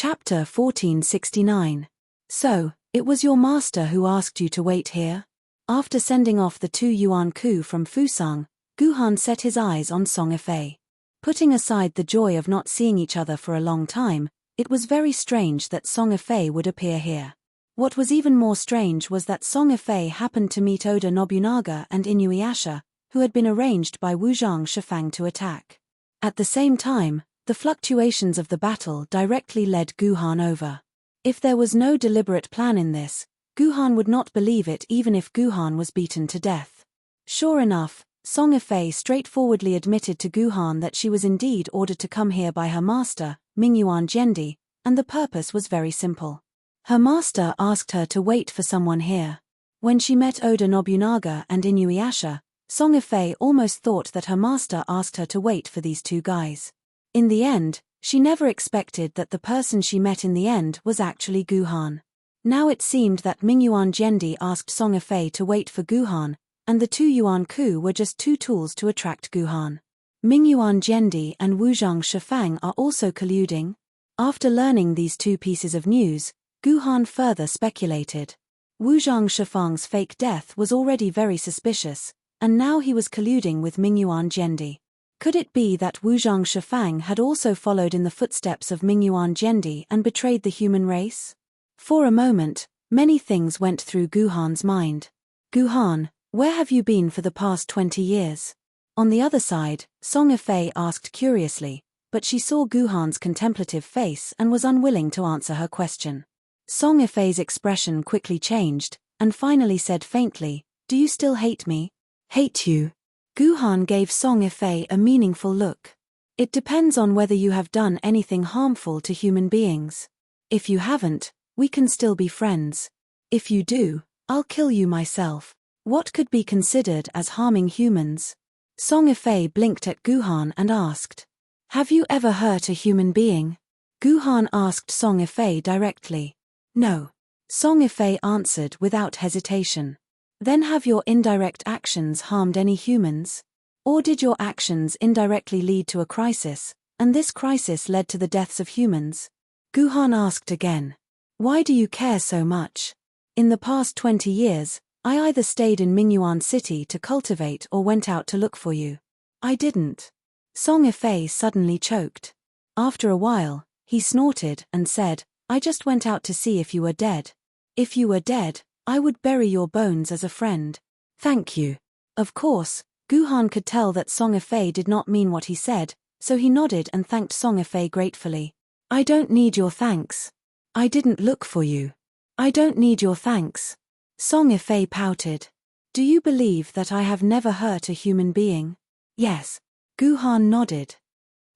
Chapter 1469. So, it was your master who asked you to wait here? After sending off the 2 yuan coup from Fusang, Guhan set his eyes on Song Yifei. Putting aside the joy of not seeing each other for a long time, it was very strange that Song Yifei would appear here. What was even more strange was that Song Yifei happened to meet Oda Nobunaga and Inuyasha, who had been arranged by Wuzhang Shifang to attack. At the same time, the fluctuations of the battle directly led Guhan over. If there was no deliberate plan in this, Guhan would not believe it even if Guhan was beaten to death. Sure enough, Song Yifei straightforwardly admitted to Guhan that she was indeed ordered to come here by her master, Mingyuan Jendi, and the purpose was very simple. Her master asked her to wait for someone here. When she met Oda Nobunaga and Inuyasha, Song Yifei almost thought that her master asked her to wait for these 2 guys. In the end, she never expected that the person she met in the end was actually Guhan. Now it seemed that Mingyuan Jendi asked Song Yifei to wait for Guhan, and the 2 yuan coup were just 2 tools to attract Guhan. Mingyuan Jendi and Wuzhang Shifang are also colluding? After learning these 2 pieces of news, Guhan further speculated. Wuzhang Shifang's fake death was already very suspicious, and now he was colluding with Mingyuan Jendi. Could it be that Wuzhang Shifang had also followed in the footsteps of Mingyuan Jendi and betrayed the human race? For a moment, many things went through Guhan's mind. Guhan, where have you been for the past 20 years? On the other side, Song Yifei asked curiously, but she saw Guhan's contemplative face and was unwilling to answer her question. Song Yifei's expression quickly changed, and finally said faintly, "Do you still hate me?" "Hate you?" Guhan gave Song Yifei a meaningful look. "It depends on whether you have done anything harmful to human beings. If you haven't, we can still be friends. If you do, I'll kill you myself." What could be considered as harming humans? Song Yifei blinked at Guhan and asked, "Have you ever hurt a human being?" Guhan asked Song Yifei directly. "No." Song Yifei answered without hesitation. "Then have your indirect actions harmed any humans? Or did your actions indirectly lead to a crisis, and this crisis led to the deaths of humans?" Guhan asked again. "Why do you care so much? In the past 20 years, I either stayed in Mingyuan City to cultivate or went out to look for you." "I didn't." Song Yifei suddenly choked. After a while, he snorted and said, "I just went out to see if you were dead. If you were dead, I would bury your bones as a friend." "Thank you." Of course, Guhan could tell that Song Yifei did not mean what he said, so he nodded and thanked Song Yifei gratefully. "I don't need your thanks. I didn't look for you. I don't need your thanks." Song Yifei pouted. "Do you believe that I have never hurt a human being?" "Yes." Guhan nodded.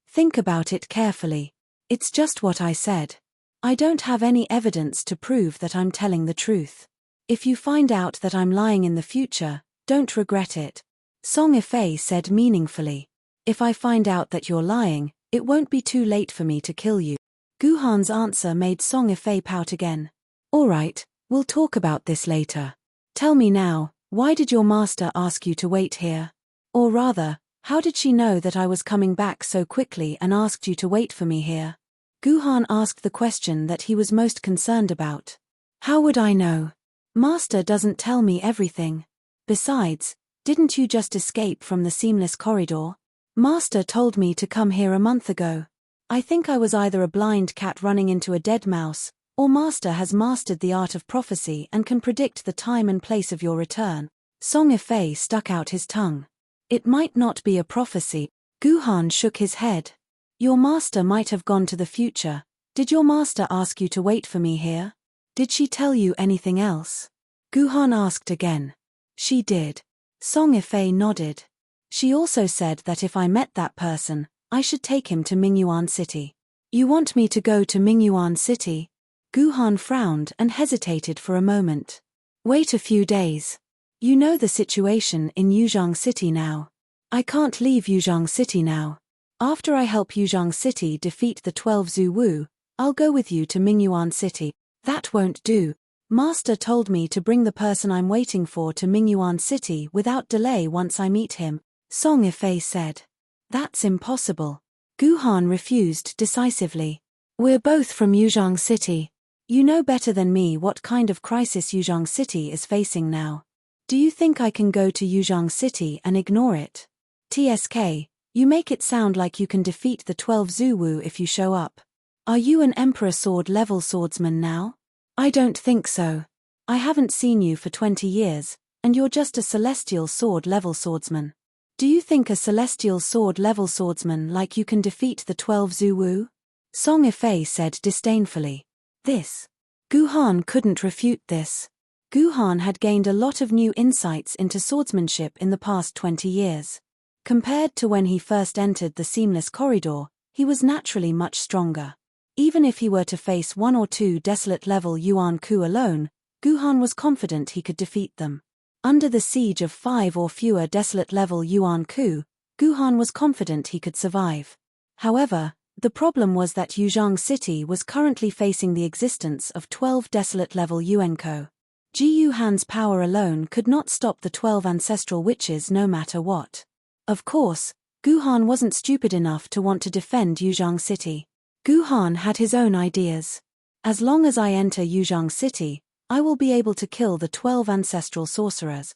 "Think about it carefully. It's just what I said. I don't have any evidence to prove that I'm telling the truth. If you find out that I'm lying in the future, don't regret it." Song Yifei said meaningfully. "If I find out that you're lying, it won't be too late for me to kill you." Guhan's answer made Song Yifei pout again. "All right. We'll talk about this later. Tell me now, why did your master ask you to wait here? Or rather, how did she know that I was coming back so quickly and asked you to wait for me here?" Guhan asked the question that he was most concerned about. "How would I know? Master doesn't tell me everything. Besides, didn't you just escape from the seamless corridor? Master told me to come here a month ago. I think I was either a blind cat running into a dead mouse, or Master has mastered the art of prophecy and can predict the time and place of your return." Song Yifei stuck out his tongue. "It might not be a prophecy." Guhan shook his head. "Your master might have gone to the future. Did your master ask you to wait for me here? Did she tell you anything else?" Guhan asked again. "She did." Song Yifei nodded. "She also said that if I met that person, I should take him to Mingyuan City." "You want me to go to Mingyuan City?" Guhan frowned and hesitated for a moment. "Wait a few days. You know the situation in Yuzhang City now. I can't leave Yuzhang City now. After I help Yuzhang City defeat the 12 Zuwu, I'll go with you to Mingyuan City." "That won't do. Master told me to bring the person I'm waiting for to Mingyuan City without delay once I meet him," Song Yifei said. "That's impossible." Guhan refused decisively. We're both from Yuzhang City. You know better than me what kind of crisis Yuzhang City is facing now. Do you think I can go to Yuzhang City and ignore it? TSK, you make it sound like you can defeat the 12 Zuwu if you show up. Are you an Emperor Sword level swordsman now? I don't think so. I haven't seen you for 20 years, and you're just a Celestial Sword level swordsman. Do you think a Celestial Sword level swordsman like you can defeat the 12 Zuwu? Song Ifei said disdainfully. This. Guhan couldn't refute this. Guhan had gained a lot of new insights into swordsmanship in the past 20 years. Compared to when he first entered the seamless corridor, he was naturally much stronger. Even if he were to face 1 or 2 desolate level Yuan Ku alone, Guhan was confident he could defeat them. Under the siege of 5 or fewer desolate level Yuan Ku, Guhan was confident he could survive. However, the problem was that Yuzhang City was currently facing the existence of 12 desolate level Yuanko. Ji Yuhan's power alone could not stop the 12 ancestral witches no matter what. Of course, Guhan wasn't stupid enough to want to defend Yuzhang City. Guhan had his own ideas. As long as I enter Yuzhang City, I will be able to kill the 12 ancestral sorcerers.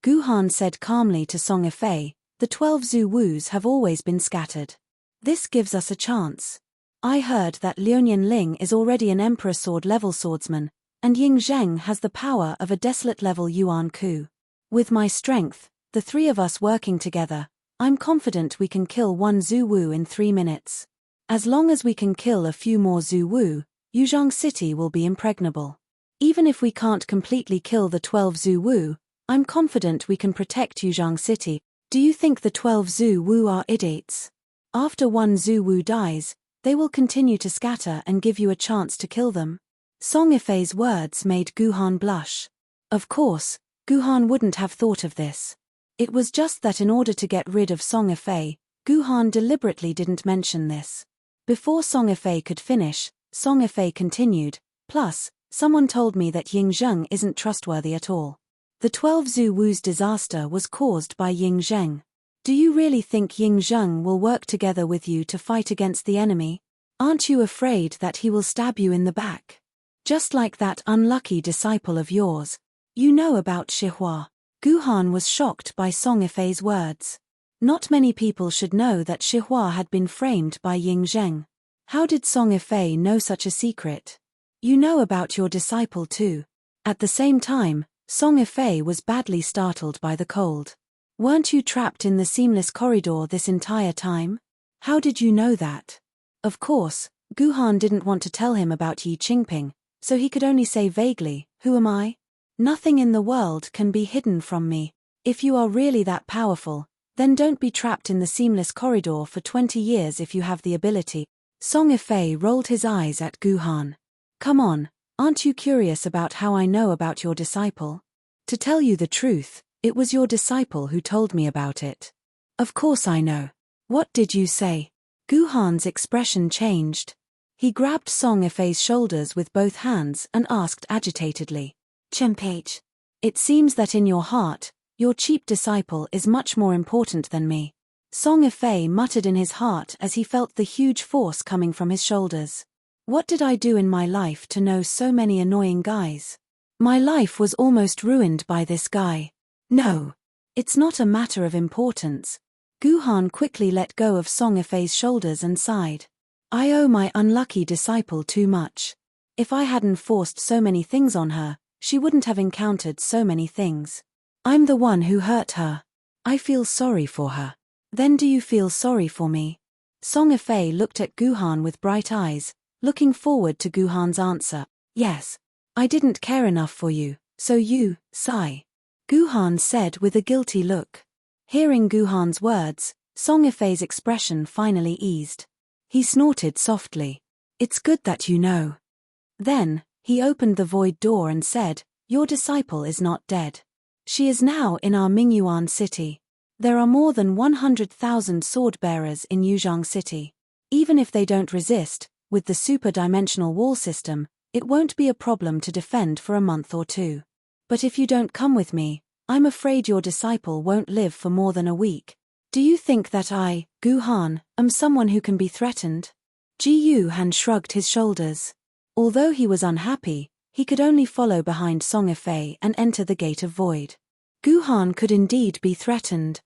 Guhan said calmly to Song Ifei, the 12 Zuwus have always been scattered. This gives us a chance. I heard that Liuonian Ling is already an Emperor Sword level swordsman, and Ying Zheng has the power of a desolate level Yuan Ku. With my strength, the 3 of us working together, I'm confident we can kill 1 Zuwu in 3 minutes. As long as we can kill a few more Zuwu, Yuzhang City will be impregnable. Even if we can't completely kill the 12 Zuwu, I'm confident we can protect Yuzhang City. Do you think the 12 Zuwu are idiots? After 1 Zuwu dies, they will continue to scatter and give you a chance to kill them. Song Ifei's words made Guhan blush. Of course, Guhan wouldn't have thought of this. It was just that in order to get rid of Song Ifei, Guhan deliberately didn't mention this. Before Song Ifei could finish, Song Ifei continued, plus, someone told me that Ying Zheng isn't trustworthy at all. The 12 Zuwu's disaster was caused by Ying Zheng. Do you really think Ying Zheng will work together with you to fight against the enemy? Aren't you afraid that he will stab you in the back? Just like that unlucky disciple of yours. You know about Shihua. Guhan was shocked by Song Ifei's words. Not many people should know that Shihua had been framed by Ying Zheng. How did Song Ifei know such a secret? You know about your disciple too. At the same time, Song Ifei was badly startled by the cold. Weren't you trapped in the seamless corridor this entire time? How did you know that? Of course, Guhan didn't want to tell him about Yi Qingping, so he could only say vaguely, who am I? Nothing in the world can be hidden from me. If you are really that powerful, then don't be trapped in the seamless corridor for 20 years if you have the ability. Song Ifei rolled his eyes at Guhan. Come on, aren't you curious about how I know about your disciple? To tell you the truth, it was your disciple who told me about it. Of course I know. What did you say? Guhan's expression changed. He grabbed Song Ifei's shoulders with both hands and asked agitatedly. Chenpage. It seems that in your heart, your cheap disciple is much more important than me. Song Ifei muttered in his heart as he felt the huge force coming from his shoulders. What did I do in my life to know so many annoying guys? My life was almost ruined by this guy. No. It's not a matter of importance. Guhan quickly let go of Song Ifei's shoulders and sighed. I owe my unlucky disciple too much. If I hadn't forced so many things on her, she wouldn't have encountered so many things. I'm the one who hurt her. I feel sorry for her. Then do you feel sorry for me? Song Ifei looked at Guhan with bright eyes, looking forward to Guhan's answer. Yes. I didn't care enough for you, so you, sigh. Guhan said with a guilty look. Hearing Guhan's words, Song Ifei's expression finally eased. He snorted softly. It's good that you know. Then, he opened the void door and said, your disciple is not dead. She is now in our Mingyuan city. There are more than 100,000 sword-bearers in Yuzhang City. Even if they don't resist, with the super-dimensional wall system, it won't be a problem to defend for a month or 2. But if you don't come with me, I'm afraid your disciple won't live for more than a week. Do you think that I, Guhan, am someone who can be threatened? Han shrugged his shoulders. Although he was unhappy, he could only follow behind Song Ifei and enter the Gate of Void. Han could indeed be threatened.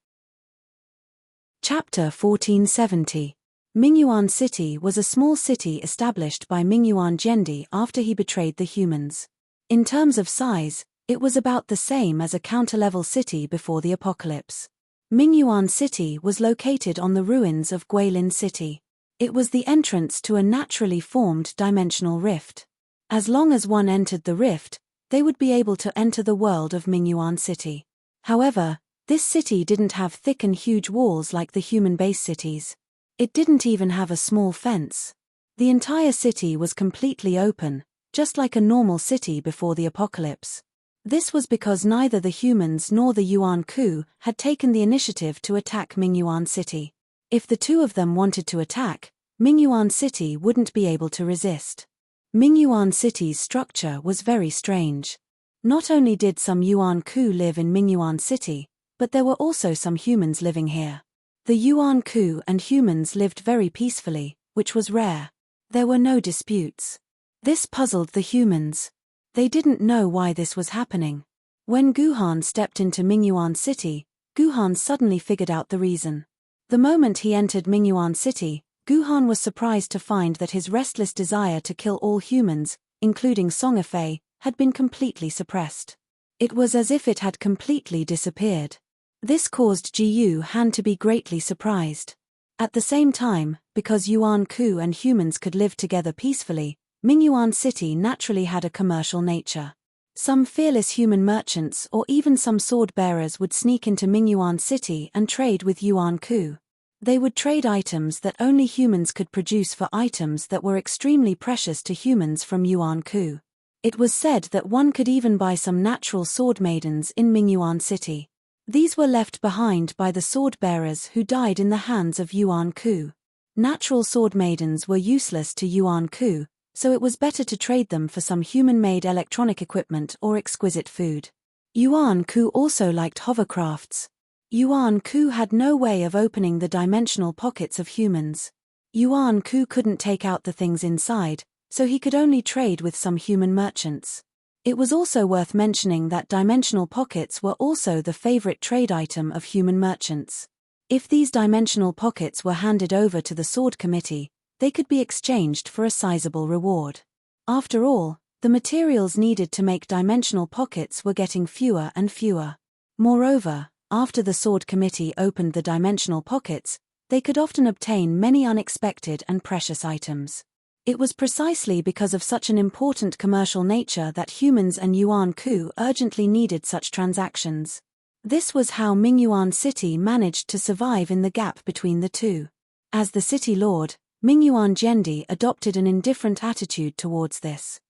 Chapter 1470. Mingyuan City was a small city established by Mingyuan Jendi after he betrayed the humans. In terms of size, it was about the same as a counter-level city before the apocalypse. Mingyuan City was located on the ruins of Guilin City. It was the entrance to a naturally formed dimensional rift. As long as one entered the rift, they would be able to enter the world of Mingyuan City. However, this city didn't have thick and huge walls like the human base cities. It didn't even have a small fence. The entire city was completely open, just like a normal city before the apocalypse. This was because neither the humans nor the Yuan Ku had taken the initiative to attack Mingyuan City. If the two of them wanted to attack, Mingyuan City wouldn't be able to resist. Mingyuan City's structure was very strange. Not only did some Yuan Ku live in Mingyuan City, but there were also some humans living here. The Yuan Ku and humans lived very peacefully, which was rare. There were no disputes. This puzzled the humans. They didn't know why this was happening. When Han stepped into Mingyuan City, Han suddenly figured out the reason. The moment he entered Mingyuan City, Han was surprised to find that his restless desire to kill all humans, including Song Ifei, had been completely suppressed. It was as if it had completely disappeared. This caused Han to be greatly surprised. At the same time, because Yuan Ku and humans could live together peacefully, Mingyuan City naturally had a commercial nature. Some fearless human merchants or even some sword-bearers would sneak into Mingyuan City and trade with Yuan Ku. They would trade items that only humans could produce for items that were extremely precious to humans from Yuan Ku. It was said that one could even buy some natural sword maidens in Mingyuan City. These were left behind by the sword-bearers who died in the hands of Yuan Ku. Natural sword maidens were useless to Yuan Ku, so it was better to trade them for some human-made electronic equipment or exquisite food. Yuan Ku also liked hovercrafts. Yuan Ku had no way of opening the dimensional pockets of humans. Yuan Ku couldn't take out the things inside, so he could only trade with some human merchants. It was also worth mentioning that dimensional pockets were also the favorite trade item of human merchants. If these dimensional pockets were handed over to the Sword Committee, they could be exchanged for a sizable reward. After all, the materials needed to make dimensional pockets were getting fewer and fewer. Moreover, after the Sword Committee opened the dimensional pockets, they could often obtain many unexpected and precious items. It was precisely because of such an important commercial nature that humans and Yuan Ku urgently needed such transactions. This was how Mingyuan City managed to survive in the gap between the two. As the city lord, Mingyuan Jendi adopted an indifferent attitude towards this.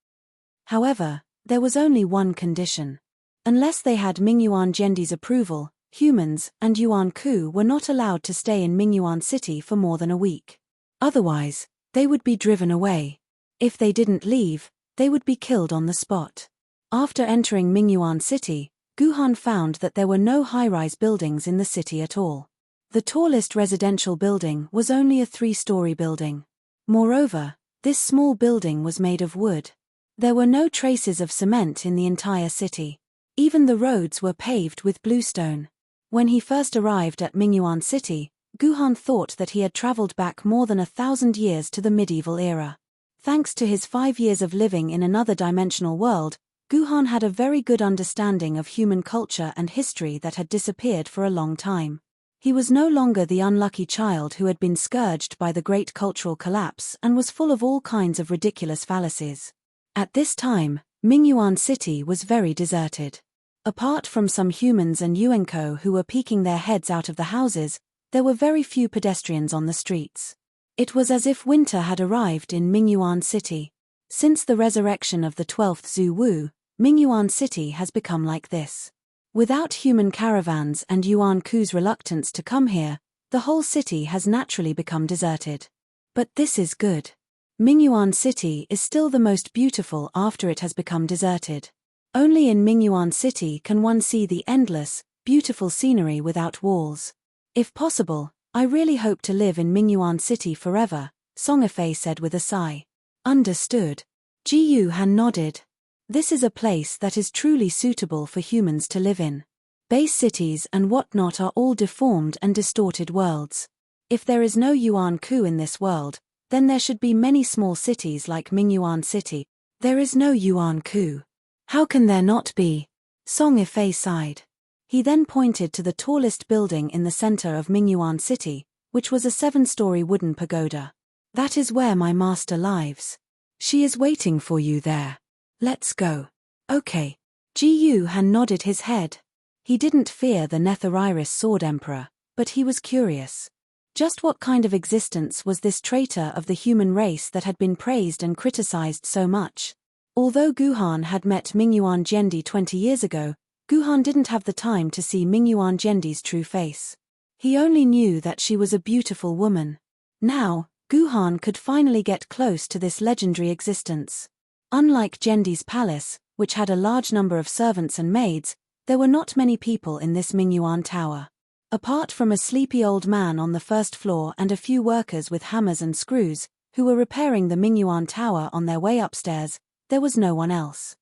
However, there was only one condition. Unless they had Mingyuan Jendi's approval, humans and Yuan Ku were not allowed to stay in Mingyuan City for more than a week. Otherwise, they would be driven away. If they didn't leave, they would be killed on the spot. After entering Mingyuan City, Han found that there were no high-rise buildings in the city at all. The tallest residential building was only a 3-story building. Moreover, this small building was made of wood. There were no traces of cement in the entire city. Even the roads were paved with bluestone. When he first arrived at Mingyuan City, Han thought that he had traveled back more than 1,000 years to the medieval era. Thanks to his 5 years of living in another dimensional world, Han had a very good understanding of human culture and history that had disappeared for a long time. He was no longer the unlucky child who had been scourged by the great cultural collapse and was full of all kinds of ridiculous fallacies. At this time, Mingyuan City was very deserted. Apart from some humans and Yuanko who were peeking their heads out of the houses, there were very few pedestrians on the streets. It was as if winter had arrived in Mingyuan City. Since the resurrection of the 12th Zhu Wu, Mingyuan City has become like this. Without human caravans and Yuan Ku's reluctance to come here, the whole city has naturally become deserted. But this is good. Mingyuan City is still the most beautiful after it has become deserted. Only in Mingyuan City can one see the endless, beautiful scenery without walls. If possible, I really hope to live in Mingyuan City forever, Songafei said with a sigh. Understood. Ji Han nodded. This is a place that is truly suitable for humans to live in. Base cities and whatnot are all deformed and distorted worlds. If there is no Yuan-ku in this world, then there should be many small cities like Mingyuan City. There is no Yuan-ku. How can there not be? Song Ifei sighed. He then pointed to the tallest building in the center of Mingyuan City, which was a 7-story wooden pagoda. That is where my master lives. She is waiting for you there. Let's go. Okay. Ji Han nodded his head. He didn't fear the Netheriris Sword Emperor, but he was curious. Just what kind of existence was this traitor of the human race that had been praised and criticized so much? Although Guhan had met Mingyuan Jendi 20 years ago, Guhan didn't have the time to see Mingyuan Jendi's true face. He only knew that she was a beautiful woman. Now, Guhan could finally get close to this legendary existence. Unlike Jendi's palace, which had a large number of servants and maids, there were not many people in this Mingyuan tower. Apart from a sleepy old man on the first floor and a few workers with hammers and screws, who were repairing the Mingyuan tower on their way upstairs, there was no one else.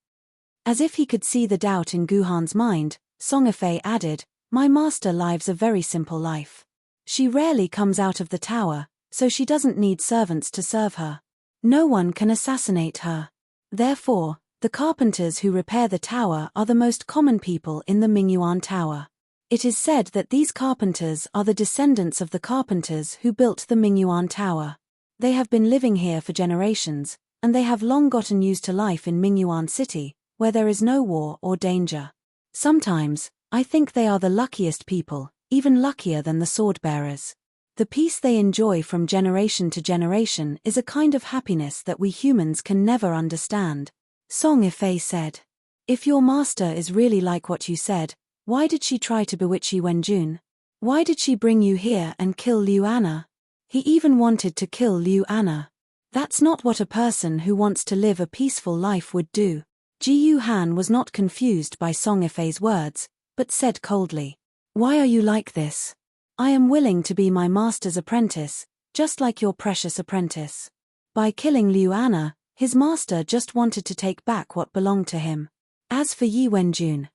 As if he could see the doubt in Guhan's mind, Songafei added, My master lives a very simple life. She rarely comes out of the tower, so she doesn't need servants to serve her. No one can assassinate her. Therefore, the carpenters who repair the tower are the most common people in the Mingyuan tower. It is said that these carpenters are the descendants of the carpenters who built the Mingyuan tower. They have been living here for generations, and they have long gotten used to life in Mingyuan City, where there is no war or danger. Sometimes, I think they are the luckiest people, even luckier than the sword-bearers. The peace they enjoy from generation to generation is a kind of happiness that we humans can never understand. Song Ifei said. If your master is really like what you said, why did she try to bewitch Yi Wenjun? Why did she bring you here and kill Liu Anna? He even wanted to kill Liu Anna. That's not what a person who wants to live a peaceful life would do. Ji Han was not confused by Song Ifei's words, but said coldly, Why are you like this? I am willing to be my master's apprentice, just like your precious apprentice. By killing Liu Anna, his master just wanted to take back what belonged to him. As for Yi Wenjun,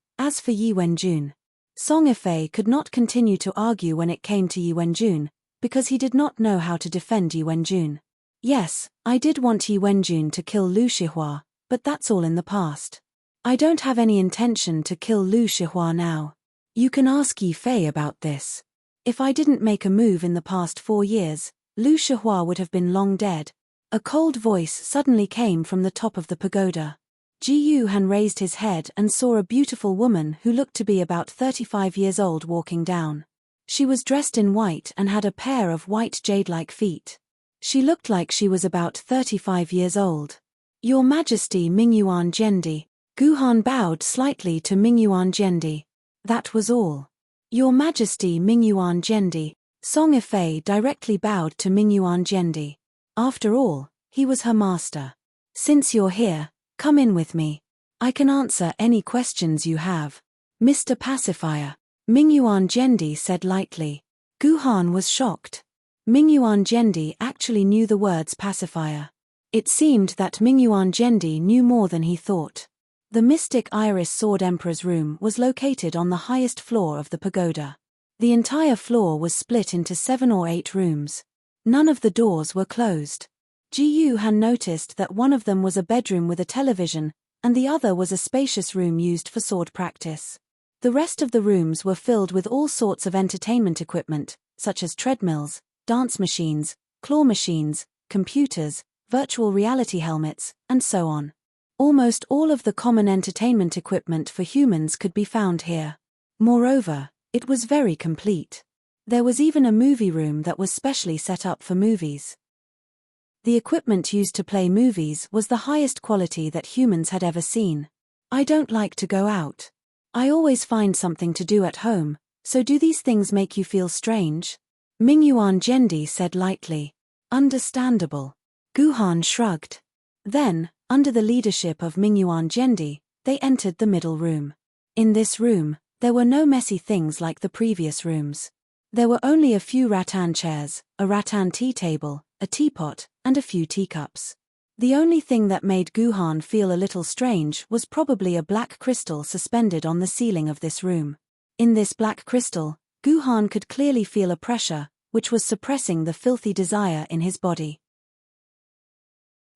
Song Ifei could not continue to argue when it came to Yi Wenjun, because he did not know how to defend Yi Wenjun. Yes, I did want Yi Wenjun to kill Lu Shihua, but that's all in the past. I don't have any intention to kill Lu Shihua now. You can ask Yi Fei about this. If I didn't make a move in the past 4 years, Lu Shihua would have been long dead. A cold voice suddenly came from the top of the pagoda. Ji Han raised his head and saw a beautiful woman who looked to be about 35 years old walking down. She was dressed in white and had a pair of white jade-like feet. She looked like she was about 35 years old. Your Majesty Mingyuan Jendi. Guhan bowed slightly to Mingyuan Jendi. That was all. Your Majesty Mingyuan Jendi. Song Ifei directly bowed to Mingyuan Jendi. After all, he was her master. Since you're here, come in with me. I can answer any questions you have. Mr. Pacifier. Mingyuan Jendi said lightly. Guhan was shocked. Mingyuan Jendi actually knew the words pacifier. It seemed that Mingyuan Jendi knew more than he thought. The mystic Iris Sword Emperor's room was located on the highest floor of the pagoda. The entire floor was split into 7 or 8 rooms. None of the doors were closed. Ji Han noticed that one of them was a bedroom with a television, and the other was a spacious room used for sword practice. The rest of the rooms were filled with all sorts of entertainment equipment, such as treadmills, dance machines, claw machines, computers, virtual reality helmets, and so on. Almost all of the common entertainment equipment for humans could be found here. Moreover, it was very complete. There was even a movie room that was specially set up for movies. The equipment used to play movies was the highest quality that humans had ever seen. I don't like to go out. I always find something to do at home, so do these things make you feel strange? Mingyuan Jendi said lightly. Understandable. Guhan shrugged. Then, under the leadership of Mingyuan Jendi, they entered the middle room. In this room, there were no messy things like the previous rooms. There were only a few rattan chairs, a rattan tea table, a teapot, and a few teacups. The only thing that made Guhan feel a little strange was probably a black crystal suspended on the ceiling of this room. In this black crystal, Guhan could clearly feel a pressure, which was suppressing the filthy desire in his body.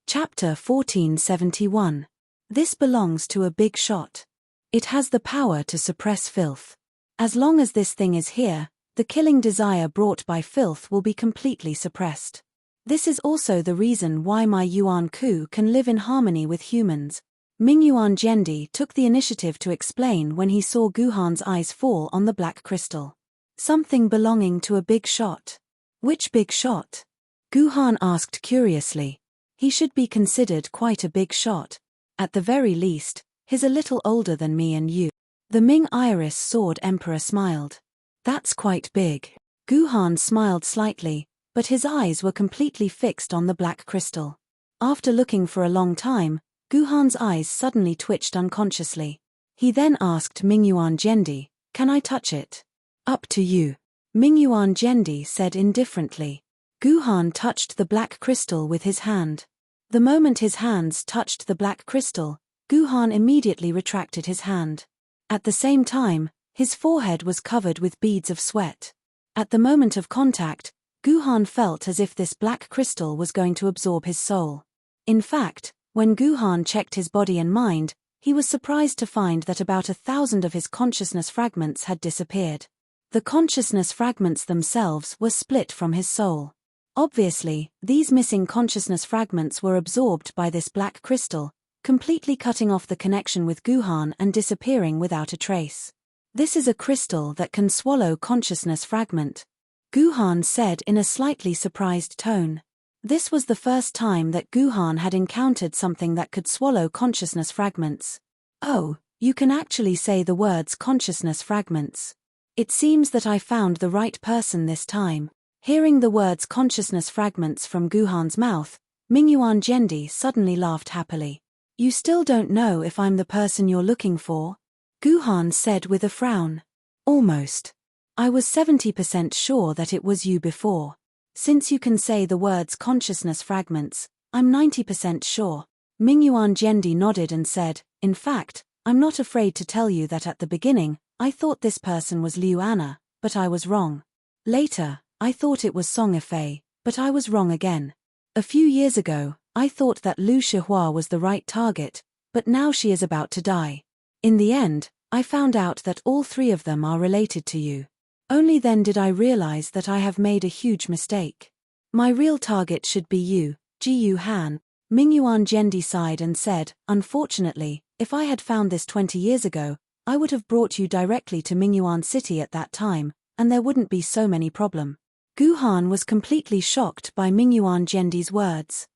Chapter 1471. This belongs to a big shot. It has the power to suppress filth. As long as this thing is here, the killing desire brought by filth will be completely suppressed. This is also the reason why my Yuan Ku can live in harmony with humans. Mingyuan Jendi took the initiative to explain when he saw Guhan's eyes fall on the black crystal. Something belonging to a big shot. Which big shot? Guhan asked curiously. He should be considered quite a big shot. At the very least, he's a little older than me and you. The Ming Iris Sword Emperor smiled. That's quite big. Guhan smiled slightly, but his eyes were completely fixed on the black crystal. After looking for a long time, Guhan's eyes suddenly twitched unconsciously. He then asked Mingyuan Jendi, "Can I touch it?" "Up to you," Mingyuan Jendi said indifferently. Guhan touched the black crystal with his hand. The moment his hands touched the black crystal, Guhan immediately retracted his hand. At the same time, his forehead was covered with beads of sweat. At the moment of contact, Guhan felt as if this black crystal was going to absorb his soul. In fact, when Guhan checked his body and mind, he was surprised to find that about 1,000 of his consciousness fragments had disappeared. The consciousness fragments themselves were split from his soul. Obviously, these missing consciousness fragments were absorbed by this black crystal, completely cutting off the connection with Guhan and disappearing without a trace. "This is a crystal that can swallow consciousness fragment," Guhan said in a slightly surprised tone. This was the first time that Guhan had encountered something that could swallow consciousness fragments. "Oh, you can actually say the words consciousness fragments. It seems that I found the right person this time." Hearing the words consciousness fragments from Guhan's mouth, Mingyuan Jendi suddenly laughed happily. "You still don't know if I'm the person you're looking for?" Guhan said with a frown. "Almost. I was 70% sure that it was you before. Since you can say the words consciousness fragments, I'm 90% sure." Mingyuan Jendi nodded and said, "In fact, I'm not afraid to tell you that at the beginning, I thought this person was Liu Anna, but I was wrong. Later, I thought it was Song Ifei, but I was wrong again. A few years ago, I thought that Lu Shihua was the right target, but now she is about to die. In the end, I found out that all three of them are related to you. Only then did I realize that I have made a huge mistake. My real target should be you, Jiyu Han." Mingyuan Jendi sighed and said, "Unfortunately, if I had found this 20 years ago, I would have brought you directly to Mingyuan City at that time, and there wouldn't be so many problems." Guhan was completely shocked by Mingyuan Jendi's words.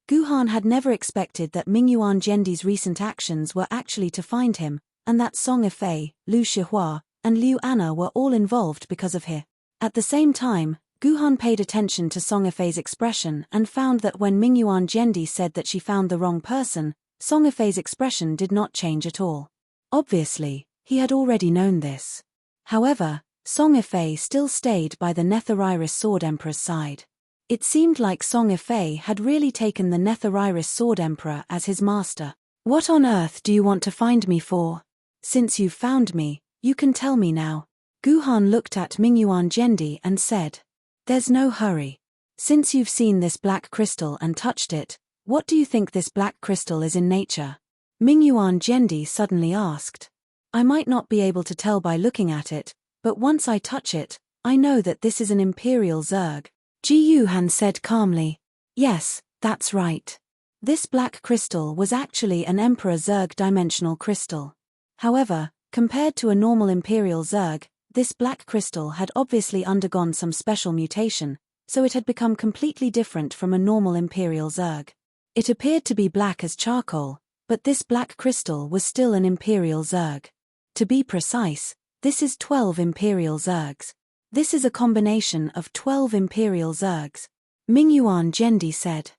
Guhan had never expected that Mingyuan Jendi's recent actions were actually to find him, and that Song Ifei, Lu Shihua, and Liu Anna were all involved because of him. At the same time, Guhan paid attention to Song Ifei's expression and found that when Mingyuan Jendi said that she found the wrong person, Song Ifei's expression did not change at all. Obviously, he had already known this. However, Song Ifei still stayed by the Netheriris Sword Emperor's side. It seemed like Song Ifei had really taken the Netheriris Sword Emperor as his master. "What on earth do you want to find me for? Since you've found me, you can tell me now." Guhan looked at Mingyuan Jendi and said, "There's no hurry. Since you've seen this black crystal and touched it, what do you think this black crystal is in nature?" Mingyuan Jendi suddenly asked. "I might not be able to tell by looking at it, but once I touch it, I know that this is an Imperial Zerg." Jiyu Han said calmly, "Yes, that's right. This black crystal was actually an Emperor Zerg dimensional crystal. However, compared to a normal Imperial Zerg, this black crystal had obviously undergone some special mutation, so it had become completely different from a normal Imperial Zerg. It appeared to be black as charcoal, but this black crystal was still an Imperial Zerg. To be precise, this is 12 Imperial Zergs. This is a combination of 12 Imperial Zergs." Mingyuan Jendi said.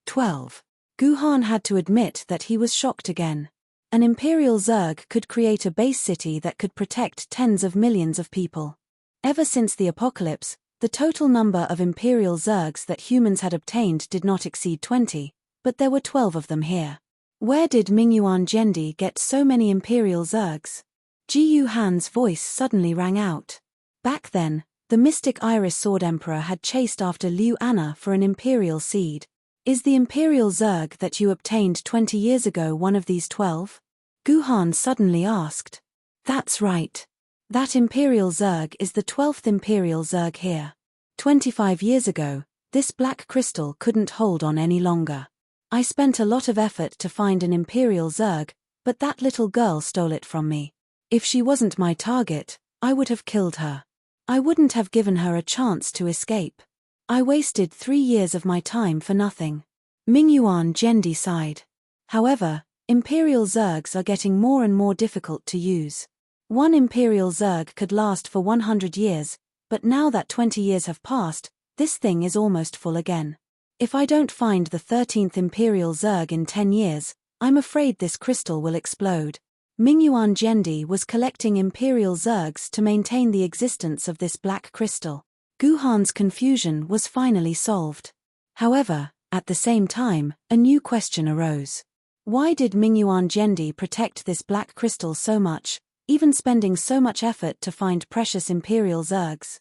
12. Guhan had to admit that he was shocked again. An Imperial Zerg could create a base city that could protect tens of millions of people. Ever since the apocalypse, The total number of imperial zergs that humans had obtained did not exceed 20, but there were 12 of them here. Where did Mingyuan Jendi get so many imperial zergs? Ji Han's voice suddenly rang out. Back then, the mystic Iris Sword Emperor had chased after Liu Anna for an imperial seed. Is the imperial zerg that you obtained 20 years ago one of these 12? Gu Han suddenly asked. That's right. That imperial zerg is the 12th imperial zerg here. 25 years ago, this black crystal couldn't hold on any longer. I spent a lot of effort to find an imperial zerg, but that little girl stole it from me. If she wasn't my target, I would have killed her. I wouldn't have given her a chance to escape. I wasted 3 years of my time for nothing. Mingyuan Jendi sighed. However, imperial zergs are getting more and more difficult to use. One imperial zerg could last for 100 years, but now that 20 years have passed, this thing is almost full again. If I don't find the 13th imperial zerg in 10 years, I'm afraid this crystal will explode. Mingyuan Jendi was collecting imperial zergs to maintain the existence of this black crystal. Gu Han's confusion was finally solved. However, at the same time, a new question arose. Why did Mingyuan Jendi protect this black crystal so much, even spending so much effort to find precious imperial zergs?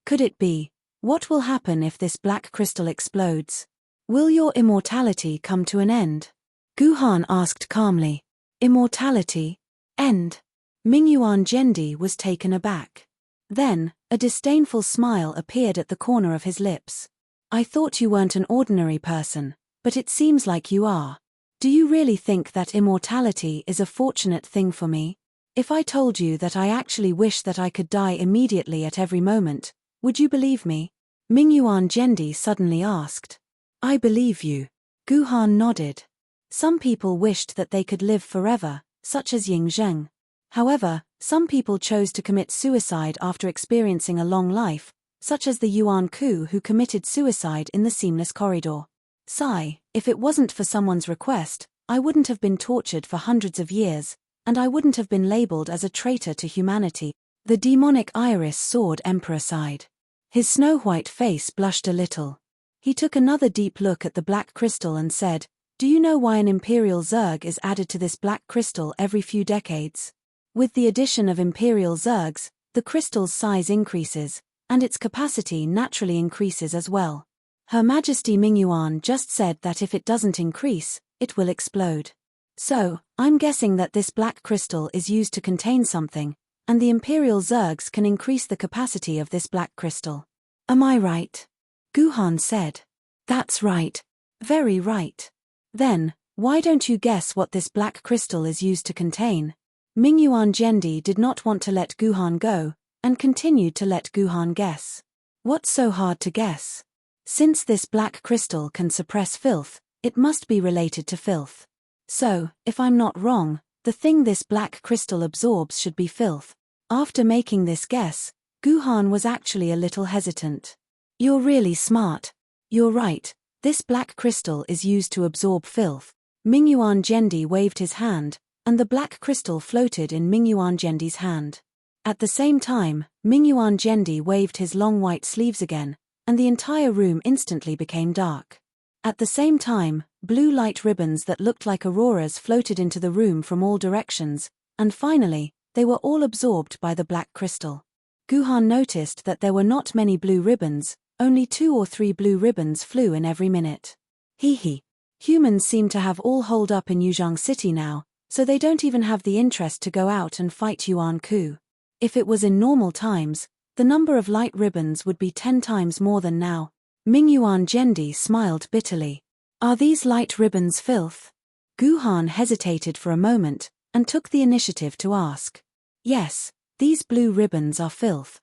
Could it be, what will happen if this black crystal explodes? Will your immortality come to an end? Gu Han asked calmly. Immortality? End? Mingyuan Jendi was taken aback. Then, a disdainful smile appeared at the corner of his lips. I thought you weren't an ordinary person, but it seems like you are. Do you really think that immortality is a fortunate thing for me? If I told you that I actually wish that I could die immediately at every moment, would you believe me? Mingyuan Jendi suddenly asked. I believe you. Gu Han nodded. Some people wished that they could live forever, such as Ying Zheng. However, some people chose to commit suicide after experiencing a long life, such as the Yuan Ku who committed suicide in the Seamless Corridor. Sigh, if it wasn't for someone's request, I wouldn't have been tortured for hundreds of years, and I wouldn't have been labeled as a traitor to humanity. The demonic Iris Sword Emperor sighed. His snow-white face blushed a little. He took another deep look at the black crystal and said, Do you know why an imperial zerg is added to this black crystal every few decades? With the addition of imperial zergs, the crystal's size increases, and its capacity naturally increases as well. Her Majesty Mingyuan just said that if it doesn't increase, it will explode. So, I'm guessing that this black crystal is used to contain something, and the imperial zergs can increase the capacity of this black crystal. Am I right? Gu Han said. That's right. Very right. Then, why don't you guess what this black crystal is used to contain? Mingyuan Jendi did not want to let Gu Han go, and continued to let Gu Han guess. What's so hard to guess? Since this black crystal can suppress filth, it must be related to filth. So, if I'm not wrong, the thing this black crystal absorbs should be filth. After making this guess, Gu Han was actually a little hesitant. You're really smart. You're right, this black crystal is used to absorb filth. Mingyuan Jendi waved his hand, and the black crystal floated in Mingyuan Jendi's hand. At the same time, Mingyuan Jendi waved his long white sleeves again, and the entire room instantly became dark. At the same time, blue light ribbons that looked like auroras floated into the room from all directions, and finally, they were all absorbed by the black crystal. Gu Han noticed that there were not many blue ribbons, only 2 or 3 blue ribbons flew in every minute. Hee. Humans seem to have all holed up in Yuzhang City now, so they don't even have the interest to go out and fight Yuan Ku. If it was in normal times, the number of light ribbons would be 10 times more than now. Mingyuan Jendi smiled bitterly. Are these light ribbons filth? Gu Han hesitated for a moment, and took the initiative to ask. Yes, these blue ribbons are filth.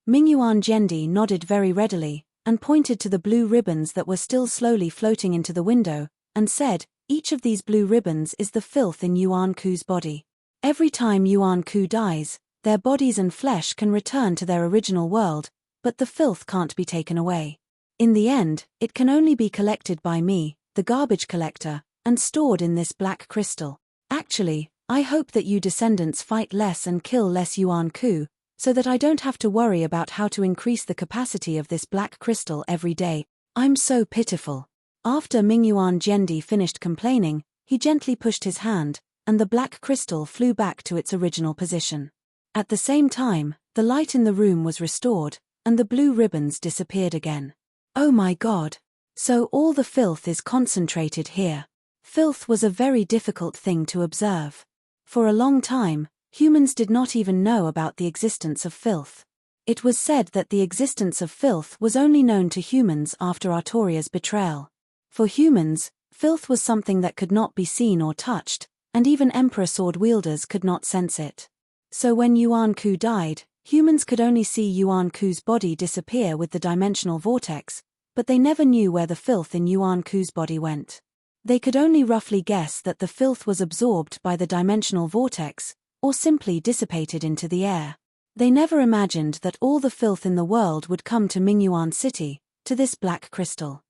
Mingyuan Jendi nodded very readily, and pointed to the blue ribbons that were still slowly floating into the window, and said, each of these blue ribbons is the filth in Yuan Ku's body. Every time Yuan Ku dies, their bodies and flesh can return to their original world, but the filth can't be taken away. In the end, it can only be collected by me, the garbage collector, and stored in this black crystal. Actually, I hope that you descendants fight less and kill less Yuan Ku, so that I don't have to worry about how to increase the capacity of this black crystal every day. I'm so pitiful. After Mingyuan Zhendi finished complaining, he gently pushed his hand, and the black crystal flew back to its original position. At the same time, the light in the room was restored, and the blue ribbons disappeared again. Oh my God! So all the filth is concentrated here. Filth was a very difficult thing to observe. For a long time, humans did not even know about the existence of filth. It was said that the existence of filth was only known to humans after Artoria's betrayal. For humans, filth was something that could not be seen or touched, and even Emperor sword wielders could not sense it. So when Yuan Ku died, humans could only see Yuan Ku's body disappear with the dimensional vortex, but they never knew where the filth in Yuan Ku's body went. They could only roughly guess that the filth was absorbed by the dimensional vortex, or simply dissipated into the air. They never imagined that all the filth in the world would come to Mingyuan City, to this black crystal.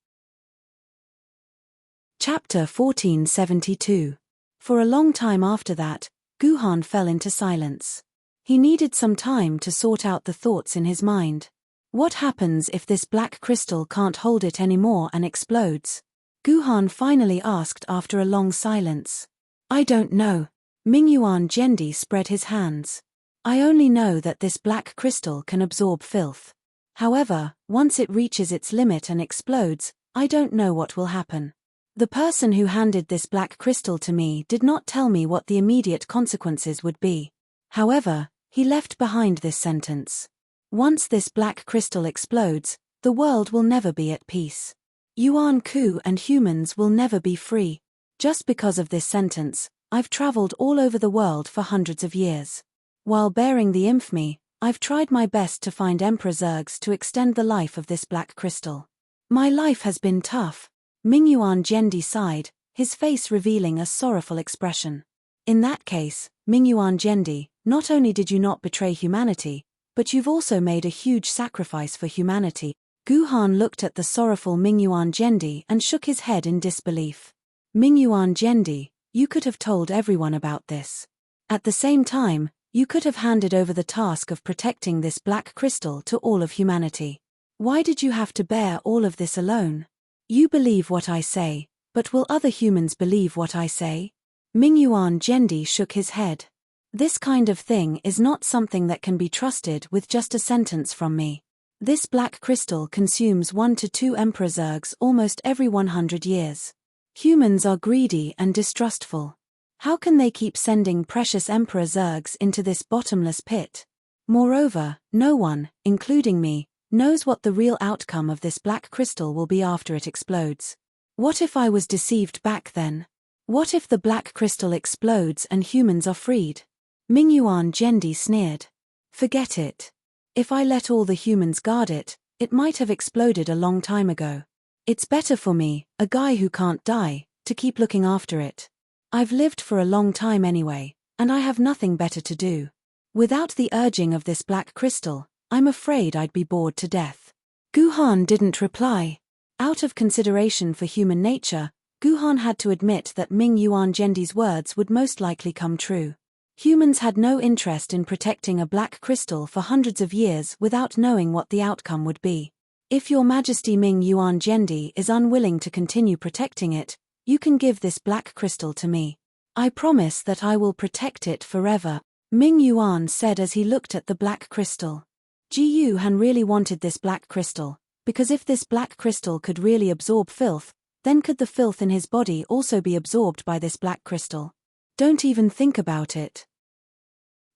Chapter 1472. For a long time after that, Guhan fell into silence. He needed some time to sort out the thoughts in his mind. What happens if this black crystal can't hold it anymore and explodes? Guhan finally asked after a long silence. I don't know. Mingyuan Zhendi spread his hands. I only know that this black crystal can absorb filth. However, once it reaches its limit and explodes, I don't know what will happen. The person who handed this black crystal to me did not tell me what the immediate consequences would be. However, he left behind this sentence. Once this black crystal explodes, the world will never be at peace. Yuan Ku and humans will never be free. Just because of this sentence, I've traveled all over the world for hundreds of years. While bearing the infamy, I've tried my best to find Emperor Zergs to extend the life of this black crystal. My life has been tough. Mingyuan Zhendi sighed, his face revealing a sorrowful expression. In that case, Mingyuan Zhendi, not only did you not betray humanity, but you've also made a huge sacrifice for humanity. Guhan looked at the sorrowful Mingyuan Zhendi and shook his head in disbelief. Mingyuan Zhendi, you could have told everyone about this. At the same time, you could have handed over the task of protecting this black crystal to all of humanity. Why did you have to bear all of this alone? You believe what I say, but will other humans believe what I say? Mingyuan Zhendi shook his head. This kind of thing is not something that can be trusted with just a sentence from me. This black crystal consumes 1 to 2 Emperor Zergs almost every 100 years. Humans are greedy and distrustful. How can they keep sending precious Emperor Zergs into this bottomless pit? Moreover, no one, including me, knows what the real outcome of this black crystal will be after it explodes. What if I was deceived back then? What if the black crystal explodes and humans are freed? Mingyuan Zhendi sneered. Forget it. If I let all the humans guard it, it might have exploded a long time ago. It's better for me, a guy who can't die, to keep looking after it. I've lived for a long time anyway, and I have nothing better to do. Without the urging of this black crystal, I'm afraid I'd be bored to death. Guhan didn't reply. Out of consideration for human nature, Guhan had to admit that Mingyuan Zhendi's words would most likely come true. Humans had no interest in protecting a black crystal for hundreds of years without knowing what the outcome would be. If Your Majesty Mingyuan Zhendi is unwilling to continue protecting it, you can give this black crystal to me. I promise that I will protect it forever, Mingyuan said as he looked at the black crystal. Ji Han really wanted this black crystal, because if this black crystal could really absorb filth, then could the filth in his body also be absorbed by this black crystal? Don't even think about it.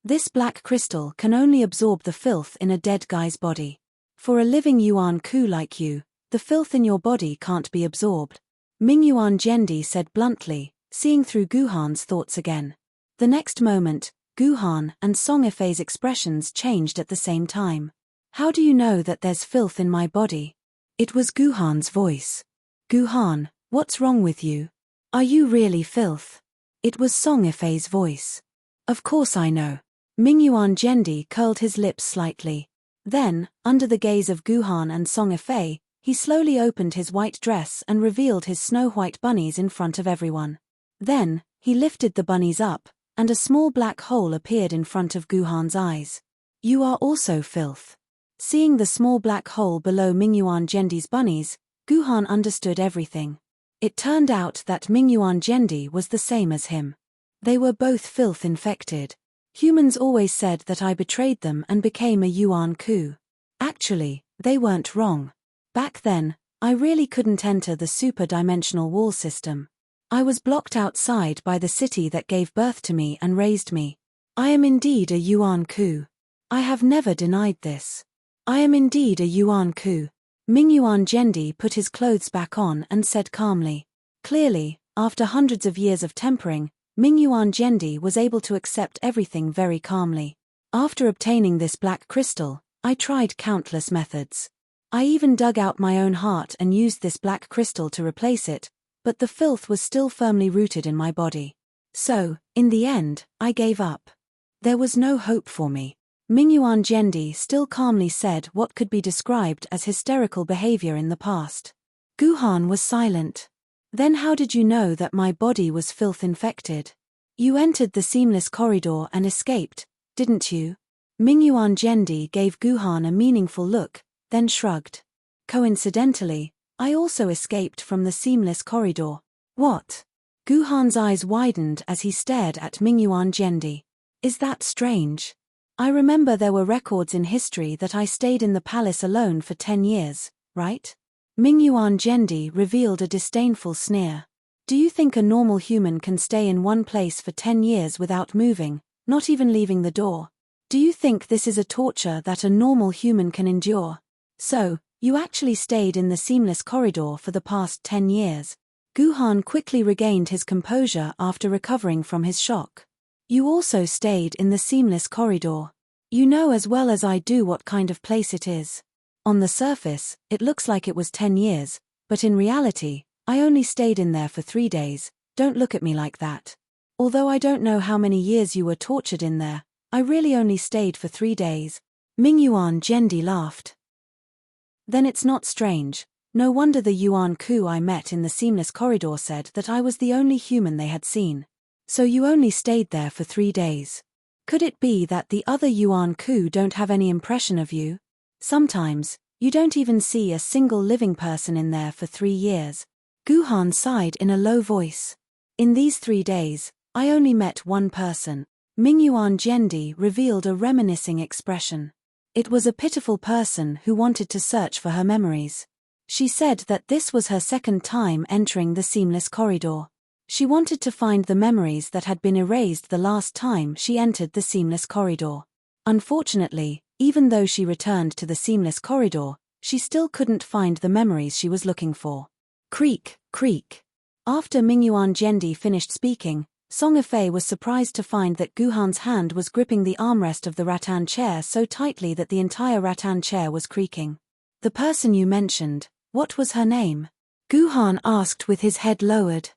This black crystal can only absorb the filth in a dead guy's body. For a living Yuan Ku like you, the filth in your body can't be absorbed. Mingyuan Zhendi said bluntly, seeing through Guhan's thoughts again. The next moment, Guhan and Song Ifei's expressions changed at the same time. How do you know that there's filth in my body? It was Guhan's voice. Guhan, what's wrong with you? Are you really filth? It was Song Ifei's voice. Of course I know. Mingyuan Zhendi curled his lips slightly. Then, under the gaze of Guhan and Song Ifei, he slowly opened his white dress and revealed his snow-white bunnies in front of everyone. Then, he lifted the bunnies up, and a small black hole appeared in front of Guhan's eyes. You are also filth. Seeing the small black hole below Mingyuan Gendi's bunnies, Guhan understood everything. It turned out that Mingyuan Gendi was the same as him. They were both filth infected. Humans always said that I betrayed them and became a Yuan Ku. Actually, they weren't wrong. Back then, I really couldn't enter the super-dimensional wall system. I was blocked outside by the city that gave birth to me and raised me. I am indeed a Yuan Ku. I have never denied this. I am indeed a Yuan Ku. Mingyuan Gendi put his clothes back on and said calmly. Clearly, after hundreds of years of tempering, Mingyuan Gendi was able to accept everything very calmly. After obtaining this black crystal, I tried countless methods. I even dug out my own heart and used this black crystal to replace it, but the filth was still firmly rooted in my body. So, in the end, I gave up. There was no hope for me. Mingyuan Gendi still calmly said what could be described as hysterical behavior in the past. Guhan was silent. Then how did you know that my body was filth-infected? You entered the seamless corridor and escaped, didn't you? Mingyuan Gendi gave Guhan a meaningful look, then shrugged. Coincidentally, I also escaped from the seamless corridor. What? Guhan's eyes widened as he stared at Mingyuan Gendi. Is that strange? I remember there were records in history that I stayed in the palace alone for 10 years, right? Mingyuan Gendi revealed a disdainful sneer. Do you think a normal human can stay in one place for 10 years without moving, not even leaving the door? Do you think this is a torture that a normal human can endure? So, you actually stayed in the seamless corridor for the past 10 years. Guhan quickly regained his composure after recovering from his shock. You also stayed in the seamless corridor. You know as well as I do what kind of place it is. On the surface, it looks like it was 10 years, but in reality, I only stayed in there for 3 days. Don't look at me like that. Although I don't know how many years you were tortured in there, I really only stayed for 3 days. Mingyuan Gendi laughed. Then it's not strange. No wonder the Yuan Ku I met in the seamless corridor said that I was the only human they had seen. So you only stayed there for 3 days. Could it be that the other Yuan Ku don't have any impression of you? Sometimes, you don't even see a single living person in there for 3 years. Guhan sighed in a low voice. In these 3 days, I only met one person. Mingyuan Gendi revealed a reminiscing expression. It was a pitiful person who wanted to search for her memories. She said that this was her second time entering the seamless corridor. She wanted to find the memories that had been erased the last time she entered the seamless corridor. Unfortunately, even though she returned to the seamless corridor, she still couldn't find the memories she was looking for. Creak, creak. After Mingyuan Gendi finished speaking, Song Yifei was surprised to find that Guhan's hand was gripping the armrest of the rattan chair so tightly that the entire rattan chair was creaking. The person you mentioned, what was her name? Guhan asked with his head lowered.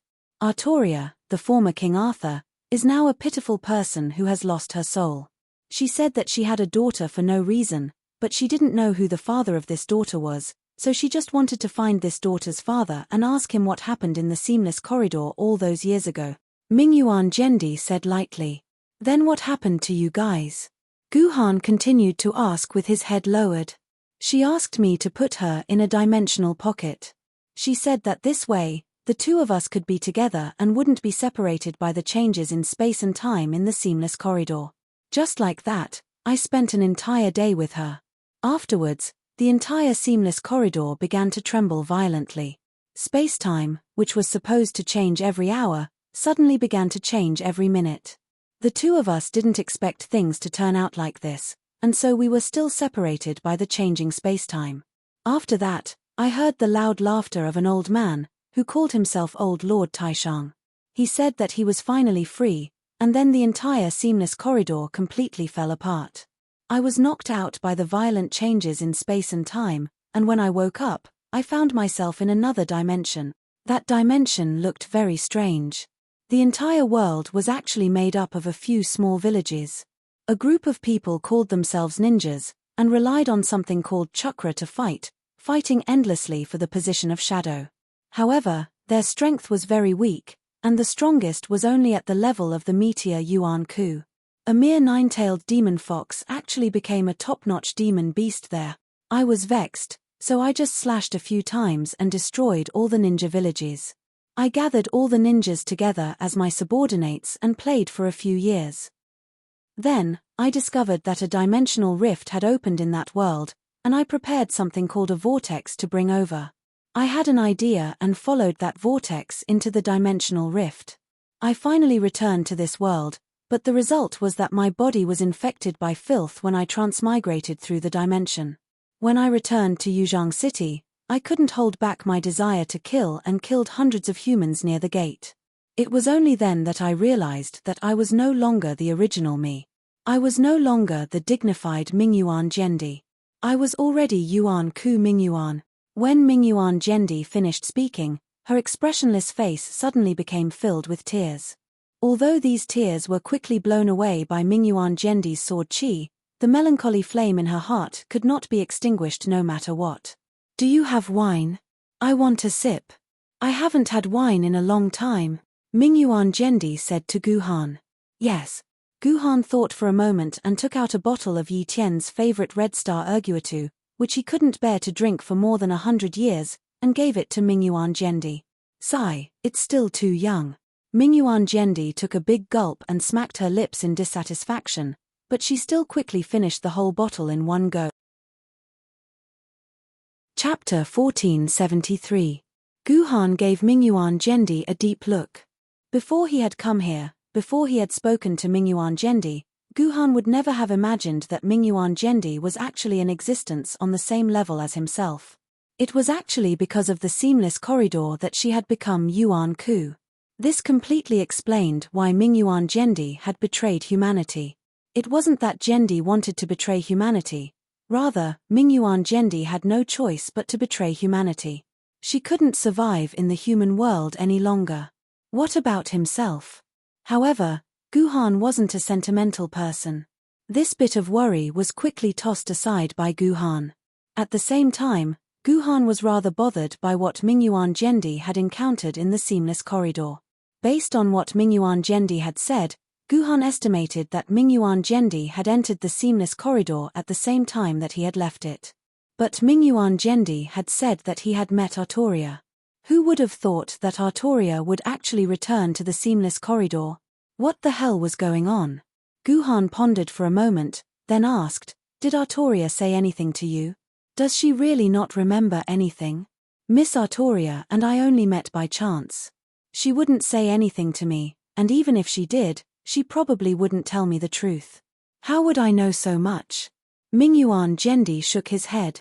Artoria, the former King Arthur, is now a pitiful person who has lost her soul. She said that she had a daughter for no reason, but she didn't know who the father of this daughter was, so she just wanted to find this daughter's father and ask him what happened in the seamless corridor all those years ago. Mingyuan Gendi said lightly. Then what happened to you guys? Guhan continued to ask with his head lowered. She asked me to put her in a dimensional pocket. She said that this way, the two of us could be together and wouldn't be separated by the changes in space and time in the seamless corridor. Just like that, I spent an entire day with her. Afterwards, the entire seamless corridor began to tremble violently. Space-time, which was supposed to change every hour, suddenly began to change every minute. The two of us didn't expect things to turn out like this, and so we were still separated by the changing space-time. After that, I heard the loud laughter of an old man, who called himself Old Lord Taishang. He said that he was finally free, and then the entire seamless corridor completely fell apart. I was knocked out by the violent changes in space and time, and when I woke up, I found myself in another dimension. That dimension looked very strange. The entire world was actually made up of a few small villages. A group of people called themselves ninjas, and relied on something called chakra to fight, fighting endlessly for the position of shadow. However, their strength was very weak, and the strongest was only at the level of the meteor Yuan Ku. A mere 9-tailed demon fox actually became a top-notch demon beast there. I was vexed, so I just slashed a few times and destroyed all the ninja villages. I gathered all the ninjas together as my subordinates and played for a few years. Then, I discovered that a dimensional rift had opened in that world, and I prepared something called a vortex to bring over. I had an idea and followed that vortex into the dimensional rift. I finally returned to this world, but the result was that my body was infected by filth when I transmigrated through the dimension. When I returned to Yuzhang City, I couldn't hold back my desire to kill and killed hundreds of humans near the gate. It was only then that I realized that I was no longer the original me. I was no longer the dignified Mingyuan Zhendi. I was already Yuan Ku Mingyuan. When Mingyuan Zhendi finished speaking, her expressionless face suddenly became filled with tears. Although these tears were quickly blown away by Mingyuan Zhendi's sword chi, the melancholy flame in her heart could not be extinguished no matter what. Do you have wine? I want a sip. I haven't had wine in a long time, Mingyuan Zhendi said to Guhan. Yes. Guhan thought for a moment and took out a bottle of Yi Tian's favorite Red Star Erguatu, which he couldn't bear to drink for more than 100 years, and gave it to Mingyuan Zhendi. Sigh, it's still too young. Mingyuan Zhendi took a big gulp and smacked her lips in dissatisfaction, but she still quickly finished the whole bottle in one go. Chapter 1473. Guhan gave Mingyuan Zhendi a deep look. Before he had come here, before he had spoken to Mingyuan Zhendi, Guhan would never have imagined that Mingyuan Zhendi was actually in existence on the same level as himself. It was actually because of the seamless corridor that she had become Yuan Ku. This completely explained why Mingyuan Zhendi had betrayed humanity. It wasn't that Zhendi wanted to betray humanity. Rather, Mingyuan Zhendi had no choice but to betray humanity. She couldn't survive in the human world any longer. What about himself? However, Guhan wasn't a sentimental person. This bit of worry was quickly tossed aside by Guhan. At the same time, Guhan was rather bothered by what Mingyuan Zhendi had encountered in the seamless corridor. Based on what Mingyuan Zhendi had said, Guhan estimated that Mingyuan Zhendi had entered the seamless corridor at the same time that he had left it. But Mingyuan Zhendi had said that he had met Artoria. Who would have thought that Artoria would actually return to the seamless corridor? What the hell was going on? Guhan pondered for a moment, then asked, "Did Artoria say anything to you? Does she really not remember anything? Miss Artoria and I only met by chance. She wouldn't say anything to me, and even if she did, she probably wouldn't tell me the truth. How would I know so much?" Mingyuan Zhendi shook his head.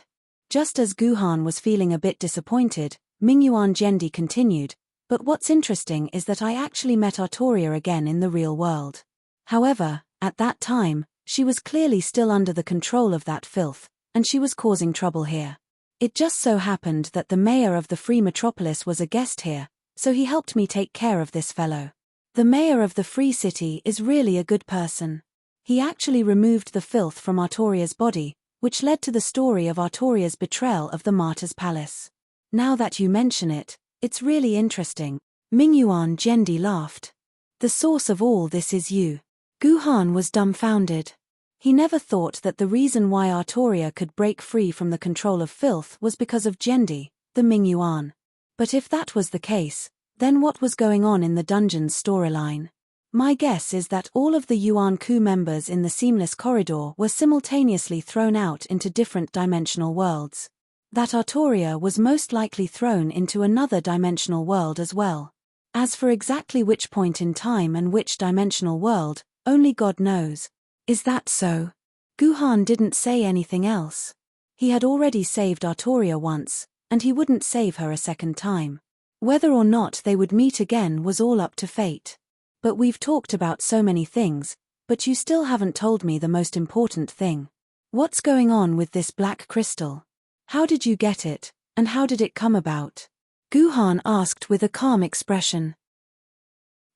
Just as Guhan was feeling a bit disappointed, Mingyuan Zhendi continued, "But what's interesting is that I actually met Artoria again in the real world. However, at that time, she was clearly still under the control of that filth, and she was causing trouble here. It just so happened that the mayor of the Free Metropolis was a guest here, so he helped me take care of this fellow. The mayor of the Free City is really a good person. He actually removed the filth from Artoria's body, which led to the story of Artoria's betrayal of the Martyr's Palace. Now that you mention it, it's really interesting." Mingyuan Zhendi laughed. "The source of all this is you." Guhan was dumbfounded. He never thought that the reason why Artoria could break free from the control of filth was because of Zhendi, the Mingyuan. But if that was the case, then what was going on in the dungeon's storyline? My guess is that all of the Yuan Ku members in the seamless corridor were simultaneously thrown out into different dimensional worlds. That Artoria was most likely thrown into another dimensional world as well. As for exactly which point in time and which dimensional world, only God knows. Is that so? Guhan didn't say anything else. He had already saved Artoria once, and he wouldn't save her a second time. Whether or not they would meet again was all up to fate. But we've talked about so many things, but you still haven't told me the most important thing. What's going on with this black crystal? How did you get it, and how did it come about? Guhan asked with a calm expression.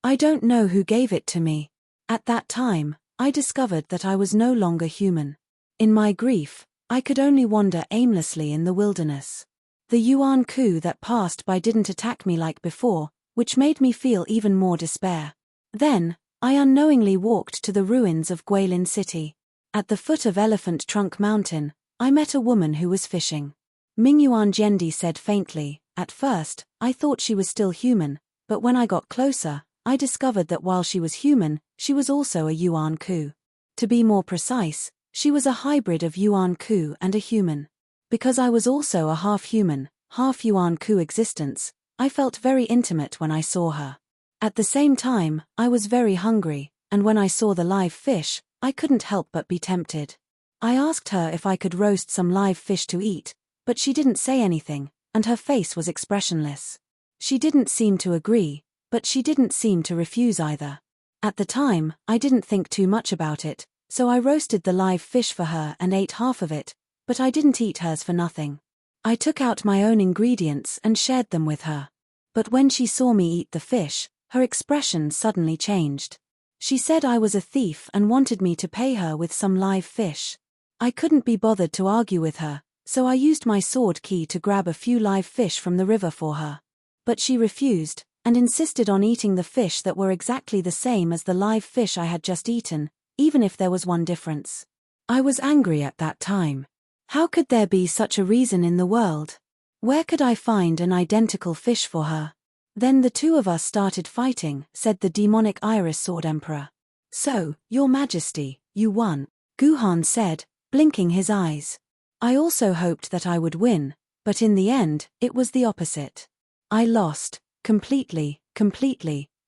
I don't know who gave it to me. At that time, I discovered that I was no longer human. In my grief, I could only wander aimlessly in the wilderness. The Yuan Ku that passed by didn't attack me like before, which made me feel even more despair. Then, I unknowingly walked to the ruins of Guilin City. At the foot of Elephant Trunk Mountain, I met a woman who was fishing. Mingyuan Jendi said faintly, "At first, I thought she was still human, but when I got closer, I discovered that while she was human, she was also a Yuan Ku. To be more precise, she was a hybrid of Yuan Ku and a human. Because I was also a half-human, half-Yuan Ku existence, I felt very intimate when I saw her. At the same time, I was very hungry, and when I saw the live fish, I couldn't help but be tempted. I asked her if I could roast some live fish to eat, but she didn't say anything, and her face was expressionless. She didn't seem to agree, but she didn't seem to refuse either. At the time, I didn't think too much about it, so I roasted the live fish for her and ate half of it, but I didn't eat hers for nothing. I took out my own ingredients and shared them with her. But when she saw me eat the fish, her expression suddenly changed. She said I was a thief and wanted me to pay her with some live fish. I couldn't be bothered to argue with her, so I used my sword key to grab a few live fish from the river for her. But she refused, and insisted on eating the fish that were exactly the same as the live fish I had just eaten, even if there was one difference. I was angry at that time. How could there be such a reason in the world? Where could I find an identical fish for her? Then the two of us started fighting, said the demonic Iris Sword Emperor. So, Your Majesty, you won, Guhan said, blinking his eyes. I also hoped that I would win, but in the end, it was the opposite. I lost, completely,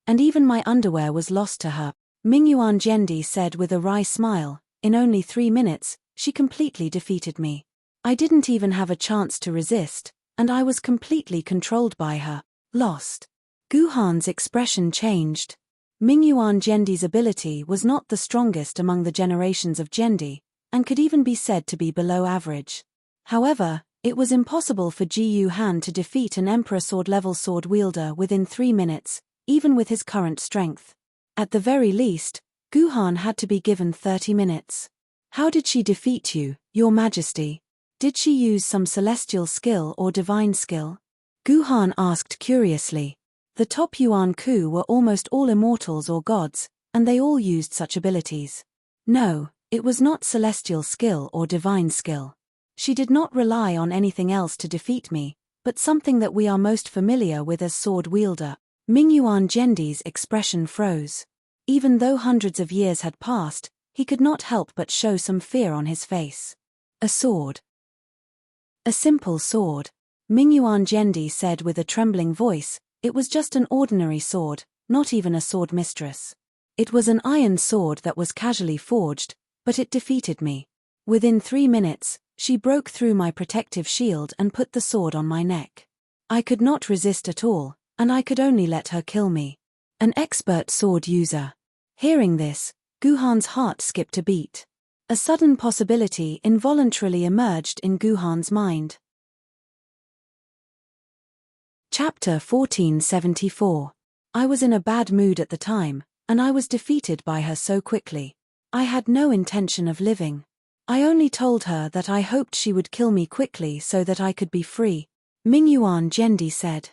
and even my underwear was lost to her. Mingyuan Jendi said with a wry smile, in only 3 minutes, she completely defeated me. I didn't even have a chance to resist, and I was completely controlled by her. Lost. Guhan's expression changed. Mingyuan Jendi's ability was not the strongest among the generations of Jendi, and could even be said to be below average. However, it was impossible for Ji Yu Han to defeat an Emperor Sword-level sword wielder within 3 minutes, even with his current strength. At the very least, Guhan had to be given 30 minutes. How did she defeat you, Your Majesty? Did she use some celestial skill or divine skill? Guhan asked curiously. The top Yuan Ku were almost all immortals or gods, and they all used such abilities. No, it was not celestial skill or divine skill. She did not rely on anything else to defeat me, but something that we are most familiar with as sword wielder. Mingyuan Jendi's expression froze. Even though hundreds of years had passed, he could not help but show some fear on his face. A sword. A simple sword. Mingyuan Jendi said with a trembling voice, it was just an ordinary sword, not even a sword mistress. It was an iron sword that was casually forged, but it defeated me. Within 3 minutes, she broke through my protective shield and put the sword on my neck. I could not resist at all, and I could only let her kill me. An expert sword user. Hearing this, Guhan's heart skipped a beat. A sudden possibility involuntarily emerged in Guhan's mind. Chapter 1474. I was in a bad mood at the time, and I was defeated by her so quickly. I had no intention of living. I only told her that I hoped she would kill me quickly so that I could be free. Mingyuan Jendi said.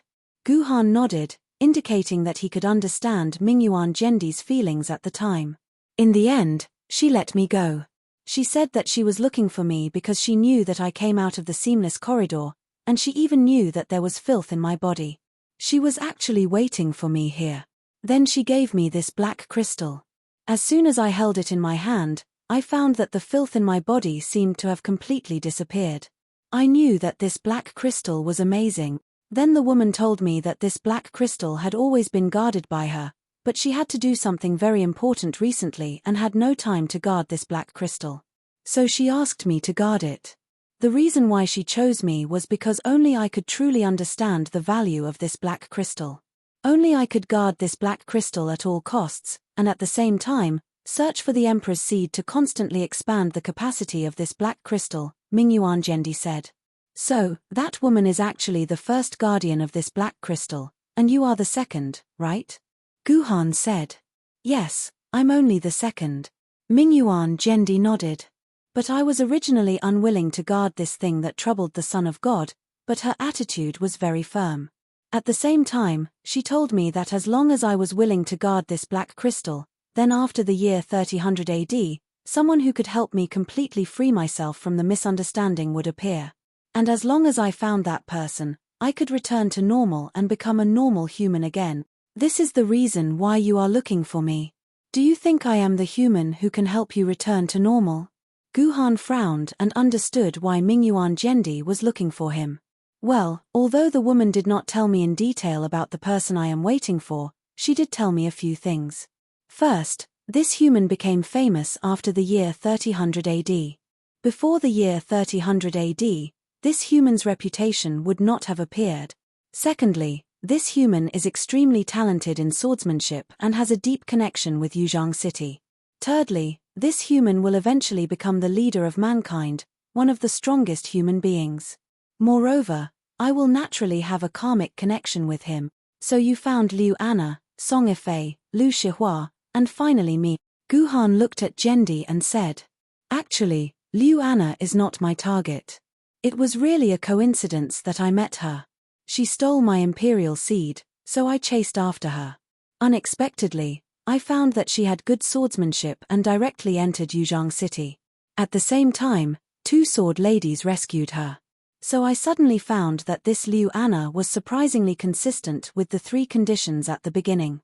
Guhan nodded, indicating that he could understand Mingyuan Jendi's feelings at the time. In the end, she let me go. She said that she was looking for me because she knew that I came out of the seamless corridor, and she even knew that there was filth in my body. She was actually waiting for me here. Then she gave me this black crystal. As soon as I held it in my hand, I found that the filth in my body seemed to have completely disappeared. I knew that this black crystal was amazing. Then the woman told me that this black crystal had always been guarded by her, but she had to do something very important recently and had no time to guard this black crystal. So she asked me to guard it. The reason why she chose me was because only I could truly understand the value of this black crystal. Only I could guard this black crystal at all costs, and at the same time, search for the Emperor's seed to constantly expand the capacity of this black crystal, Mingyuan Jendi said. So, that woman is actually the first guardian of this black crystal, and you are the second, right? Guhan said. Yes, I'm only the second. Mingyuan Jendi nodded. But I was originally unwilling to guard this thing that troubled the Son of God, but her attitude was very firm. At the same time, she told me that as long as I was willing to guard this black crystal, Then after the year 3000 AD, someone who could help me completely free myself from the misunderstanding would appear. And as long as I found that person, I could return to normal and become a normal human again. This is the reason why you are looking for me. Do you think I am the human who can help you return to normal? Guhan frowned and understood why Mingyuan Jendi was looking for him. Well, although the woman did not tell me in detail about the person I am waiting for, she did tell me a few things. First, this human became famous after the year 3000 AD. Before the year 3000 AD, this human's reputation would not have appeared. Secondly, this human is extremely talented in swordsmanship and has a deep connection with Yuzhang City. Thirdly, this human will eventually become the leader of mankind, one of the strongest human beings. Moreover, I will naturally have a karmic connection with him. So you found Liu Anna, Song Ifei, Lu Shihua, and finally me. Guhan looked at Jendi and said, "Actually, Liu Anna is not my target. It was really a coincidence that I met her. She stole my imperial seed, so I chased after her. Unexpectedly, I found that she had good swordsmanship and directly entered Yuzhang City. At the same time, 2 sword ladies rescued her. So I suddenly found that this Liu Anna was surprisingly consistent with the 3 conditions at the beginning.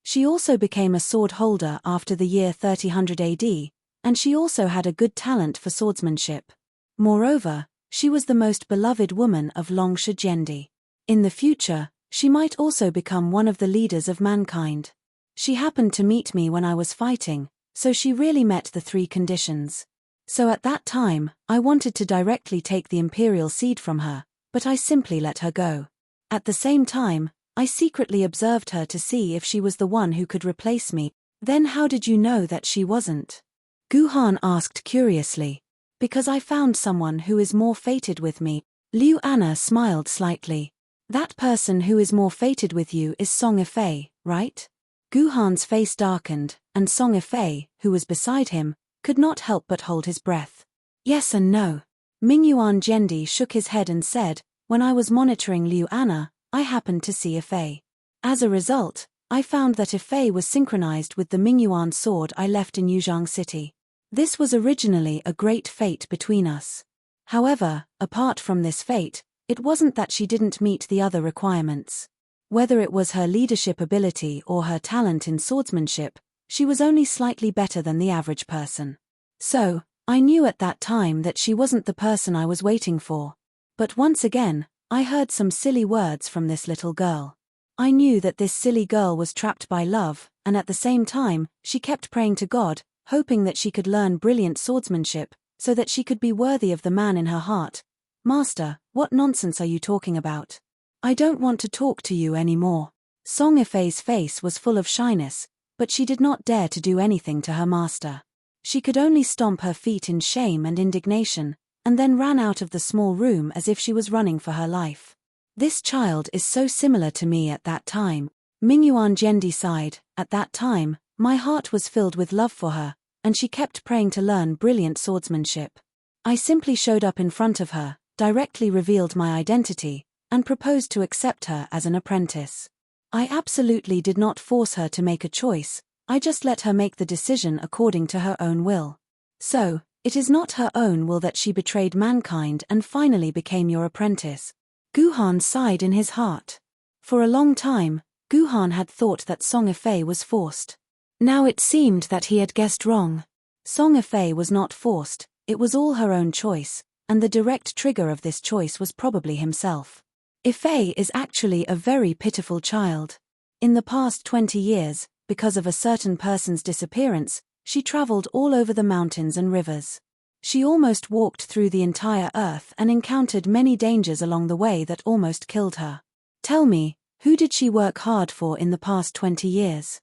She also became a sword holder after the year 3000 AD, and she also had a good talent for swordsmanship. Moreover, she was the most beloved woman of Longsha Jendi. In the future, she might also become one of the leaders of mankind. She happened to meet me when I was fighting, so she really met the 3 conditions. So at that time, I wanted to directly take the imperial seed from her, but I simply let her go. At the same time, I secretly observed her to see if she was the one who could replace me. Then how did you know that she wasn't?" Guhan asked curiously. "Because I found someone who is more fated with me." Liu Anna smiled slightly. "That person who is more fated with you is Song Ifei, right?" Guhan's face darkened, and Song Ifei, who was beside him, could not help but hold his breath. "Yes and no." Mingyuan Jendi shook his head and said, "When I was monitoring Liu Anna, I happened to see Ifei. As a result, I found that Ifei was synchronized with the Mingyuan sword I left in Yuzhang City. This was originally a great fate between us. However, apart from this fate, it wasn't that she didn't meet the other requirements. Whether it was her leadership ability or her talent in swordsmanship, she was only slightly better than the average person. So, I knew at that time that she wasn't the person I was waiting for. But once again, I heard some silly words from this little girl. I knew that this silly girl was trapped by love, and at the same time, she kept praying to God, hoping that she could learn brilliant swordsmanship, so that she could be worthy of the man in her heart. Master, what nonsense are you talking about? I don't want to talk to you anymore." Song Ifei's face was full of shyness, but she did not dare to do anything to her master. She could only stomp her feet in shame and indignation, and then ran out of the small room as if she was running for her life. "This child is so similar to me at that time." Mingyuan Jendi sighed. "At that time, my heart was filled with love for her, and she kept praying to learn brilliant swordsmanship. I simply showed up in front of her, directly revealed my identity, and proposed to accept her as an apprentice. I absolutely did not force her to make a choice, I just let her make the decision according to her own will. So, it is not her own will that she betrayed mankind and finally became your apprentice." Guhan sighed in his heart. For a long time, Guhan had thought that Song Ifei was forced. Now it seemed that he had guessed wrong. Song Ifei was not forced, it was all her own choice, and the direct trigger of this choice was probably himself. Ifei is actually a very pitiful child. In the past 20 years, because of a certain person's disappearance, she traveled all over the mountains and rivers. She almost walked through the entire earth and encountered many dangers along the way that almost killed her. Tell me, who did she work hard for in the past 20 years?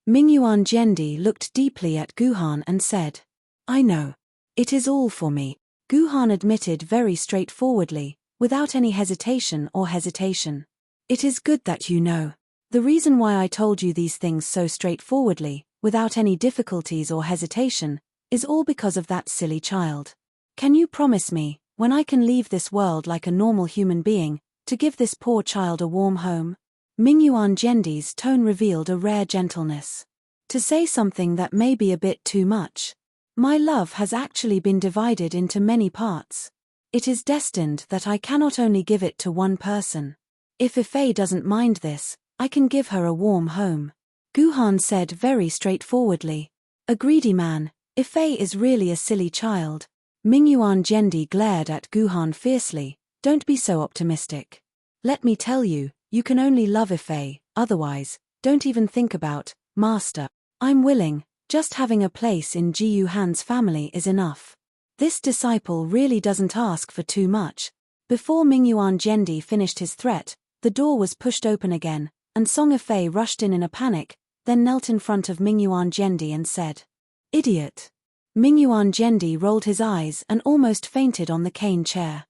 Mingyuan Jendi looked deeply at Guhan and said, "I know. It is all for me." Guhan admitted very straightforwardly, without any hesitation. "It is good that you know. The reason why I told you these things so straightforwardly, without any difficulties or hesitation, is all because of that silly child. Can you promise me, when I can leave this world like a normal human being, to give this poor child a warm home?" Mingyuan Gendi's tone revealed a rare gentleness. To say something that may be a bit too much. My love has actually been divided into many parts. It is destined that I cannot only give it to one person. If Ifei doesn't mind this, I can give her a warm home. Guhan said very straightforwardly. A greedy man, Ifei is really a silly child. Mingyuan Gendi glared at Guhan fiercely. Don't be so optimistic. Let me tell you, you can only love Ifei, otherwise, don't even think about, master. I'm willing, just having a place in Jiyu Han's family is enough. This disciple really doesn't ask for too much. Before Mingyuan Gendi finished his threat, the door was pushed open again, and Song Ifei rushed in a panic, then knelt in front of Mingyuan Gendi and said, "Idiot." Mingyuan Gendi rolled his eyes and almost fainted on the cane chair.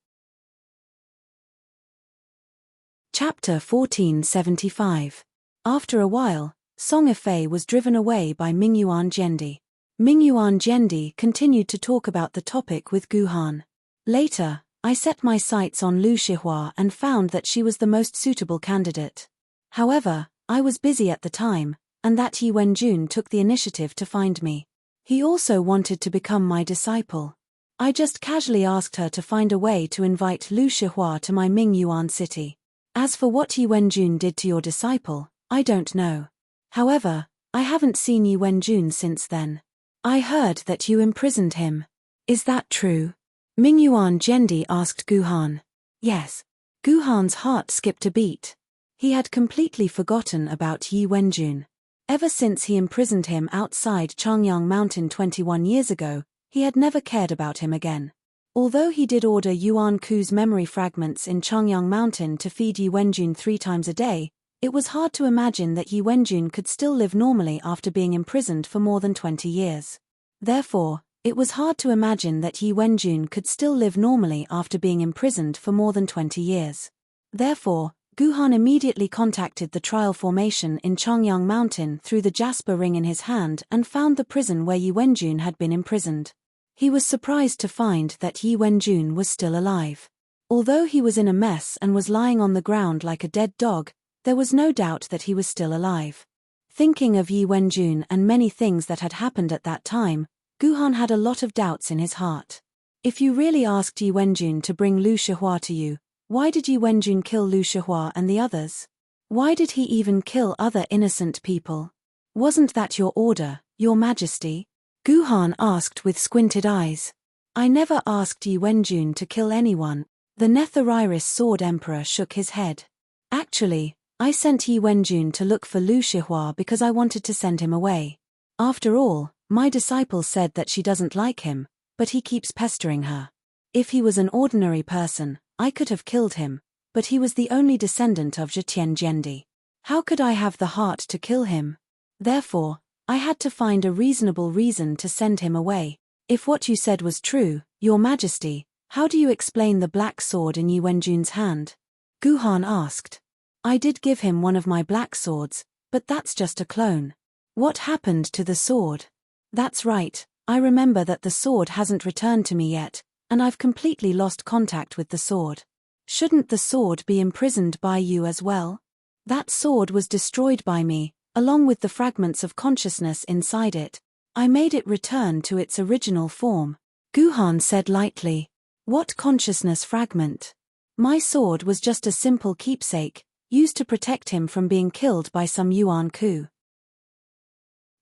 Chapter 1475. After a while, Song Ifei was driven away by Mingyuan Gendi. Mingyuan Gendi continued to talk about the topic with Guhan. Later, I set my sights on Lu Shihua and found that she was the most suitable candidate. However, I was busy at the time, and that Yi Wenjun took the initiative to find me. He also wanted to become my disciple. I just casually asked her to find a way to invite Lu Shihua to my Mingyuan city. As for what Yi Wenjun did to your disciple, I don't know. However, I haven't seen Yi Wenjun since then. I heard that you imprisoned him. Is that true? Mingyuan Gendi asked Guhan. Yes. Guhan's heart skipped a beat. He had completely forgotten about Yi Wenjun. Ever since he imprisoned him outside Changyang Mountain 21 years ago, he had never cared about him again. Although he did order Yuan Ku's memory fragments in Changyang Mountain to feed Yi Wenjun 3 times a day, it was hard to imagine that Yi Wenjun could still live normally after being imprisoned for more than 20 years. Therefore, it was hard to imagine that Yi Wenjun could still live normally after being imprisoned for more than 20 years. Therefore, Guhan immediately contacted the trial formation in Changyang Mountain through the jasper ring in his hand and found the prison where Yi Wenjun had been imprisoned. He was surprised to find that Yi Wenjun was still alive. Although he was in a mess and was lying on the ground like a dead dog, there was no doubt that he was still alive. Thinking of Yi Wenjun and many things that had happened at that time, Guhan had a lot of doubts in his heart. If you really asked Yi Wenjun to bring Lu Shihua to you, why did Yi Wenjun kill Lu Shihua and the others? Why did he even kill other innocent people? Wasn't that your order, Your Majesty? Guhan asked with squinted eyes. I never asked Yi Wenjun to kill anyone. The Netheriris Sword Emperor shook his head. Actually, I sent Yi Wenjun to look for Lu Shihua because I wanted to send him away. After all, my disciple said that she doesn't like him, but he keeps pestering her. If he was an ordinary person, I could have killed him, but he was the only descendant of Zetian Gendi. How could I have the heart to kill him? Therefore, I had to find a reasonable reason to send him away. If what you said was true, Your Majesty, how do you explain the black sword in Yi Wenjun's hand? Guhan asked. I did give him one of my black swords, but that's just a clone. What happened to the sword? That's right, I remember that the sword hasn't returned to me yet, and I've completely lost contact with the sword. Shouldn't the sword be imprisoned by you as well? That sword was destroyed by me, along with the fragments of consciousness inside it. I made it return to its original form. Guhan said lightly. What consciousness fragment? My sword was just a simple keepsake, used to protect him from being killed by some Yuan Ku.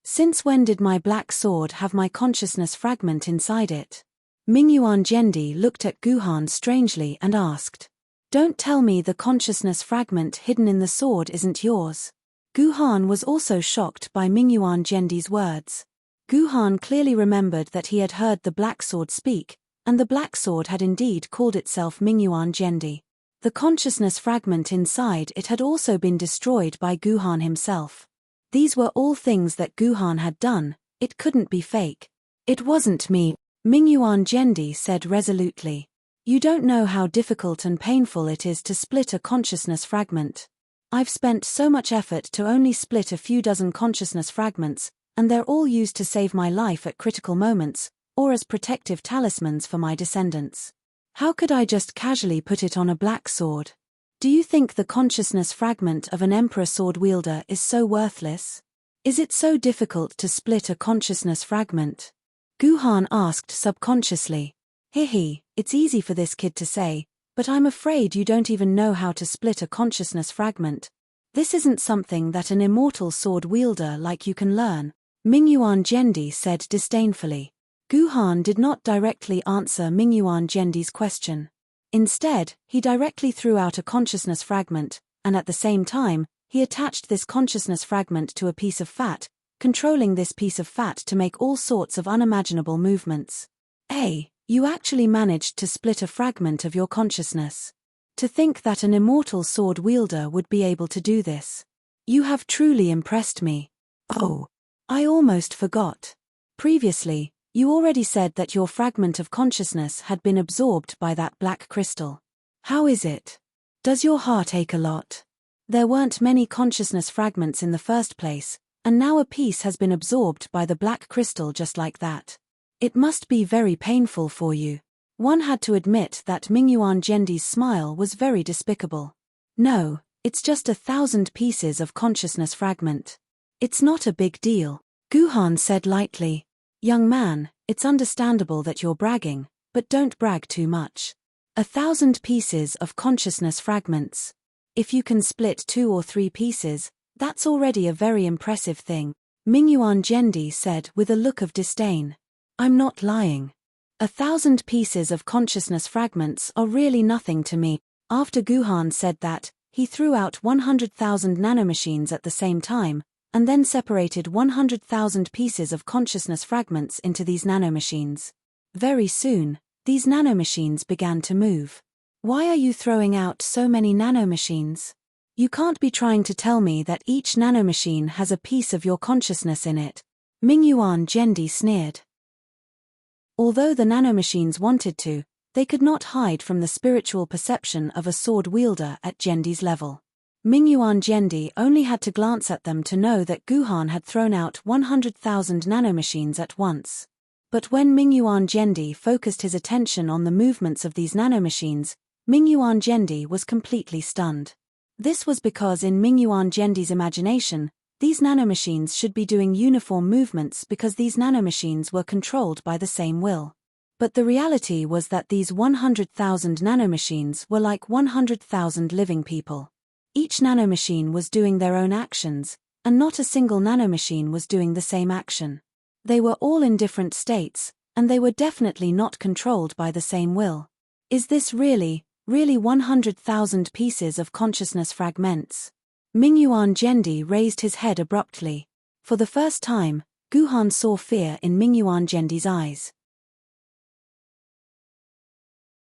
Since when did my black sword have my consciousness fragment inside it? Mingyuan Gendi looked at Guhan strangely and asked. Don't tell me the consciousness fragment hidden in the sword isn't yours. Guhan was also shocked by Mingyuan Gendi's words. Guhan clearly remembered that he had heard the black sword speak, and the black sword had indeed called itself Mingyuan Gendi. The consciousness fragment inside it had also been destroyed by Guhan himself. These were all things that Guhan had done, it couldn't be fake. It wasn't me, Mingyuan Gendi said resolutely. You don't know how difficult and painful it is to split a consciousness fragment. I've spent so much effort to only split a few dozen consciousness fragments, and they're all used to save my life at critical moments, or as protective talismans for my descendants. How could I just casually put it on a black sword? Do you think the consciousness fragment of an emperor sword wielder is so worthless? Is it so difficult to split a consciousness fragment? Guhan asked subconsciously. It's easy for this kid to say, but I'm afraid you don't even know how to split a consciousness fragment. This isn't something that an immortal sword wielder like you can learn, Mingyuan Jendi said disdainfully. Guhan did not directly answer Mingyuan Jendi's question. Instead, he directly threw out a consciousness fragment, and at the same time, he attached this consciousness fragment to a piece of fat, controlling this piece of fat to make all sorts of unimaginable movements. You actually managed to split a fragment of your consciousness. To think that an immortal sword wielder would be able to do this. You have truly impressed me. Oh, I almost forgot. Previously, you already said that your fragment of consciousness had been absorbed by that black crystal. How is it? Does your heart ache a lot? There weren't many consciousness fragments in the first place, and now a piece has been absorbed by the black crystal just like that. It must be very painful for you. One had to admit that Mingyuan Jendi's smile was very despicable. No, it's just 1,000 pieces of consciousness fragment. It's not a big deal, Guhan said lightly. Young man, it's understandable that you're bragging, but don't brag too much. 1,000 pieces of consciousness fragments. If you can split 2 or 3 pieces, that's already a very impressive thing, Mingyuan Jendi said with a look of disdain. I'm not lying. 1,000 pieces of consciousness fragments are really nothing to me. After Guhan said that, he threw out 100,000 nanomachines at the same time, and then separated 100,000 pieces of consciousness fragments into these nanomachines. Very soon, these nanomachines began to move. Why are you throwing out so many nanomachines? You can't be trying to tell me that each nanomachine has a piece of your consciousness in it, Mingyuan Jendi sneered. Although the nanomachines wanted to, they could not hide from the spiritual perception of a sword wielder at Jendi's level. Mingyuan Jendi only had to glance at them to know that Guhan had thrown out 100,000 nanomachines at once. But when Mingyuan Jendi focused his attention on the movements of these nanomachines, Mingyuan Jendi was completely stunned. This was because in Mingyuan Jendi's imagination, these nanomachines should be doing uniform movements because these nanomachines were controlled by the same will. But the reality was that these 100,000 nanomachines were like 100,000 living people. Each nanomachine was doing their own actions, and not a single nanomachine was doing the same action. They were all in different states, and they were definitely not controlled by the same will. Is this really 100,000 pieces of consciousness fragments? Mingyuan Jendi raised his head abruptly. For the first time, Guhan saw fear in Mingyuan Jendi's eyes.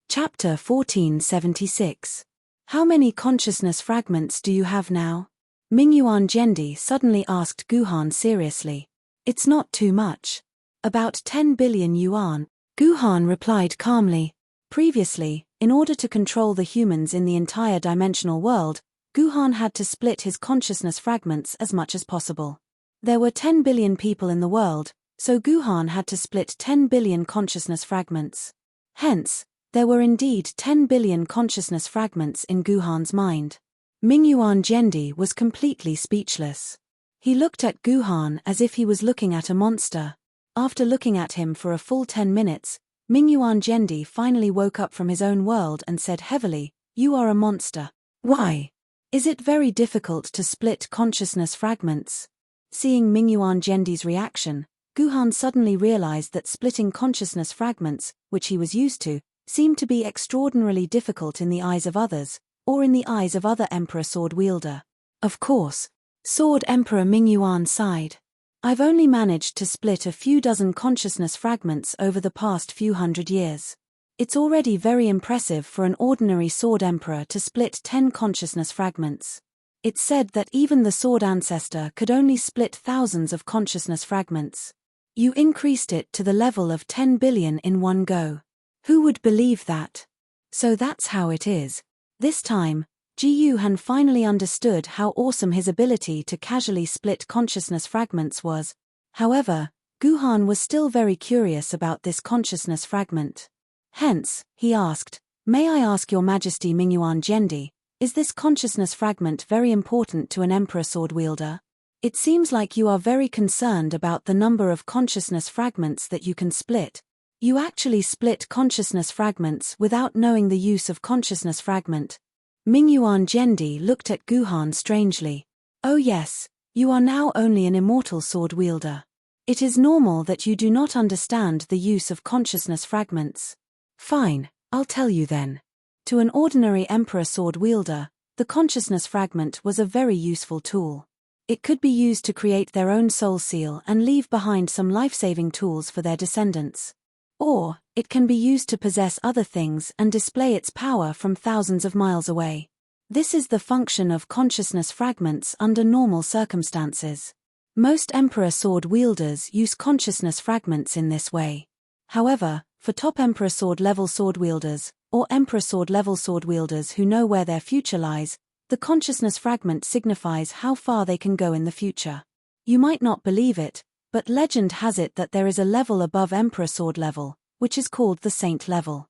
Chapter 1476. How many consciousness fragments do you have now? Mingyuan Jendi suddenly asked Guhan seriously. It's not too much. About 10 billion yuan, Guhan replied calmly. Previously, in order to control the humans in the entire dimensional world, Guhan had to split his consciousness fragments as much as possible. There were 10 billion people in the world, so Guhan had to split 10 billion consciousness fragments. Hence, there were indeed 10 billion consciousness fragments in Guhan's mind. Mingyuan Jendi was completely speechless. He looked at Guhan as if he was looking at a monster. After looking at him for a full 10 minutes, Mingyuan Jendi finally woke up from his own world and said heavily, "You are a monster. Why? Is it very difficult to split consciousness fragments?" Seeing Mingyuan Jendi's reaction, Guhan suddenly realized that splitting consciousness fragments, which he was used to, seemed to be extraordinarily difficult in the eyes of others, or in the eyes of other Emperor sword wielder. Of course, Sword Emperor Mingyuan sighed. I've only managed to split a few dozen consciousness fragments over the past few hundred years. It's already very impressive for an ordinary Sword Emperor to split 10 consciousness fragments. It's said that even the Sword Ancestor could only split thousands of consciousness fragments. You increased it to the level of 10 billion in one go. Who would believe that? So that's how it is. This time, Ji Yuhan finally understood how awesome his ability to casually split consciousness fragments was. However, Guhan was still very curious about this consciousness fragment. Hence, he asked, "May I ask Your Majesty Mingyuan Jendi, Is this consciousness fragment very important to an Emperor sword wielder? It seems like you are very concerned about the number of consciousness fragments that you can split. You actually split consciousness fragments without knowing the use of consciousness fragment. Mingyuan Jendi looked at Guhan strangely. Oh yes, you are now only an immortal sword wielder. It is normal that you do not understand the use of consciousness fragments. Fine, I'll tell you then. To an ordinary Emperor sword wielder, the consciousness fragment was a very useful tool. It could be used to create their own soul seal and leave behind some life-saving tools for their descendants. Or, it can be used to possess other things and display its power from thousands of miles away. This is the function of consciousness fragments under normal circumstances. Most Emperor sword wielders use consciousness fragments in this way. However, for top Emperor sword level sword wielders, or Emperor sword level sword wielders who know where their future lies, the consciousness fragment signifies how far they can go in the future. You might not believe it, but legend has it that there is a level above Emperor sword level, which is called the Saint level.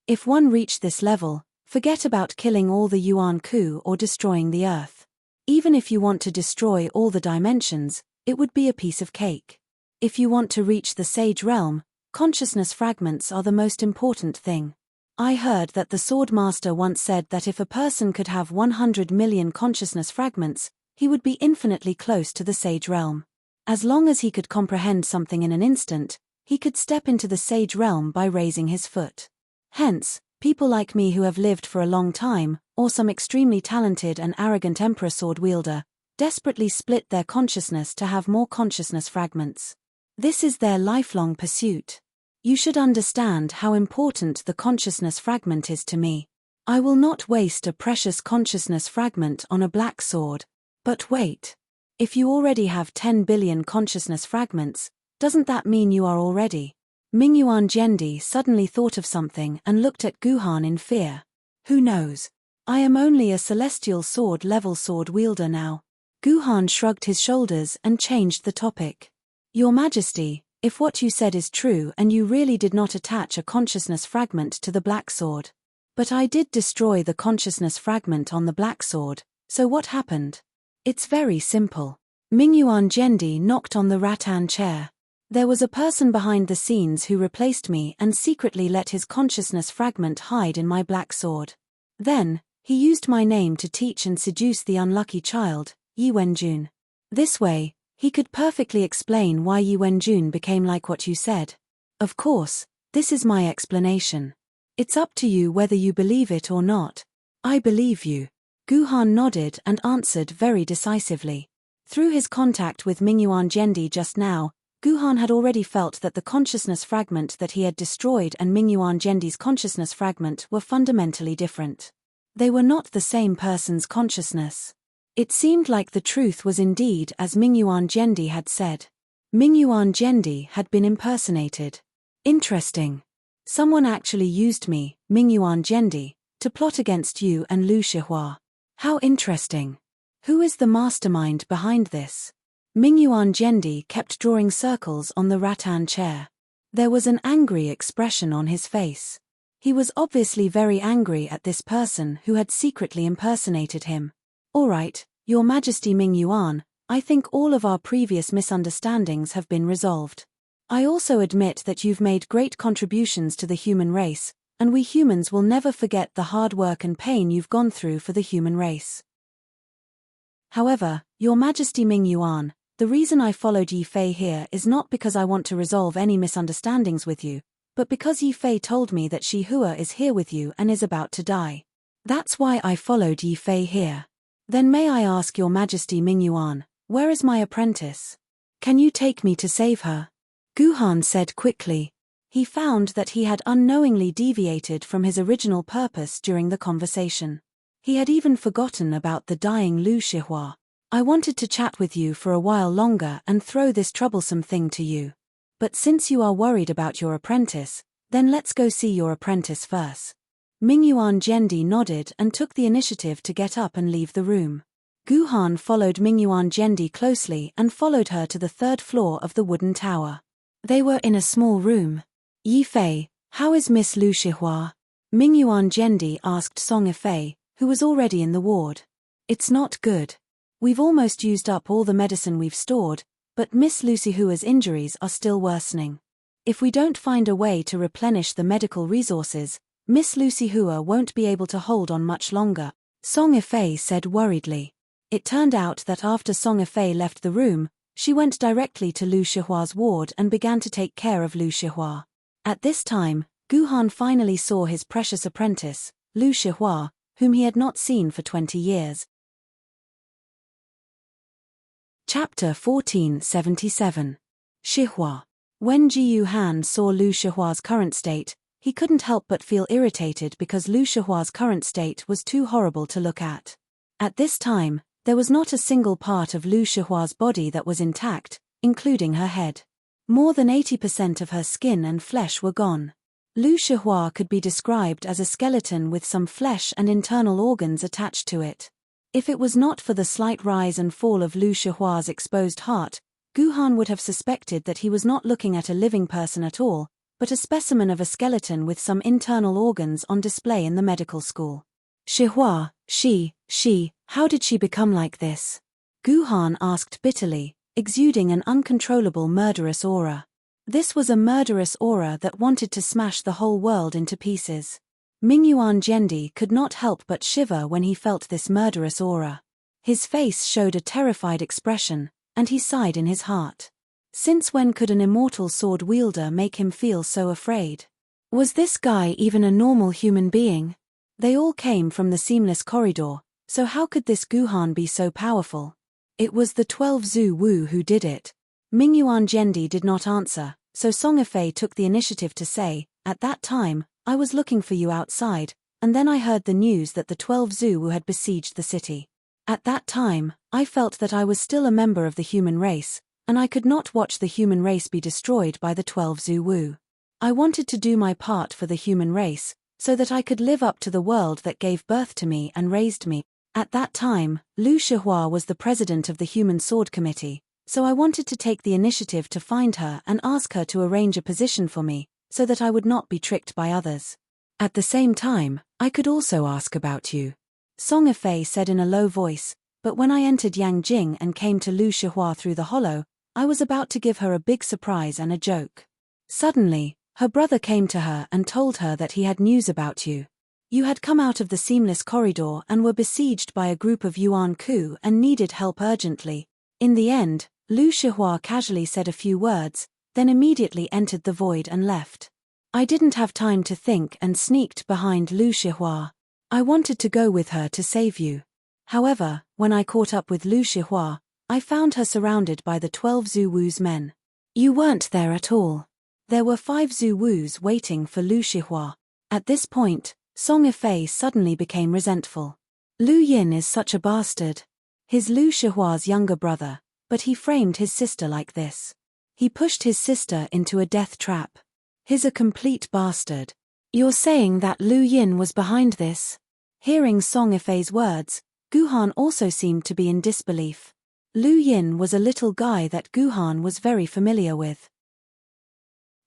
If one reached this level, forget about killing all the Yuan Ku or destroying the earth. Even if you want to destroy all the dimensions, it would be a piece of cake. If you want to reach the Sage realm, consciousness fragments are the most important thing. I heard that the sword master once said that if a person could have 100 million consciousness fragments, he would be infinitely close to the Sage realm. As long as he could comprehend something in an instant, he could step into the Sage realm by raising his foot. Hence, people like me who have lived for a long time, or some extremely talented and arrogant Emperor sword wielder, desperately split their consciousness to have more consciousness fragments. This is their lifelong pursuit. You should understand how important the consciousness fragment is to me. I will not waste a precious consciousness fragment on a black sword. But wait. If you already have 10 billion consciousness fragments, doesn't that mean you are already? Mingyuan Jendi suddenly thought of something and looked at Guhan in fear. Who knows? I am only a celestial sword level sword wielder now. Guhan shrugged his shoulders and changed the topic. Your Majesty, if what you said is true and you really did not attach a consciousness fragment to the black sword. But I did destroy the consciousness fragment on the black sword, so what happened? It's very simple. Mingyuan Jendi knocked on the rattan chair. There was a person behind the scenes who replaced me and secretly let his consciousness fragment hide in my black sword. Then, he used my name to teach and seduce the unlucky child, Yi Wenjun. This way, he could perfectly explain why Yi Wenjun became like what you said. Of course, this is my explanation. It's up to you whether you believe it or not. I believe you. Guhan nodded and answered very decisively. Through his contact with Mingyuan Jendi just now, Guhan had already felt that the consciousness fragment that he had destroyed and Mingyuan Jendi's consciousness fragment were fundamentally different. They were not the same person's consciousness. It seemed like the truth was indeed as Mingyuan Jendi had said. Mingyuan Jendi had been impersonated. Interesting. Someone actually used me, Mingyuan Jendi, to plot against you and Lu Shihua. How interesting. Who is the mastermind behind this? Mingyuan Jendi kept drawing circles on the rattan chair. There was an angry expression on his face. He was obviously very angry at this person who had secretly impersonated him. All right, Your Majesty Mingyuan, I think all of our previous misunderstandings have been resolved. I also admit that you've made great contributions to the human race, and we humans will never forget the hard work and pain you've gone through for the human race. However, Your Majesty Mingyuan, the reason I followed Yi Fei here is not because I want to resolve any misunderstandings with you, but because Yi Fei told me that Shi Hua is here with you and is about to die. That's why I followed Yi Fei here. Then may I ask Your Majesty Mingyuan, where is my apprentice? Can you take me to save her? Guhan said quickly. He found that he had unknowingly deviated from his original purpose during the conversation. He had even forgotten about the dying Lu Shihua. I wanted to chat with you for a while longer and throw this troublesome thing to you. But since you are worried about your apprentice, then let's go see your apprentice first. Mingyuan Jendi nodded and took the initiative to get up and leave the room. Guhan followed Mingyuan Jendi closely and followed her to the third floor of the wooden tower. They were in a small room. Yi Fei, how is Miss Lu Shihua? Mingyuan Jendi asked Song Yifei, who was already in the ward. "It's not good. We've almost used up all the medicine we've stored, but Miss Lucy Hua's injuries are still worsening. If we don't find a way to replenish the medical resources, Miss Lucy Hua won't be able to hold on much longer," Song Yifei said worriedly. It turned out that after Song Yifei left the room, she went directly to Lu Shihua's ward and began to take care of Lu Shihua. At this time, Gu Han finally saw his precious apprentice, Lu Shihua, whom he had not seen for 20 years. Chapter 1477. Shihua. When Ji Yuhan saw Lu Shihua's current state, he couldn't help but feel irritated because Lu Shihua's current state was too horrible to look at. At this time, there was not a single part of Lu Shihua's body that was intact, including her head. More than 80% of her skin and flesh were gone. Lu Shihua could be described as a skeleton with some flesh and internal organs attached to it. If it was not for the slight rise and fall of Lu Shihua's exposed heart, Gu Han would have suspected that he was not looking at a living person at all, but a specimen of a skeleton with some internal organs on display in the medical school. "Shihua, how did she become like this?" Gu Han asked bitterly, exuding an uncontrollable murderous aura. This was a murderous aura that wanted to smash the whole world into pieces. Mingyuan Zhendi could not help but shiver when he felt this murderous aura. His face showed a terrified expression, and he sighed in his heart. Since when could an immortal sword wielder make him feel so afraid? Was this guy even a normal human being? They all came from the seamless corridor, so how could this Gu Han be so powerful? It was the 12 Zhu Wu who did it. Mingyuan Zhendi did not answer, so Song Yifei took the initiative to say, "At that time, I was looking for you outside, and then I heard the news that the 12 Zhu Wu had besieged the city. At that time, I felt that I was still a member of the human race, and I could not watch the human race be destroyed by the 12 Zhu Wu. I wanted to do my part for the human race, so that I could live up to the world that gave birth to me and raised me. At that time, Lu Shihua was the president of the Human Sword Committee, so I wanted to take the initiative to find her and ask her to arrange a position for me, so that I would not be tricked by others. At the same time, I could also ask about you," Song Yifei said in a low voice, "but when I entered Yangjing and came to Lu Shihua through the hollow, I was about to give her a big surprise and a joke. Suddenly, her brother came to her and told her that he had news about you. You had come out of the seamless corridor and were besieged by a group of Yuan Ku and needed help urgently. In the end, Lu Shihua casually said a few words, then immediately entered the void and left. I didn't have time to think and sneaked behind Lu Shihua. I wanted to go with her to save you. However, when I caught up with Lu Shihua, I found her surrounded by the 12 Zhu Wu's men. You weren't there at all. There were 5 Zhu Wus waiting for Lu Shihua." At this point, Song Yifei suddenly became resentful. Lu Yin is such a bastard. He's Lu Shihua's younger brother, but he framed his sister like this. He pushed his sister into a death trap. He's a complete bastard. You're saying that Lu Yin was behind this? Hearing Song Yifei's words, Gu Han also seemed to be in disbelief. Lu Yin was a little guy that Gu Han was very familiar with.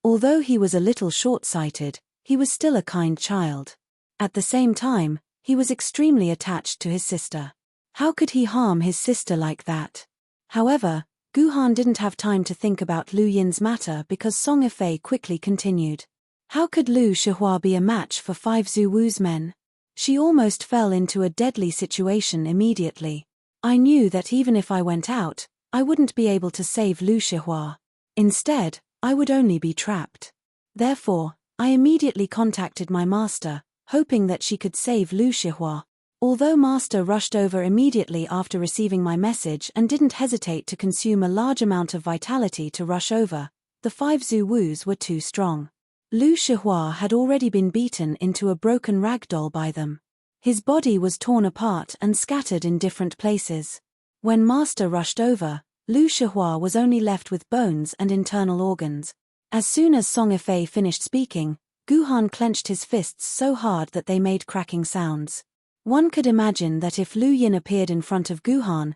Although he was a little short-sighted, he was still a kind child. At the same time, he was extremely attached to his sister. How could he harm his sister like that? However, Gu Han didn't have time to think about Lu Yin's matter because Song Yifei quickly continued. How could Lu Shihua be a match for 5 Zhu Wu's men? She almost fell into a deadly situation immediately. I knew that even if I went out, I wouldn't be able to save Lu Shihua. Instead, I would only be trapped. Therefore, I immediately contacted my master, hoping that she could save Lu Shihua. Although Master rushed over immediately after receiving my message and didn't hesitate to consume a large amount of vitality to rush over, the 5 Zhu Wus were too strong. Lu Shihua had already been beaten into a broken ragdoll by them. His body was torn apart and scattered in different places. When Master rushed over, Lu Shihua was only left with bones and internal organs. As soon as Song Yifei finished speaking, Gu Han clenched his fists so hard that they made cracking sounds. One could imagine that if Lu Yin appeared in front of Gu Han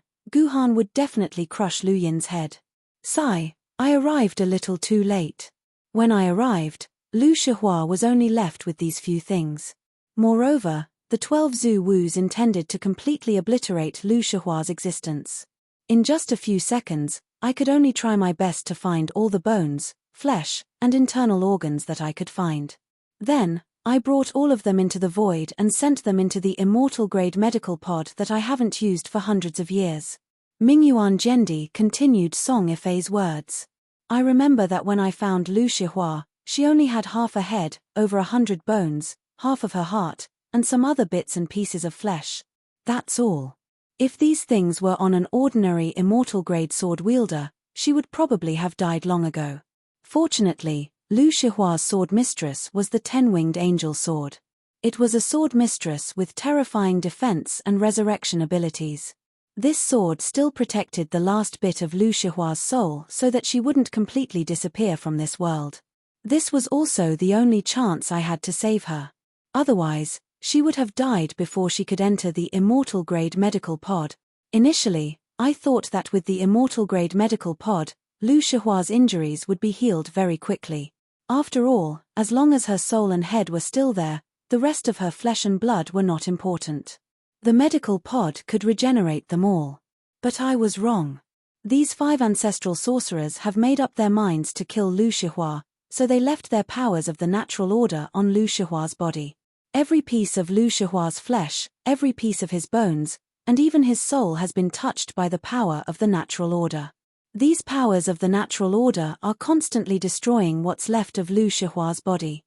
would definitely crush Lu Yin's head. Sigh, I arrived a little too late. When I arrived, Lu Shihua was only left with these few things. Moreover, the 12 Zhu Wus intended to completely obliterate Lu Shihua's existence. In just a few seconds, I could only try my best to find all the bones, flesh, and internal organs that I could find. Then, I brought all of them into the void and sent them into the immortal-grade medical pod that I haven't used for hundreds of years. Mingyuan Zhendi continued Song Ifei's words. I remember that when I found Lu Shihua, she only had half a head, over 100 bones, half of her heart, and some other bits and pieces of flesh. That's all. If these things were on an ordinary immortal-grade sword wielder, she would probably have died long ago. Fortunately, Lu Shihua's sword mistress was the 10-winged angel sword. It was a sword mistress with terrifying defense and resurrection abilities. This sword still protected the last bit of Lu Shihua's soul so that she wouldn't completely disappear from this world. This was also the only chance I had to save her. Otherwise, she would have died before she could enter the immortal-grade medical pod. Initially, I thought that with the immortal-grade medical pod, Lu Shihua's injuries would be healed very quickly. After all, as long as her soul and head were still there, the rest of her flesh and blood were not important. The medical pod could regenerate them all. But I was wrong. These 5 ancestral sorcerers have made up their minds to kill Lu Shihua, so they left their powers of the natural order on Lu Shihua's body. Every piece of Lu Shihua's flesh, every piece of his bones, and even his soul has been touched by the power of the natural order. These powers of the natural order are constantly destroying what's left of Lu Shihua's body.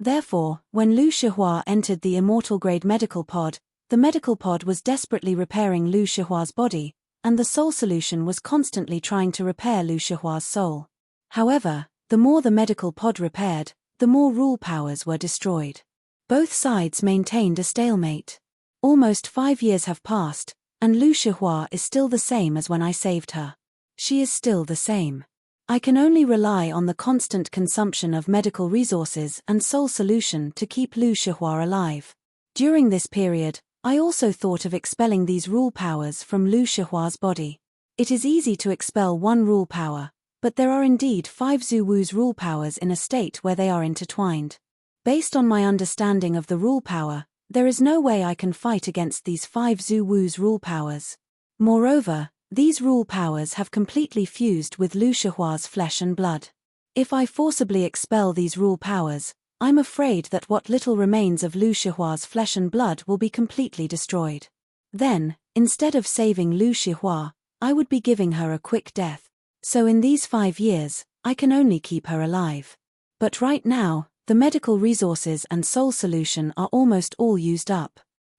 Therefore, when Lu Shihua entered the immortal-grade medical pod, the medical pod was desperately repairing Lu Shihua's body, and the soul solution was constantly trying to repair Lu Shihua's soul. However, the more the medical pod repaired, the more rule powers were destroyed. Both sides maintained a stalemate. Almost 5 years have passed, and Lu Shihua is still the same as when I saved her. She is still the same. I can only rely on the constant consumption of medical resources and soul solution to keep Lu Shihua alive. During this period, I also thought of expelling these rule powers from Lu Shihua's body. It is easy to expel one rule power, but there are indeed 5 Zhu Wu's rule powers in a state where they are intertwined. Based on my understanding of the rule power, there is no way I can fight against these 5 Zhu Wu's rule powers. Moreover, these rule powers have completely fused with Lu Shihua's flesh and blood. If I forcibly expel these rule powers, I'm afraid that what little remains of Lu Shihua's flesh and blood will be completely destroyed. Then, instead of saving Lu Shihua, I would be giving her a quick death. So in these 5 years, I can only keep her alive. But right now, the medical resources and soul solution are almost all used up.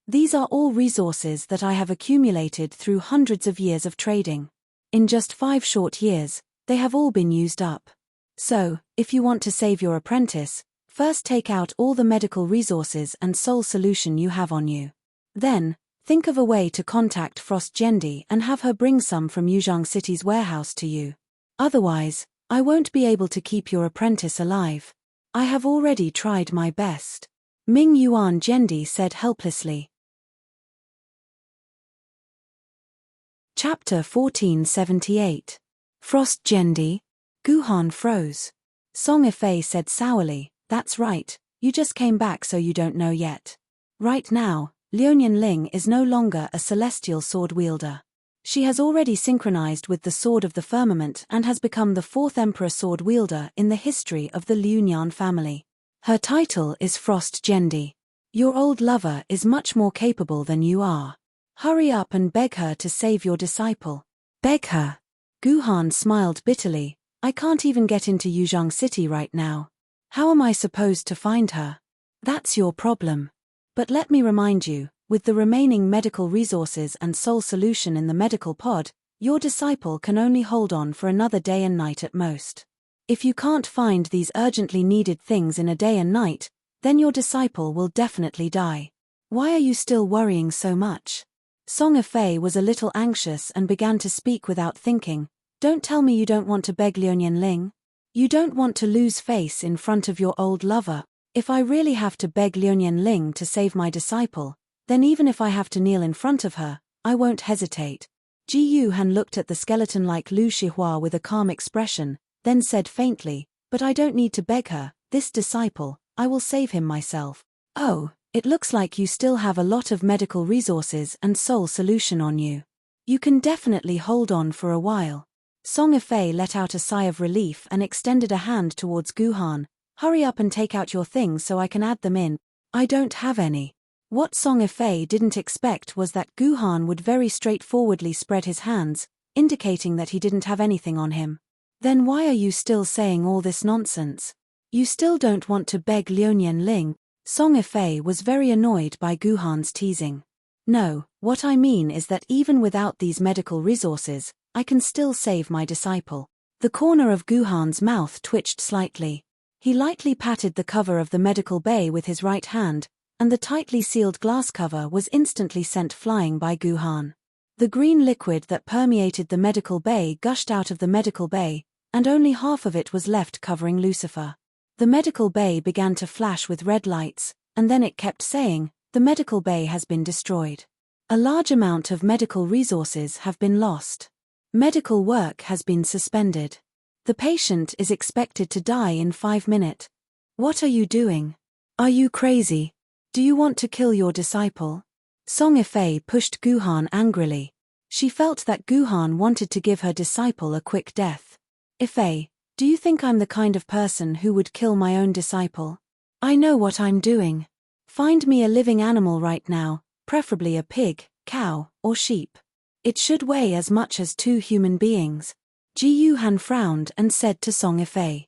These are all resources that I have accumulated through hundreds of years of trading. In just 5 short years, they have all been used up. So, if you want to save your apprentice, first take out all the medical resources and soul solution you have on you. Then, think of a way to contact Frost Zhendi and have her bring some from Yuzhang City's warehouse to you. Otherwise, I won't be able to keep your apprentice alive. I have already tried my best. Mingyuan Zhendi said helplessly. Chapter 1478. Frost Zhendi? Guhan froze. Song Ifei said sourly, "That's right, you just came back so you don't know yet. Right now, Liuyan Ling is no longer a celestial sword wielder. She has already synchronized with the Sword of the Firmament and has become the 4th Emperor sword wielder in the history of the Liuyan family. Her title is Frost Zhendi. Your old lover is much more capable than you are. Hurry up and beg her to save your disciple." Beg her? Guhan smiled bitterly. I can't even get into Yuzhang City right now. How am I supposed to find her? That's your problem. But let me remind you, with the remaining medical resources and soul solution in the medical pod, your disciple can only hold on for another day and night at most. If you can't find these urgently needed things in a day and night, then your disciple will definitely die. Why are you still worrying so much? Song Ifei was a little anxious and began to speak without thinking. Don't tell me you don't want to beg Liuyan Ling? You don't want to lose face in front of your old lover. If I really have to beg Liuyan Ling to save my disciple, then even if I have to kneel in front of her, I won't hesitate. Ji Yuhan looked at the skeleton-like Lu Shihua with a calm expression, then said faintly, "But I don't need to beg her, this disciple, I will save him myself." "Oh, It looks like you still have a lot of medical resources and soul solution on you. You can definitely hold on for a while. Song Yifei let out a sigh of relief and extended a hand towards Guhan. Hurry up and take out your things so I can add them in. I don't have any. What Song Yifei didn't expect was that Guhan would very straightforwardly spread his hands, indicating that he didn't have anything on him. Then why are you still saying all this nonsense? You still don't want to beg Liuanian Ling? Song Yifei was very annoyed by Guhan's teasing. No, what I mean is that even without these medical resources, I can still save my disciple. The corner of Guhan's mouth twitched slightly. He lightly patted the cover of the medical bay with his right hand, and the tightly sealed glass cover was instantly sent flying by Guhan. The green liquid that permeated the medical bay gushed out of the medical bay, and only half of it was left covering Lucifer. The medical bay began to flash with red lights, and then it kept saying, "The medical bay has been destroyed. A large amount of medical resources have been lost. Medical work has been suspended. The patient is expected to die in 5 minutes. What are you doing? Are you crazy? Do you want to kill your disciple?" Song Yifei pushed Guhan angrily. She felt that Guhan wanted to give her disciple a quick death. "Yifei, do you think I'm the kind of person who would kill my own disciple? I know what I'm doing. Find me a living animal right now, preferably a pig, cow, or sheep. It should weigh as much as 2 human beings." Ji Yuhan frowned and said to Song Yifei.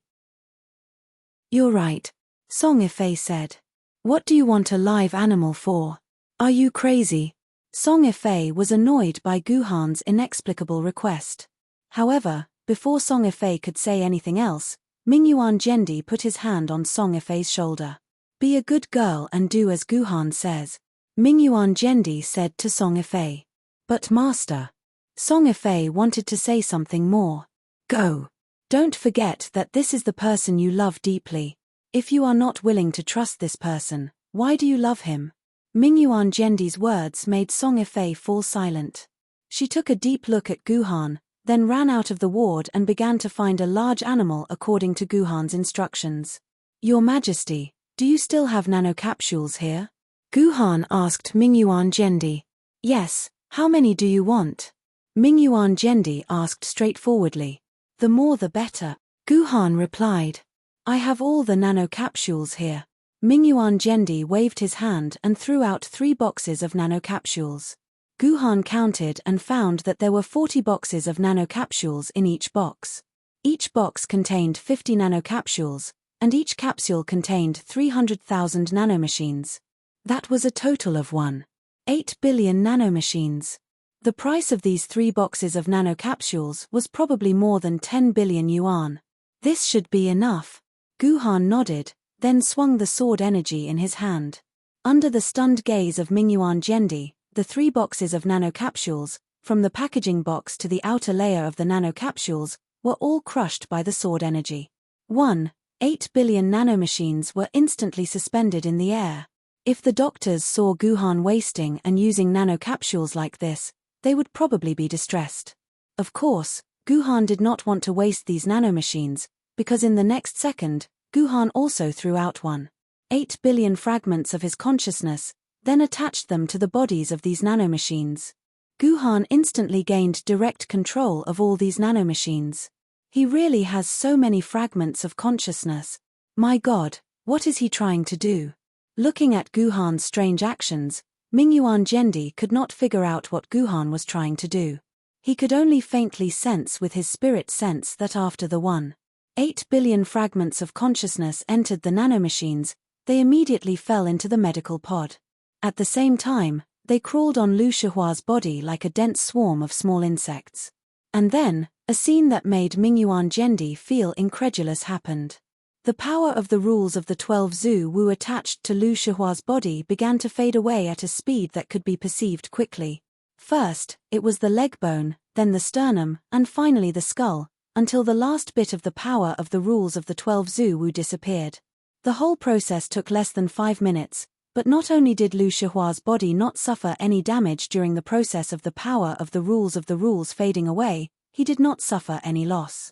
"You're right," Song Yifei said. "What do you want a live animal for? Are you crazy?" Song Yifei was annoyed by Guhan's inexplicable request. However, before Song Yifei could say anything else, Mingyuan Jendi put his hand on Song Yifei's shoulder. "Be a good girl and do as Guhan says," Mingyuan Jendi said to Song Yifei. "But master..." Song Yifei wanted to say something more. "Go. Don't forget that this is the person you love deeply. If you are not willing to trust this person, why do you love him?" Mingyuan Jendi's words made Song Yifei fall silent. She took a deep look at Guhan, then ran out of the ward and began to find a large animal according to Guhan's instructions. "Your Majesty, do you still have nanocapsules here?" Guhan asked Mingyuan Jendi. "Yes, how many do you want?" Mingyuan Jendi asked straightforwardly. "The more the better," Guhan replied. "I have all the nanocapsules here." Mingyuan Jendi waved his hand and threw out 3 boxes of nanocapsules. Guhan counted and found that there were 40 boxes of nanocapsules in each box. Each box contained 50 nanocapsules, and each capsule contained 300,000 nanomachines. That was a total of 1.8 billion nanomachines. The price of these 3 boxes of nanocapsules was probably more than 10 billion yuan. "This should be enough." Guhan nodded, then swung the sword energy in his hand. Under the stunned gaze of Mingyuan Jendi, the 3 boxes of nanocapsules, from the packaging box to the outer layer of the nanocapsules, were all crushed by the sword energy. 1.8 billion nanomachines were instantly suspended in the air. If the doctors saw Guhan wasting and using nanocapsules like this, they would probably be distressed. Of course, Guhan did not want to waste these nanomachines, because in the next second, Guhan also threw out 1.8 billion fragments of his consciousness, then attached them to the bodies of these nanomachines. Guhan instantly gained direct control of all these nanomachines. He really has so many fragments of consciousness. My God, what is he trying to do? Looking at Guhan's strange actions, Mingyuan Jendi could not figure out what Guhan was trying to do. He could only faintly sense with his spirit sense that after the 1.8 billion fragments of consciousness entered the nanomachines, they immediately fell into the medical pod. At the same time, they crawled on Lu Shihua's body like a dense swarm of small insects. And then, a scene that made Mingyuan Jendi feel incredulous happened. The power of the rules of the 12 Zhu Wu attached to Lu Shihua's body began to fade away at a speed that could be perceived quickly. First, it was the leg bone, then the sternum, and finally the skull, until the last bit of the power of the rules of the 12 Zhu Wu disappeared. The whole process took less than 5 minutes, but not only did Lu Shihua's body not suffer any damage during the process of the power of the rules fading away, he did not suffer any loss.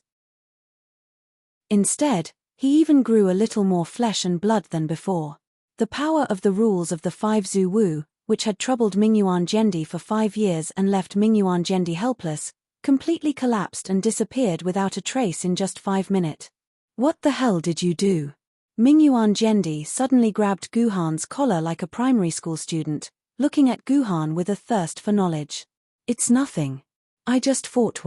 Instead, he even grew a little more flesh and blood than before. The power of the rules of the 5 Wu, which had troubled Mingyuan Jendi for 5 years and left Mingyuan Jendi helpless, completely collapsed and disappeared without a trace in just 5 minutes. What the hell did you do? Mingyuan Jendi suddenly grabbed Guhan's collar like a primary school student, looking at Guhan with a thirst for knowledge. It's nothing. I just fought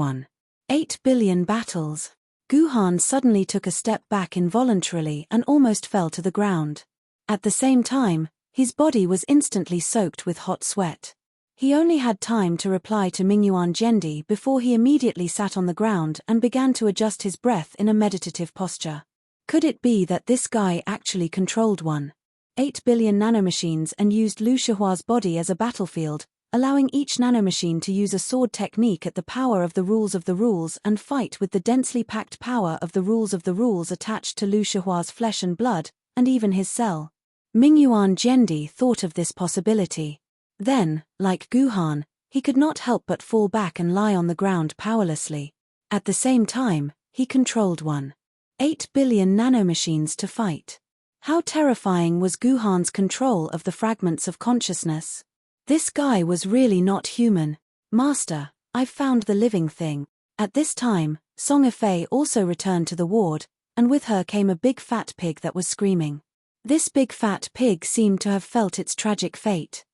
8 billion battles. Guhan suddenly took a step back involuntarily and almost fell to the ground. At the same time, his body was instantly soaked with hot sweat. He only had time to reply to Mingyuan Jendi before he immediately sat on the ground and began to adjust his breath in a meditative posture. Could it be that this guy actually controlled 8 billion nanomachines and used Lu Shihua's body as a battlefield, allowing each nanomachine to use a sword technique at the power of the rules and fight with the densely packed power of the rules attached to Lu Shihua's flesh and blood, and even his cell? Mingyuan Jendi thought of this possibility. Then, like Guhan, he could not help but fall back and lie on the ground powerlessly. At the same time, he controlled 8 billion nanomachines to fight. How terrifying was Guhan's control of the fragments of consciousness? This guy was really not human. Master, I've found the living thing. At this time, Song Yifei also returned to the ward, and with her came a big fat pig that was screaming. This big fat pig seemed to have felt its tragic fate.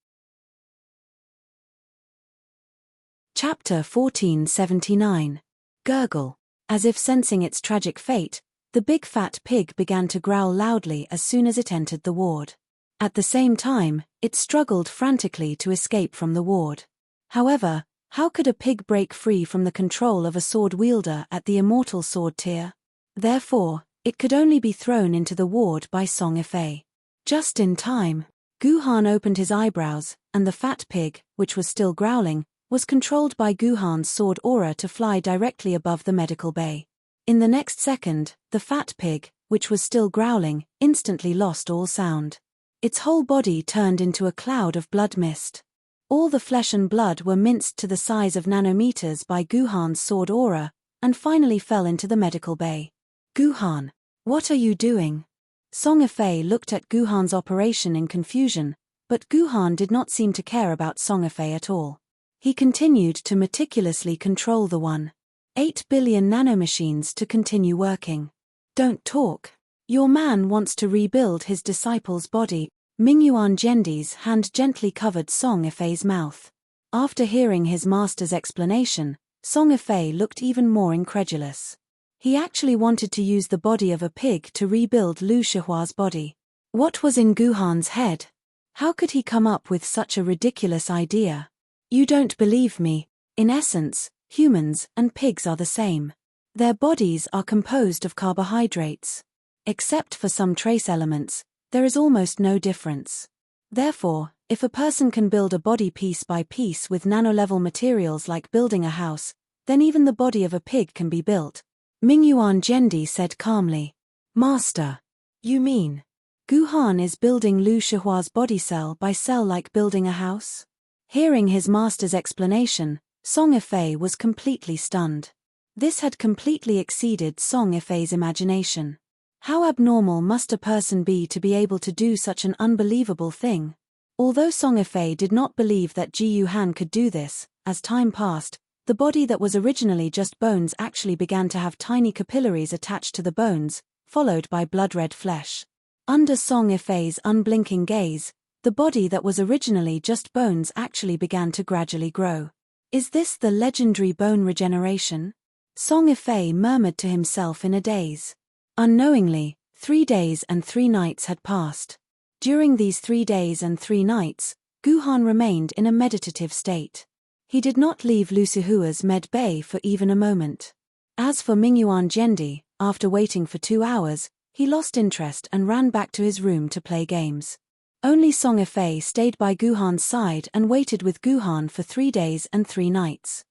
Chapter 1479. Gurgle. As if sensing its tragic fate, the big fat pig began to growl loudly as soon as it entered the ward. At the same time, it struggled frantically to escape from the ward. However, how could a pig break free from the control of a sword wielder at the immortal sword tier? Therefore, it could only be thrown into the ward by Song Yifei. Just in time, Guhan opened his eyebrows, and the fat pig, which was still growling, was controlled by Guhan's sword aura to fly directly above the medical bay. In the next second, the fat pig, which was still growling, instantly lost all sound. Its whole body turned into a cloud of blood mist. All the flesh and blood were minced to the size of nanometers by Guhan's sword aura, and finally fell into the medical bay. Guhan, what are you doing? Song Yifei looked at Guhan's operation in confusion, but Guhan did not seem to care about Song Yifei at all. He continued to meticulously control the 8 billion nanomachines to continue working. Don't talk. Your man wants to rebuild his disciple's body. Mingyuan Jendi's hand gently covered Song Yifei's mouth. After hearing his master's explanation, Song Yifei looked even more incredulous. He actually wanted to use the body of a pig to rebuild Lu Shihua's body. What was in Guhan's head? How could he come up with such a ridiculous idea? You don't believe me. In essence, humans and pigs are the same. Their bodies are composed of carbohydrates. Except for some trace elements, there is almost no difference. Therefore, if a person can build a body piece by piece with nano-level materials like building a house, then even the body of a pig can be built. Mingyuan Jendi said calmly. Master. You mean? Guhan is building Lu Shihua's body cell by cell like building a house? Hearing his master's explanation, Song Yifei was completely stunned. This had completely exceeded Song Yifei's imagination. How abnormal must a person be to be able to do such an unbelievable thing? Although Song Yifei did not believe that Ji Yuhan could do this, as time passed, the body that was originally just bones actually began to have tiny capillaries attached to the bones, followed by blood-red flesh. Under Song Yifei's unblinking gaze, the body that was originally just bones actually began to gradually grow. Is this the legendary bone regeneration? Song Yifei murmured to himself in a daze. Unknowingly, 3 days and 3 nights had passed. During these 3 days and 3 nights, Guhan remained in a meditative state. He did not leave Lu Shihua's med bay for even a moment. As for Mingyuan Jendi, after waiting for 2 hours, he lost interest and ran back to his room to play games. Only Song Yifei stayed by Guhan's side and waited with Guhan for 3 days and 3 nights.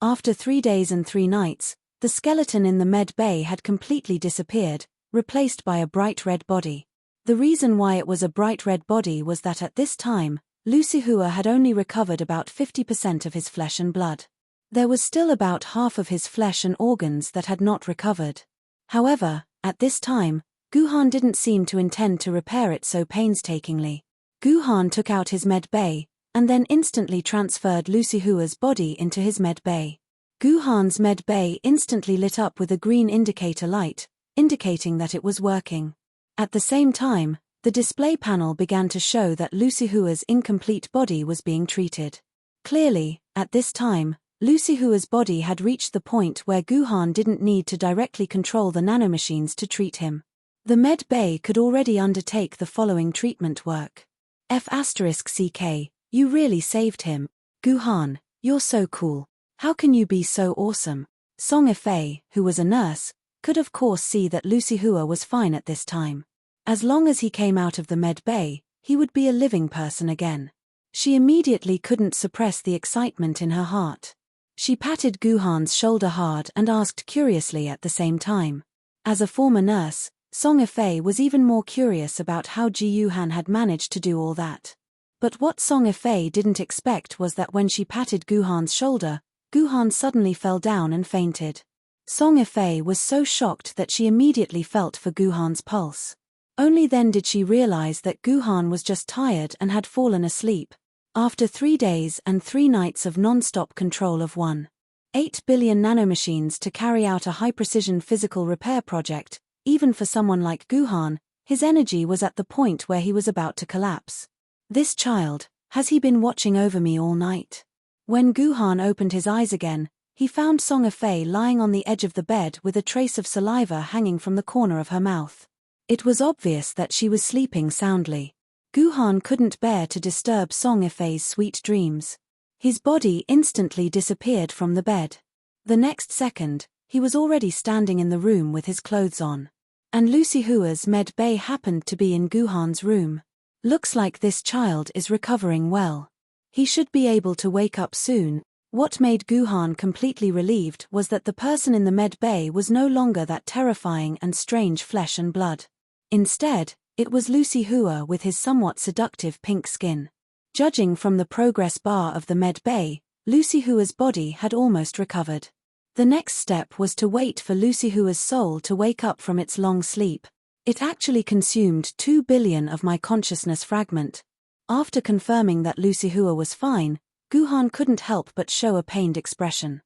After 3 days and 3 nights, the skeleton in the med bay had completely disappeared, replaced by a bright red body. The reason why it was a bright red body was that at this time, Lu Shihua had only recovered about 50% of his flesh and blood. There was still about half of his flesh and organs that had not recovered. However, at this time, Guhan didn't seem to intend to repair it so painstakingly. Guhan took out his med bay, and then instantly transferred Lucy Hua's body into his med bay. Guhan's med bay instantly lit up with a green indicator light, indicating that it was working. At the same time, the display panel began to show that Lucy Hua's incomplete body was being treated. Clearly, at this time, Lucy Hua's body had reached the point where Guhan didn't need to directly control the nanomachines to treat him. The med bay could already undertake the following treatment work. F***CK, you really saved him. Guhan, you're so cool. How can you be so awesome? Song Ifei, who was a nurse, could of course see that Lucy Hua was fine at this time. As long as he came out of the med bay, he would be a living person again. She immediately couldn't suppress the excitement in her heart. She patted Guhan's shoulder hard and asked curiously at the same time. As a former nurse, Song Ifei was even more curious about how Ji Yuhan had managed to do all that. But what Song Ifei didn't expect was that when she patted Guhan's shoulder, Guhan suddenly fell down and fainted. Song Ifei was so shocked that she immediately felt for Guhan's pulse. Only then did she realize that Guhan was just tired and had fallen asleep. After 3 days and 3 nights of non-stop control of 1.8 billion nanomachines to carry out a high-precision physical repair project, even for someone like Guhan, his energy was at the point where he was about to collapse. This child, has he been watching over me all night? When Guhan opened his eyes again, he found Song Ifei lying on the edge of the bed with a trace of saliva hanging from the corner of her mouth. It was obvious that she was sleeping soundly. Guhan couldn't bear to disturb Song Ifei's sweet dreams. His body instantly disappeared from the bed. The next second, he was already standing in the room with his clothes on. And Lucy Hua's med bay happened to be in Guhan's room. Looks like this child is recovering well. He should be able to wake up soon. What made Guhan completely relieved was that the person in the med bay was no longer that terrifying and strange flesh and blood. Instead, it was Lucy Hua with his somewhat seductive pink skin. Judging from the progress bar of the med bay, Lucy Hua's body had almost recovered. The next step was to wait for Lucy Hua's soul to wake up from its long sleep. It actually consumed 2 billion of my consciousness fragment. After confirming that Lucy Hua was fine, Guhan couldn't help but show a pained expression.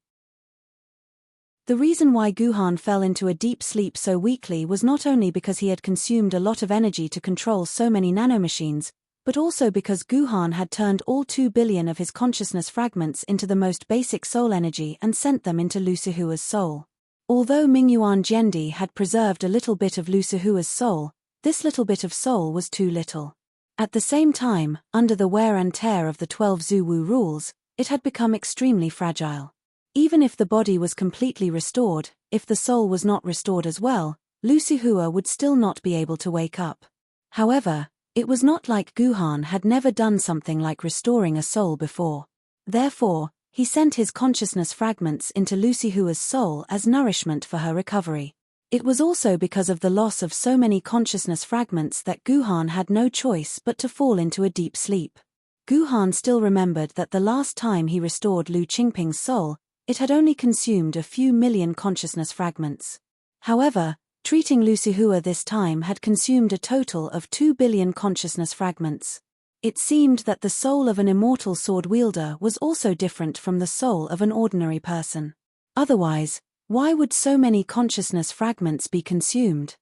The reason why Guhan fell into a deep sleep so weakly was not only because he had consumed a lot of energy to control so many nanomachines, but also because Guhan had turned all 2 billion of his consciousness fragments into the most basic soul energy and sent them into Lucy Hua's soul. Although Mingyuan Jiandi had preserved a little bit of Lucy Hua's soul, this little bit of soul was too little. At the same time, under the wear and tear of the 12 Zuwu rules, it had become extremely fragile. Even if the body was completely restored, if the soul was not restored as well, Lucy Hua would still not be able to wake up. However, it was not like Guhan had never done something like restoring a soul before. Therefore, he sent his consciousness fragments into Lucy Hua's soul as nourishment for her recovery. It was also because of the loss of so many consciousness fragments that Guhan had no choice but to fall into a deep sleep. Guhan still remembered that the last time he restored Lu Qingping's soul, it had only consumed a few million consciousness fragments. However, treating Lucy Hua this time had consumed a total of 2 billion consciousness fragments. It seemed that the soul of an immortal sword wielder was also different from the soul of an ordinary person. Otherwise, why would so many consciousness fragments be consumed?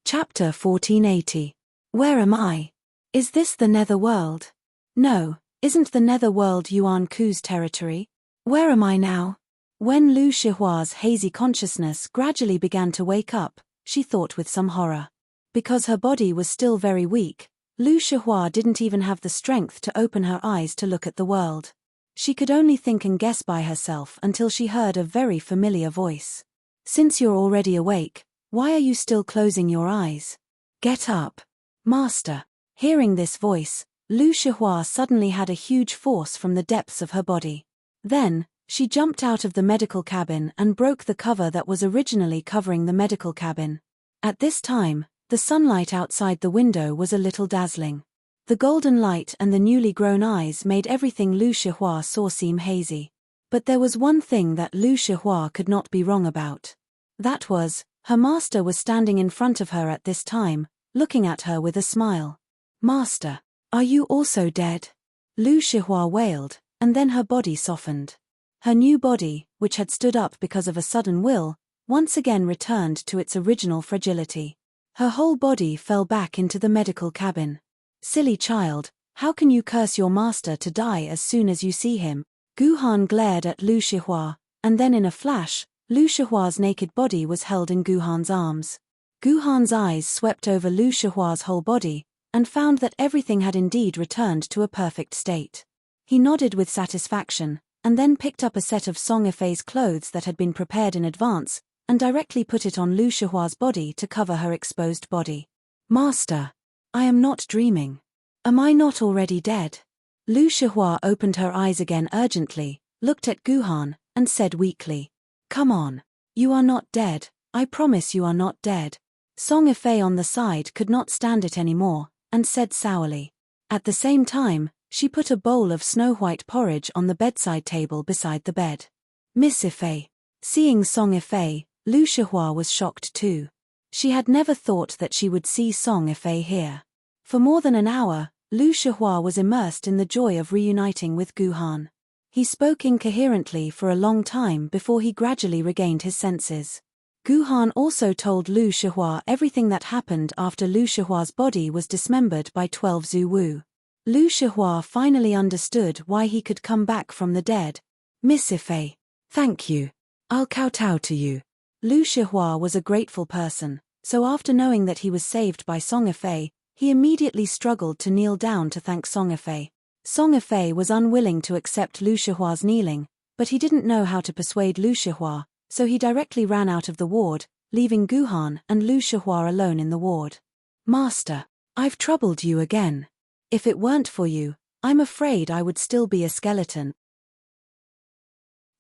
Chapter 1480. Where am I? Is this the nether world? No, isn't the nether world Yuan Ku's territory? Where am I now? When Lu Shihua's hazy consciousness gradually began to wake up, she thought with some horror. Because her body was still very weak, Lu Shihua didn't even have the strength to open her eyes to look at the world. She could only think and guess by herself until she heard a very familiar voice. Since you're already awake, why are you still closing your eyes? Get up. Master. Hearing this voice, Lu Shihua suddenly had a huge force from the depths of her body. Then, she jumped out of the medical cabin and broke the cover that was originally covering the medical cabin. At this time, the sunlight outside the window was a little dazzling. The golden light and the newly grown eyes made everything Lu Shihua saw seem hazy. But there was one thing that Lu Shihua could not be wrong about. Her master was standing in front of her at this time, looking at her with a smile. Master, are you also dead? Lu Shihua wailed, and then her body softened. Her new body, which had stood up because of a sudden will, once again returned to its original fragility. Her whole body fell back into the medical cabin. Silly child, how can you curse your master to die as soon as you see him? Guhan glared at Lu Shihua, and then in a flash, Lu Shihua's naked body was held in Guhan's arms. Guhan's eyes swept over Lu Shihua's whole body, and found that everything had indeed returned to a perfect state. He nodded with satisfaction, and then picked up a set of Song Yifei's clothes that had been prepared in advance, and directly put it on Lu Shihua's body to cover her exposed body. Master, I am not dreaming. Am I not already dead? Lu Shihua opened her eyes again urgently, looked at Guhan, and said weakly, Come on. You are not dead, I promise you are not dead. Song Yifei on the side could not stand it anymore, and said sourly. At the same time, she put a bowl of snow-white porridge on the bedside table beside the bed. Miss Yifei. Seeing Song Yifei, Lu Shihua was shocked too. She had never thought that she would see Song Yifei here. For more than an hour, Lu Shihua was immersed in the joy of reuniting with Guhan. He spoke incoherently for a long time before he gradually regained his senses. Guhan also told Lu Shihua everything that happened after Lu Shihua's body was dismembered by 12 Zuwu. Lu Shihua finally understood why he could come back from the dead. Miss Yifei. Thank you. I'll kowtow to you. Lu Shihua was a grateful person, so after knowing that he was saved by Song Yifei, he immediately struggled to kneel down to thank Song Yifei. Song Yifei was unwilling to accept Lu Shihua's kneeling, but he didn't know how to persuade Lu Shihua, so he directly ran out of the ward, leaving Guhan and Lu Shihua alone in the ward. Master, I've troubled you again. If it weren't for you, I'm afraid I would still be a skeleton.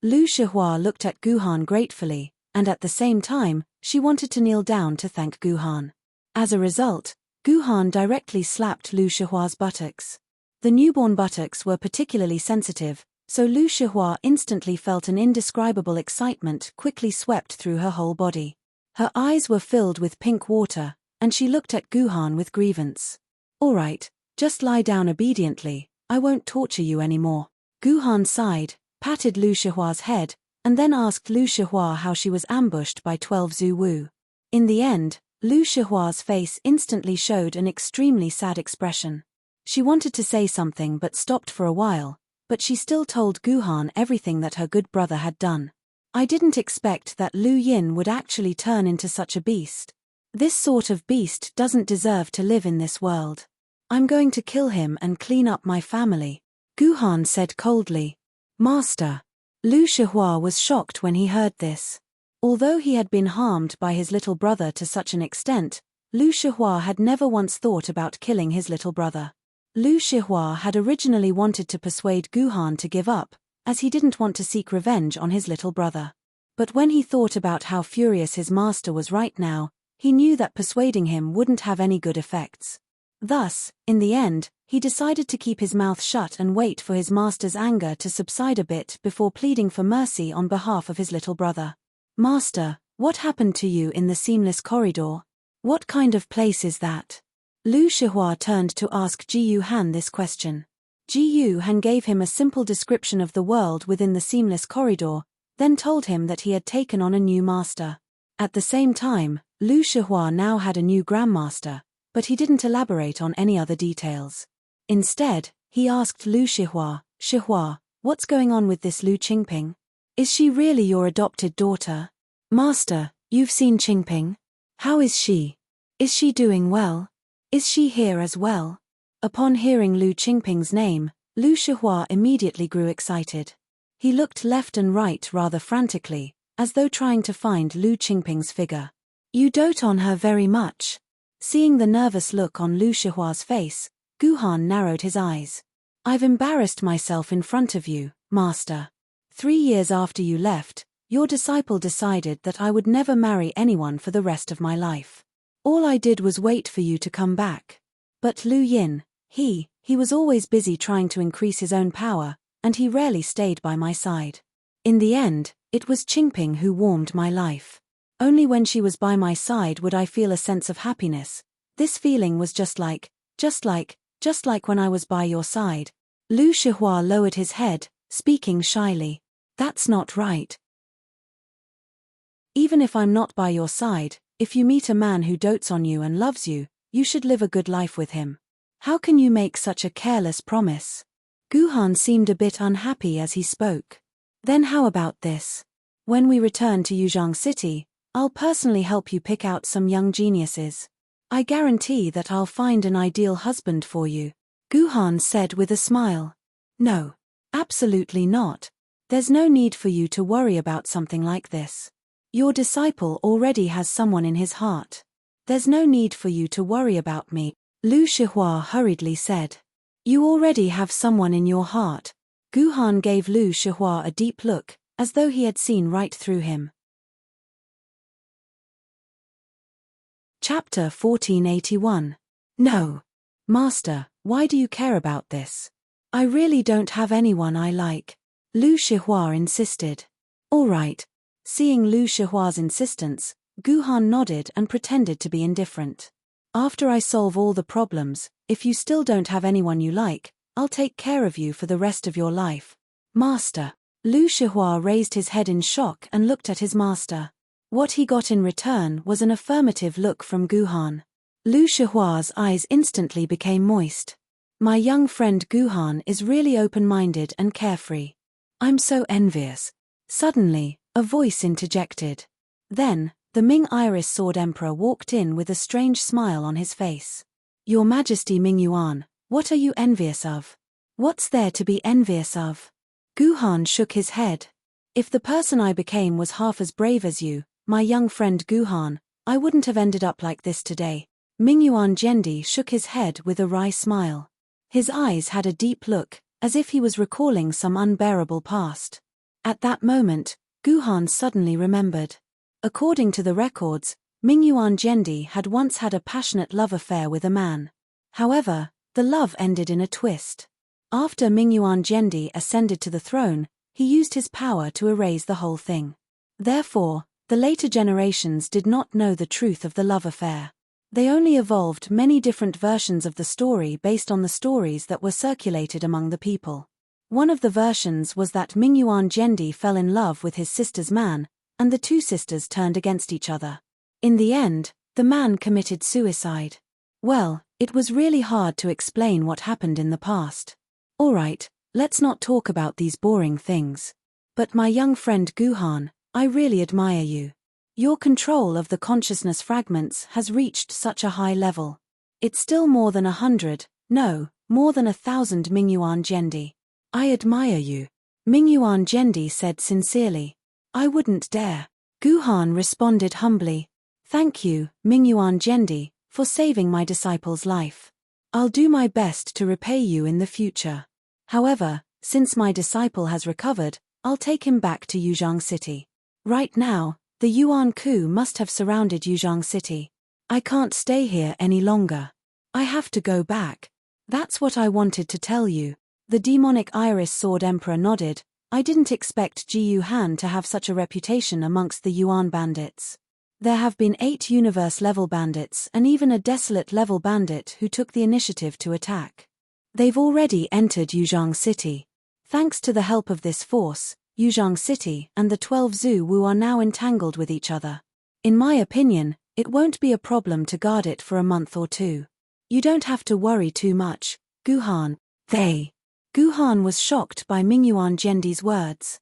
Lu Shihua looked at Guhan gratefully, and at the same time, she wanted to kneel down to thank Guhan. As a result, Guhan directly slapped Lu Shihua's buttocks. The newborn buttocks were particularly sensitive, so Lu Shihua instantly felt an indescribable excitement quickly swept through her whole body. Her eyes were filled with pink water, and she looked at Guhan with grievance. All right, just lie down obediently, I won't torture you anymore. Guhan sighed, patted Lu Shihua's head, and then asked Lu Shihua how she was ambushed by 12 Zuwu. In the end, Lu Shihua's face instantly showed an extremely sad expression. She wanted to say something but stopped for a while, but she still told Guhan everything that her good brother had done. I didn't expect that Lu Yin would actually turn into such a beast. This sort of beast doesn't deserve to live in this world. I'm going to kill him and clean up my family, Guhan said coldly. Master. Lu Shihua was shocked when he heard this. Although he had been harmed by his little brother to such an extent, Lu Shihua had never once thought about killing his little brother. Lu Shihua had originally wanted to persuade Guhan to give up, as he didn't want to seek revenge on his little brother. But when he thought about how furious his master was right now, he knew that persuading him wouldn't have any good effects. Thus, in the end, he decided to keep his mouth shut and wait for his master's anger to subside a bit before pleading for mercy on behalf of his little brother. Master, what happened to you in the seamless corridor? What kind of place is that? Lu Shihua turned to ask Ji Yu Han this question. Ji Yu Han gave him a simple description of the world within the seamless corridor, then told him that he had taken on a new master. At the same time, Lu Shihua now had a new grandmaster, but he didn't elaborate on any other details. Instead, he asked Lu Shihua, Shihua, what's going on with this Lu Qingping? Is she really your adopted daughter? Master, you've seen Qingping? How is she? Is she doing well? Is she here as well? Upon hearing Lu Qingping's name, Lu Shihua immediately grew excited. He looked left and right rather frantically, as though trying to find Lu Qingping's figure. You dote on her very much. Seeing the nervous look on Lu Shihua's face, Guhan narrowed his eyes. I've embarrassed myself in front of you, master. 3 years after you left, your disciple decided that I would never marry anyone for the rest of my life. All I did was wait for you to come back. But Lu Yin, he was always busy trying to increase his own power, and he rarely stayed by my side. In the end, it was Qingping who warmed my life. Only when she was by my side would I feel a sense of happiness. This feeling was just like when I was by your side. Lu Shihua lowered his head, speaking shyly. That's not right. Even if I'm not by your side, if you meet a man who dotes on you and loves you, you should live a good life with him. How can you make such a careless promise? Guhan seemed a bit unhappy as he spoke. Then how about this? When we return to Yuzhang City, I'll personally help you pick out some young geniuses. I guarantee that I'll find an ideal husband for you. Guhan said with a smile. No. Absolutely not. There's no need for you to worry about something like this. Your disciple already has someone in his heart. There's no need for you to worry about me, Lu Shihua hurriedly said. You already have someone in your heart. Guhan gave Lu Shihua a deep look, as though he had seen right through him. Chapter 1481. No. Master, why do you care about this? I really don't have anyone I like. Lu Shihua insisted. All right. Seeing Lu Shihua's insistence, Guhan nodded and pretended to be indifferent. After I solve all the problems, if you still don't have anyone you like, I'll take care of you for the rest of your life. Master. Lu Shihua raised his head in shock and looked at his master. What he got in return was an affirmative look from Guhan. Lu Shihua's eyes instantly became moist. My young friend Guhan is really open-minded and carefree. I'm so envious. Suddenly, a voice interjected. Then, the Ming Iris Sword Emperor walked in with a strange smile on his face. Your Majesty Ming Yuan, what are you envious of? What's there to be envious of? Guhan shook his head. If the person I became was half as brave as you, my young friend Guhan, I wouldn't have ended up like this today. Ming Yuan Jendi shook his head with a wry smile. His eyes had a deep look, as if he was recalling some unbearable past. At that moment, Guhan suddenly remembered. According to the records, Ming Yuan Jendi had once had a passionate love affair with a man. However, the love ended in a twist. After Ming Yuan Jendi ascended to the throne, he used his power to erase the whole thing. Therefore, the later generations did not know the truth of the love affair. They only evolved many different versions of the story based on the stories that were circulated among the people. One of the versions was that Ming Yuan Jendi fell in love with his sister's man, and the two sisters turned against each other. In the end, the man committed suicide. Well, it was really hard to explain what happened in the past. All right, let's not talk about these boring things. But my young friend Guhan, I really admire you. Your control of the consciousness fragments has reached such a high level. It's still more than 100, no, more than 1,000 Ming Yuan Jendi. I admire you. Ming Yuan Jendi said sincerely. I wouldn't dare. Guhan responded humbly. Thank you, Ming Yuan Jendi, for saving my disciple's life. I'll do my best to repay you in the future. However, since my disciple has recovered, I'll take him back to Yuzhang City. Right now, the Yuan coup must have surrounded Yuzhang City. I can't stay here any longer. I have to go back. That's what I wanted to tell you. The demonic Iris Sword Emperor nodded. I didn't expect Ji Yu Han to have such a reputation amongst the Yuan bandits. There have been 8 universe-level bandits and even a desolate-level bandit who took the initiative to attack. They've already entered Yuzhang City. Thanks to the help of this force, Yuzhang City and the 12 Zhu Wu are now entangled with each other. In my opinion, it won't be a problem to guard it for a month or two. You don't have to worry too much, Guhan. Guhan was shocked by Ming Yuan Jendi's words.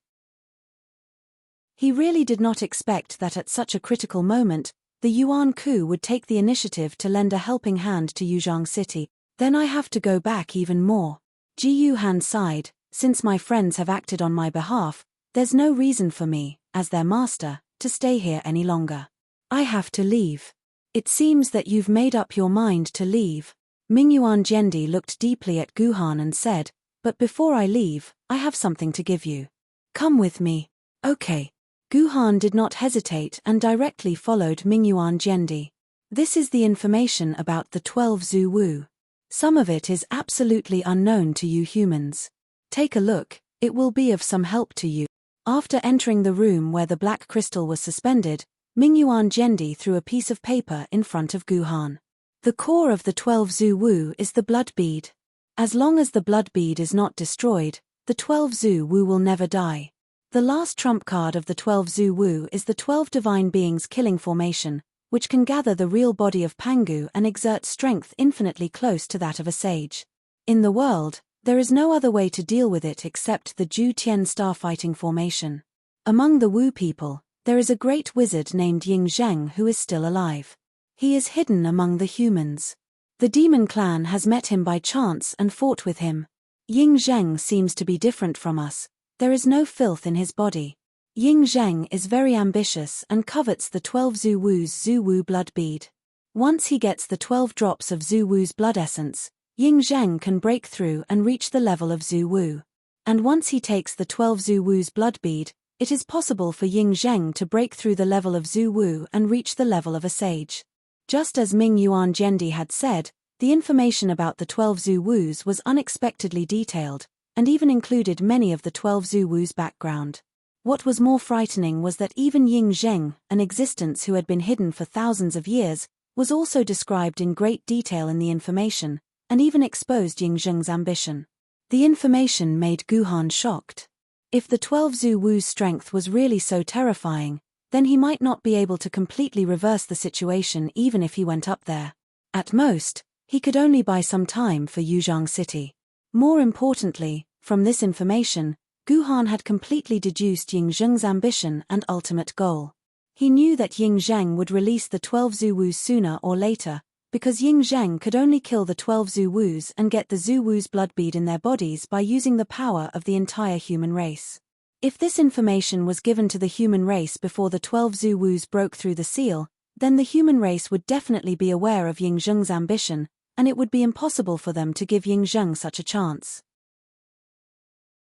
He really did not expect that at such a critical moment, the Yuan coup would take the initiative to lend a helping hand to Yuzhang City. Then I have to go back even more. Ji Yu Han sighed. Since my friends have acted on my behalf, there's no reason for me, as their master, to stay here any longer. I have to leave. It seems that you've made up your mind to leave. Ming Yuan Jendi looked deeply at Guhan and said, but before I leave, I have something to give you. Come with me. Okay. Guhan did not hesitate and directly followed Ming Yuan Jendi. This is the information about the 12 Zhu Wu. Some of it is absolutely unknown to you humans. Take a look, it will be of some help to you. After entering the room where the black crystal was suspended, Mingyuan Jendi threw a piece of paper in front of Guhan. The core of the 12 Zhu Wu is the blood bead. As long as the blood bead is not destroyed, the 12 Zhu Wu will never die. The last trump card of the 12 Zhu Wu is the 12 divine beings killing formation, which can gather the real body of Pangu and exert strength infinitely close to that of a sage. In the world, there is no other way to deal with it except the Ju Tian starfighting formation. Among the Wu people, there is a great wizard named Ying Zheng who is still alive. He is hidden among the humans. The demon clan has met him by chance and fought with him. Ying Zheng seems to be different from us. There is no filth in his body. Ying Zheng is very ambitious and covets the 12 Zhu Wu's Zhu Wu blood bead. Once he gets the 12 drops of Zhu Wu's blood essence, Ying Zheng can break through and reach the level of Zhu Wu. And once he takes the 12 Zhu Wu's blood bead, it is possible for Ying Zheng to break through the level of Zhu Wu and reach the level of a sage. Just as Mingyuan Jendi had said, the information about the 12 Zhu Wu's was unexpectedly detailed, and even included many of the 12 Zhu Wu's background. What was more frightening was that even Ying Zheng, an existence who had been hidden for thousands of years, was also described in great detail in the information, and even exposed Ying Zheng's ambition. The information made Guhan shocked. If the 12 Zhu Wu's strength was really so terrifying, then he might not be able to completely reverse the situation even if he went up there. At most, he could only buy some time for Yuzhang City. More importantly, from this information, Guhan had completely deduced Ying Zheng's ambition and ultimate goal. He knew that Ying Zheng would release the 12 Zhu Wu's sooner or later, because Ying Zheng could only kill the 12 Zhu Wu's and get the Zhu Wu's blood bead in their bodies by using the power of the entire human race. If this information was given to the human race before the 12 Zhu Wu's broke through the seal, then the human race would definitely be aware of Ying Zheng's ambition, and it would be impossible for them to give Ying Zheng such a chance.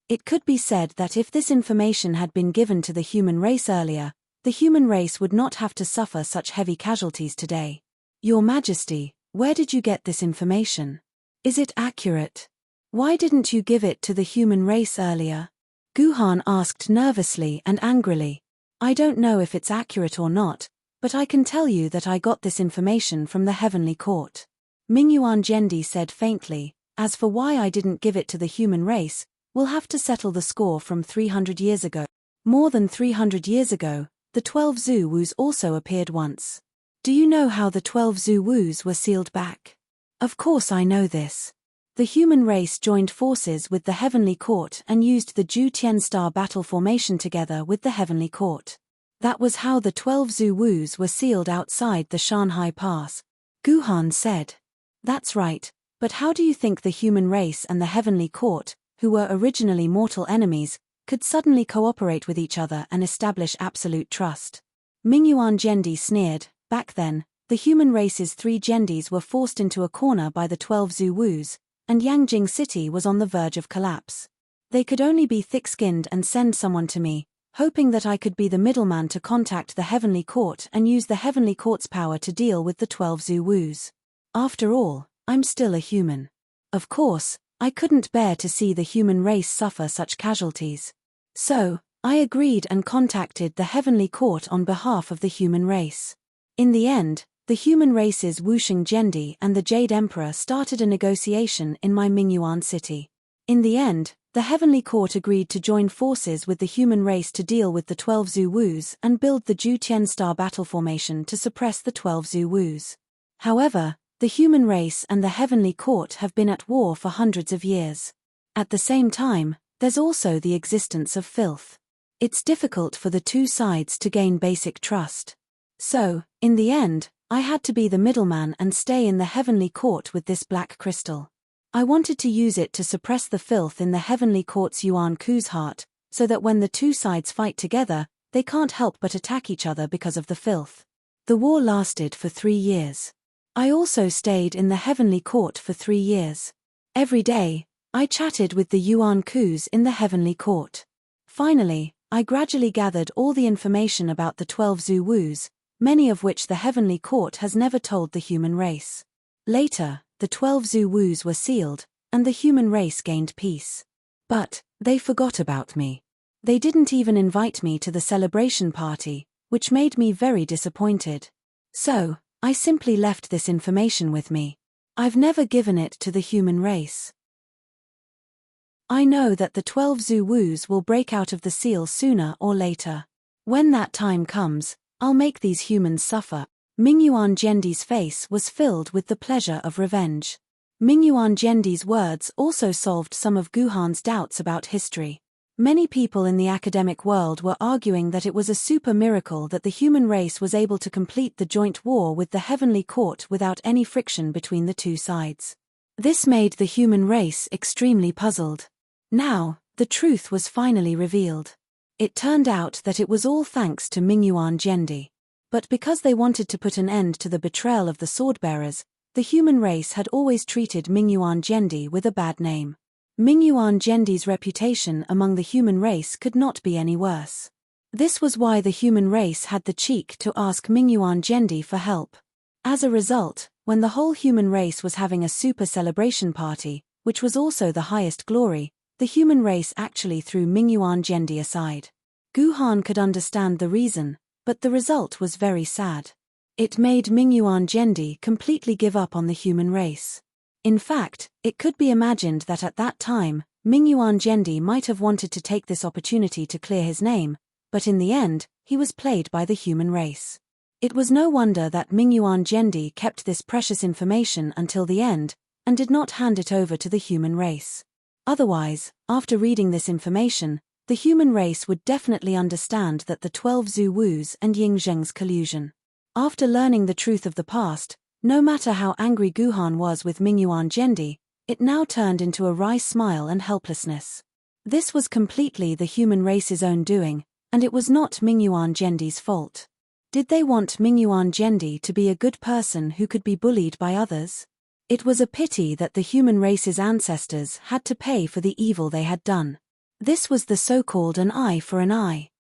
It could be said that if this information had been given to the human race earlier, the human race would not have to suffer such heavy casualties today. Your Majesty, where did you get this information? Is it accurate? Why didn't you give it to the human race earlier? Guhan asked nervously and angrily. I don't know if it's accurate or not, but I can tell you that I got this information from the heavenly court. Mingyuan Jendi said faintly, as for why I didn't give it to the human race, we'll have to settle the score from 300 years ago. More than 300 years ago, the 12 Zhu Wu's also appeared once. Do you know how the 12 Zhu Wu's were sealed back? Of course I know this. The human race joined forces with the heavenly court and used the Ju Tian star battle formation together with the heavenly court. That was how the 12 Zhu Wu's were sealed outside the Shanhai Pass. Guhan said. That's right, but how do you think the human race and the heavenly court, who were originally mortal enemies, could suddenly cooperate with each other and establish absolute trust? Mingyuan Jendi sneered. Back then, the human race's 3 Jendis were forced into a corner by the 12 Zhu Wu's, and Yangjing City was on the verge of collapse. They could only be thick-skinned and send someone to me, hoping that I could be the middleman to contact the heavenly court and use the heavenly court's power to deal with the 12 Zhu Wu's. After all, I'm still a human. Of course, I couldn't bear to see the human race suffer such casualties. So, I agreed and contacted the heavenly court on behalf of the human race. In the end, the human race's Wusheng Jendi and the Jade Emperor started a negotiation in my Mingyuan city. In the end, the heavenly court agreed to join forces with the human race to deal with the 12 Zhu Wu's and build the Ju Tian star battle formation to suppress the 12 Zhu Wu's. However, the human race and the heavenly court have been at war for hundreds of years. At the same time, there's also the existence of filth. It's difficult for the two sides to gain basic trust. So, in the end, I had to be the middleman and stay in the heavenly court with this black crystal. I wanted to use it to suppress the filth in the heavenly court's Yuan Ku's heart, so that when the two sides fight together, they can't help but attack each other because of the filth. The war lasted for 3 years. I also stayed in the heavenly court for 3 years. Every day, I chatted with the Yuan Kus in the heavenly court. Finally, I gradually gathered all the information about the 12 Zhu Wu's, many of which the heavenly court has never told the human race. Later, the 12 Zhu Wu's were sealed, and the human race gained peace. But they forgot about me. They didn't even invite me to the celebration party, which made me very disappointed. So, I simply left this information with me. I've never given it to the human race. I know that the 12 Zuwus will break out of the seal sooner or later. When that time comes, I'll make these humans suffer. Mingyuan Gendi's face was filled with the pleasure of revenge. Mingyuan Gendi's words also solved some of Guhan's doubts about history. Many people in the academic world were arguing that it was a super miracle that the human race was able to complete the joint war with the heavenly court without any friction between the two sides. This made the human race extremely puzzled. Now, the truth was finally revealed. It turned out that it was all thanks to Mingyuan Gendi. But because they wanted to put an end to the betrayal of the swordbearers, the human race had always treated Mingyuan Gendi with a bad name. Mingyuan Gendi's reputation among the human race could not be any worse. This was why the human race had the cheek to ask Mingyuan Gendi for help. As a result, when the whole human race was having a super celebration party, which was also the highest glory, the human race actually threw Mingyuan Gendi aside. Guhan could understand the reason, but the result was very sad. It made Mingyuan Gendi completely give up on the human race. In fact, it could be imagined that at that time, Mingyuan Gendi might have wanted to take this opportunity to clear his name, but in the end, he was played by the human race. It was no wonder that Mingyuan Gendi kept this precious information until the end, and did not hand it over to the human race. Otherwise, after reading this information, the human race would definitely understand that the 12 Zuwus and Yingzheng's collusion. After learning the truth of the past, no matter how angry Guhan was with Mingyuan Gendi, it now turned into a wry smile and helplessness. This was completely the human race's own doing, and it was not Mingyuan Gendi's fault. Did they want Mingyuan Gendi to be a good person who could be bullied by others? It was a pity that the human race's ancestors had to pay for the evil they had done. This was the so-called an eye for an eye.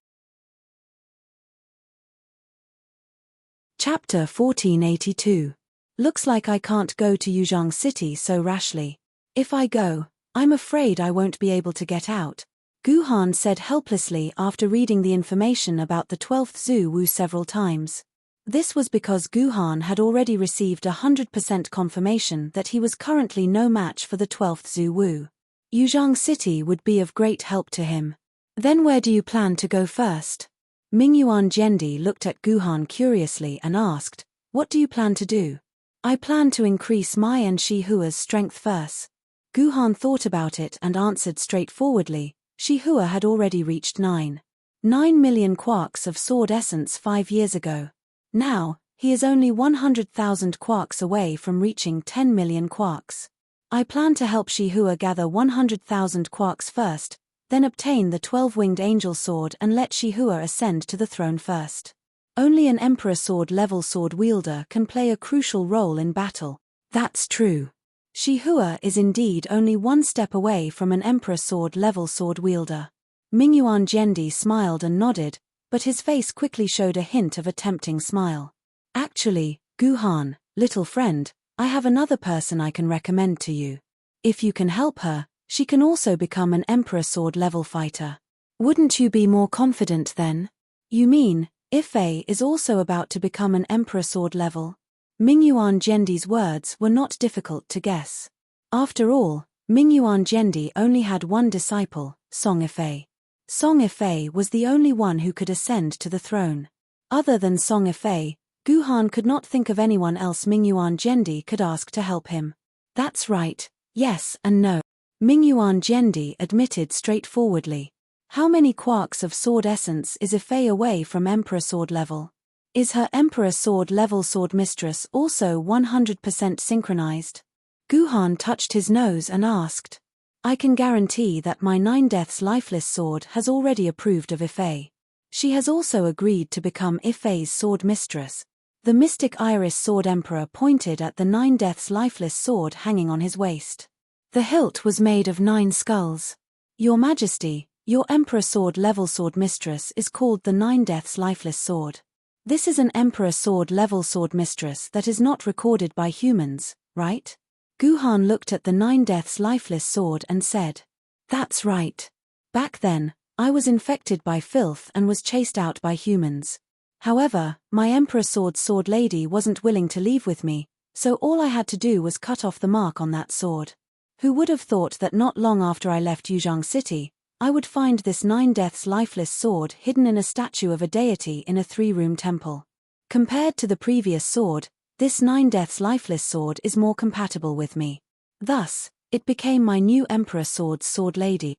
Chapter 1482. Looks like I can't go to Yuzhang City so rashly. If I go, I'm afraid I won't be able to get out, Guhan said helplessly after reading the information about the 12th Zuwu several times. This was because Guhan had already received 100% confirmation that he was currently no match for the 12th Zuwu. Yuzhang City would be of great help to him. Then where do you plan to go first? Mingyuan Gendi looked at Guhan curiously and asked, what do you plan to do? I plan to increase my and Shihua's strength first. Guhan thought about it and answered straightforwardly, Shihua had already reached 9 million quarks of sword essence 5 years ago. Now, he is only 100,000 quarks away from reaching 10 million quarks. I plan to help Shihua gather 100,000 quarks first, then obtain the 12-winged angel sword and let Shihua ascend to the throne first. Only an Emperor Sword level sword wielder can play a crucial role in battle. That's true. Shihua is indeed only one step away from an Emperor Sword level sword wielder. Mingyuan Gendi smiled and nodded, but his face quickly showed a hint of a tempting smile. Actually, Guhan, little friend, I have another person I can recommend to you. If you can help her, she can also become an Emperor Sword level fighter. Wouldn't you be more confident then? You mean, Ife is also about to become an Emperor Sword level? Mingyuan Gendi's words were not difficult to guess. After all, Mingyuan Gendi only had one disciple, Song Ife. Song Ife was the only one who could ascend to the throne. Other than Song Ife, Guhan could not think of anyone else Mingyuan Gendi could ask to help him. That's right, yes and no. Mingyuan Gendi admitted straightforwardly. How many quarks of sword essence is Ife away from Emperor Sword level? Is her Emperor Sword level sword mistress also 100% synchronized? Guhan touched his nose and asked. I can guarantee that my 9 Deaths lifeless sword has already approved of Ife. She has also agreed to become Ife's sword mistress. The mystic iris sword emperor pointed at the 9 Deaths lifeless sword hanging on his waist. The hilt was made of 9 skulls. Your Majesty, your Emperor Sword level sword mistress is called the 9 Deaths lifeless sword. This is an Emperor Sword level sword mistress that is not recorded by humans, right? Guhan looked at the 9 Deaths lifeless sword and said, that's right. Back then, I was infected by filth and was chased out by humans. However, my Emperor sword lady wasn't willing to leave with me, so all I had to do was cut off the mark on that sword. Who would have thought that not long after I left Yuzhang City, I would find this 9 deaths lifeless sword hidden in a statue of a deity in a 3-room temple. Compared to the previous sword, this 9 deaths lifeless sword is more compatible with me. Thus, it became my new Emperor sword lady.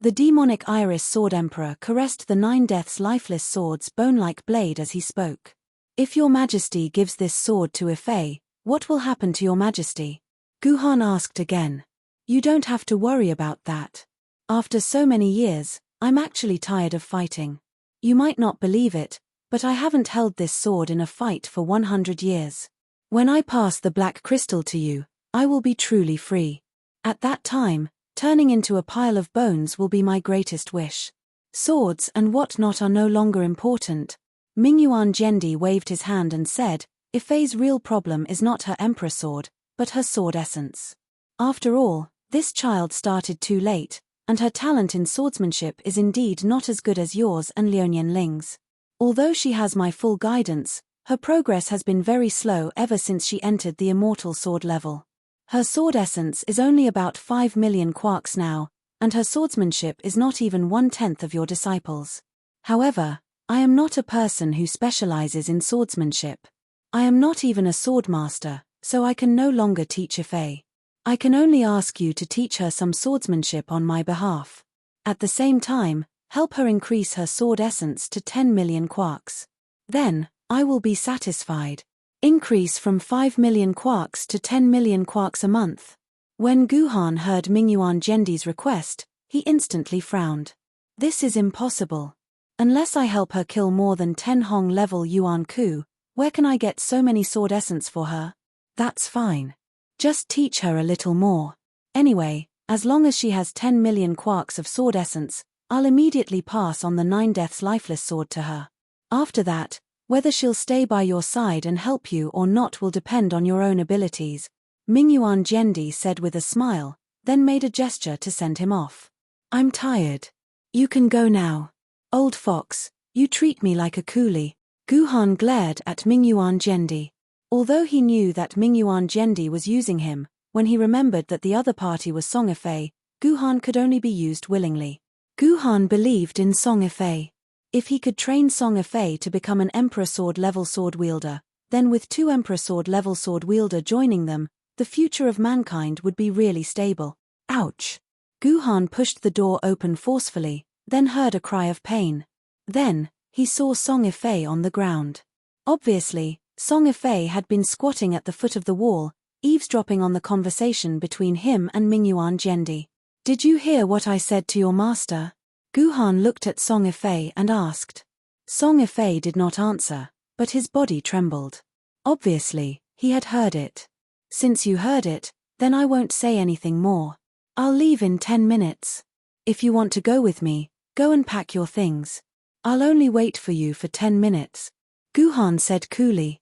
The demonic iris sword emperor caressed the 9 deaths lifeless sword's bone-like blade as he spoke. If your majesty gives this sword to Ifei, what will happen to your majesty? Guhan asked again. You don't have to worry about that. After so many years, I'm actually tired of fighting. You might not believe it, but I haven't held this sword in a fight for 100 years. When I pass the black crystal to you, I will be truly free. At that time, turning into a pile of bones will be my greatest wish. Swords and whatnot are no longer important. Mingyuan Zhendi waved his hand and said, Ifei's real problem is not her emperor sword, but her sword essence. After all, this child started too late, and her talent in swordsmanship is indeed not as good as yours and Lionian Ling's. Although she has my full guidance, her progress has been very slow ever since she entered the immortal sword level. Her sword essence is only about 5 million quarks now, and her swordsmanship is not even 1/10 of your disciples. However, I am not a person who specializes in swordsmanship. I am not even a swordmaster, so I can no longer teach Ifei. I can only ask you to teach her some swordsmanship on my behalf. At the same time, help her increase her sword essence to 10 million quarks. Then, I will be satisfied. Increase from 5 million quarks to 10 million quarks a month. When Guhan heard Mingyuan Zhendi's request, he instantly frowned. This is impossible. Unless I help her kill more than 10 Hong level Yuan Ku, where can I get so many sword essence for her? That's fine. Just teach her a little more. Anyway, as long as she has 10 million quarks of sword essence, I'll immediately pass on the 9 deaths lifeless sword to her. After that, whether she'll stay by your side and help you or not will depend on your own abilities, Mingyuan Zhendi said with a smile, then made a gesture to send him off. I'm tired. You can go now. Old fox, you treat me like a coolie. Guhan glared at Mingyuan Zhendi. Although he knew that Mingyuan Zhendi was using him, when he remembered that the other party was Song Ifei, Guhan could only be used willingly. Guhan believed in Song Ifei. If he could train Song Ifei to become an Emperor sword level sword wielder, then with 2 Emperor sword level sword wielder joining them, the future of mankind would be really stable. Ouch! Guhan pushed the door open forcefully, then heard a cry of pain. Then, he saw Song Ifei on the ground. Obviously, Song Ifei had been squatting at the foot of the wall, eavesdropping on the conversation between him and Mingyuan Zhendi. Did you hear what I said to your master? Guhan looked at Song Ifei and asked. Song Ifei did not answer, but his body trembled. Obviously, he had heard it. Since you heard it, then I won't say anything more. I'll leave in 10 minutes. If you want to go with me, go and pack your things. I'll only wait for you for 10 minutes. Guhan said coolly.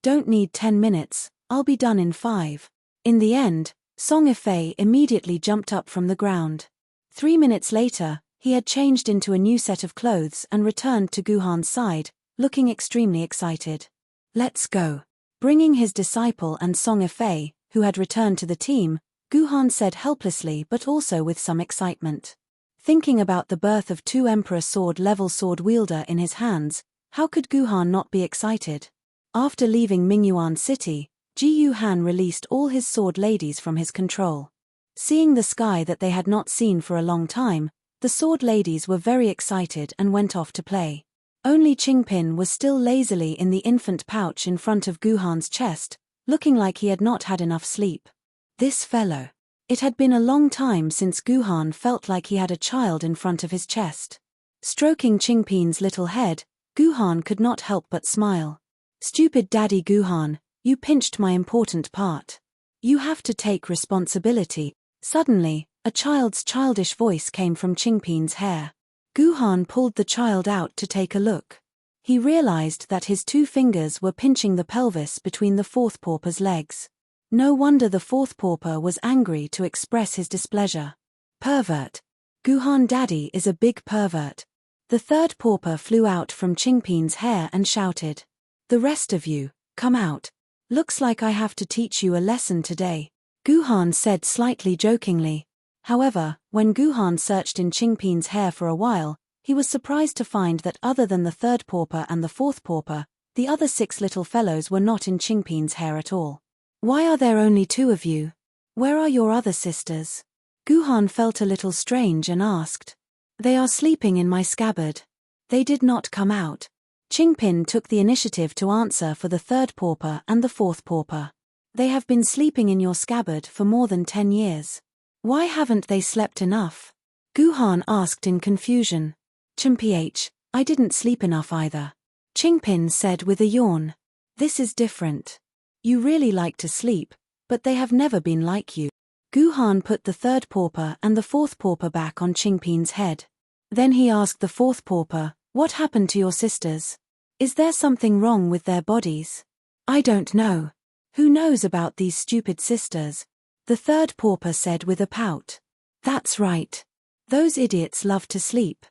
Don't need 10 minutes, I'll be done in 5. In the end, Song Ifei immediately jumped up from the ground. 3 minutes later, he had changed into a new set of clothes and returned to Guhan's side, looking extremely excited. Let's go. Bringing his disciple and Song Ifei, who had returned to the team, Guhan said helplessly but also with some excitement. Thinking about the birth of 2 Emperor sword level sword wielder in his hands, how could Guhan not be excited? After leaving Mingyuan City, Ji Yuhan released all his sword ladies from his control. Seeing the sky that they had not seen for a long time, the sword ladies were very excited and went off to play. Only Qingpin was still lazily in the infant pouch in front of Guhan's chest, looking like he had not had enough sleep. This fellow. It had been a long time since Guhan felt like he had a child in front of his chest. Stroking Qingpin's little head, Guhan could not help but smile. Stupid Daddy Guhan, you pinched my important part. You have to take responsibility. Suddenly, a child's childish voice came from Qingpin's hair. Guhan pulled the child out to take a look. He realized that his 2 fingers were pinching the pelvis between the 4th pauper's legs. No wonder the 4th pauper was angry to express his displeasure. Pervert. Guhan Daddy is a big pervert. The third pauper flew out from Qingpin's hair and shouted. The rest of you, come out. Looks like I have to teach you a lesson today, Guhan said slightly jokingly. However, when Guhan searched in Qingpin's hair for a while, he was surprised to find that other than the third pauper and the fourth pauper, the other 6 little fellows were not in Qingpin's hair at all. Why are there only 2 of you? Where are your other sisters? Guhan felt a little strange and asked. They are sleeping in my scabbard. They did not come out. Qingpin took the initiative to answer for the third pauper and the fourth pauper. They have been sleeping in your scabbard for more than 10 years. Why haven't they slept enough? Guhan asked in confusion. Qingph, I didn't sleep enough either. Qingpin said with a yawn. This is different. You really like to sleep, but they have never been like you. Guhan put the third pauper and the fourth pauper back on Qingpin's head. Then he asked the fourth pauper, what happened to your sisters? Is there something wrong with their bodies? I don't know. Who knows about these stupid sisters? The third pauper said with a pout. That's right. Those idiots love to sleep.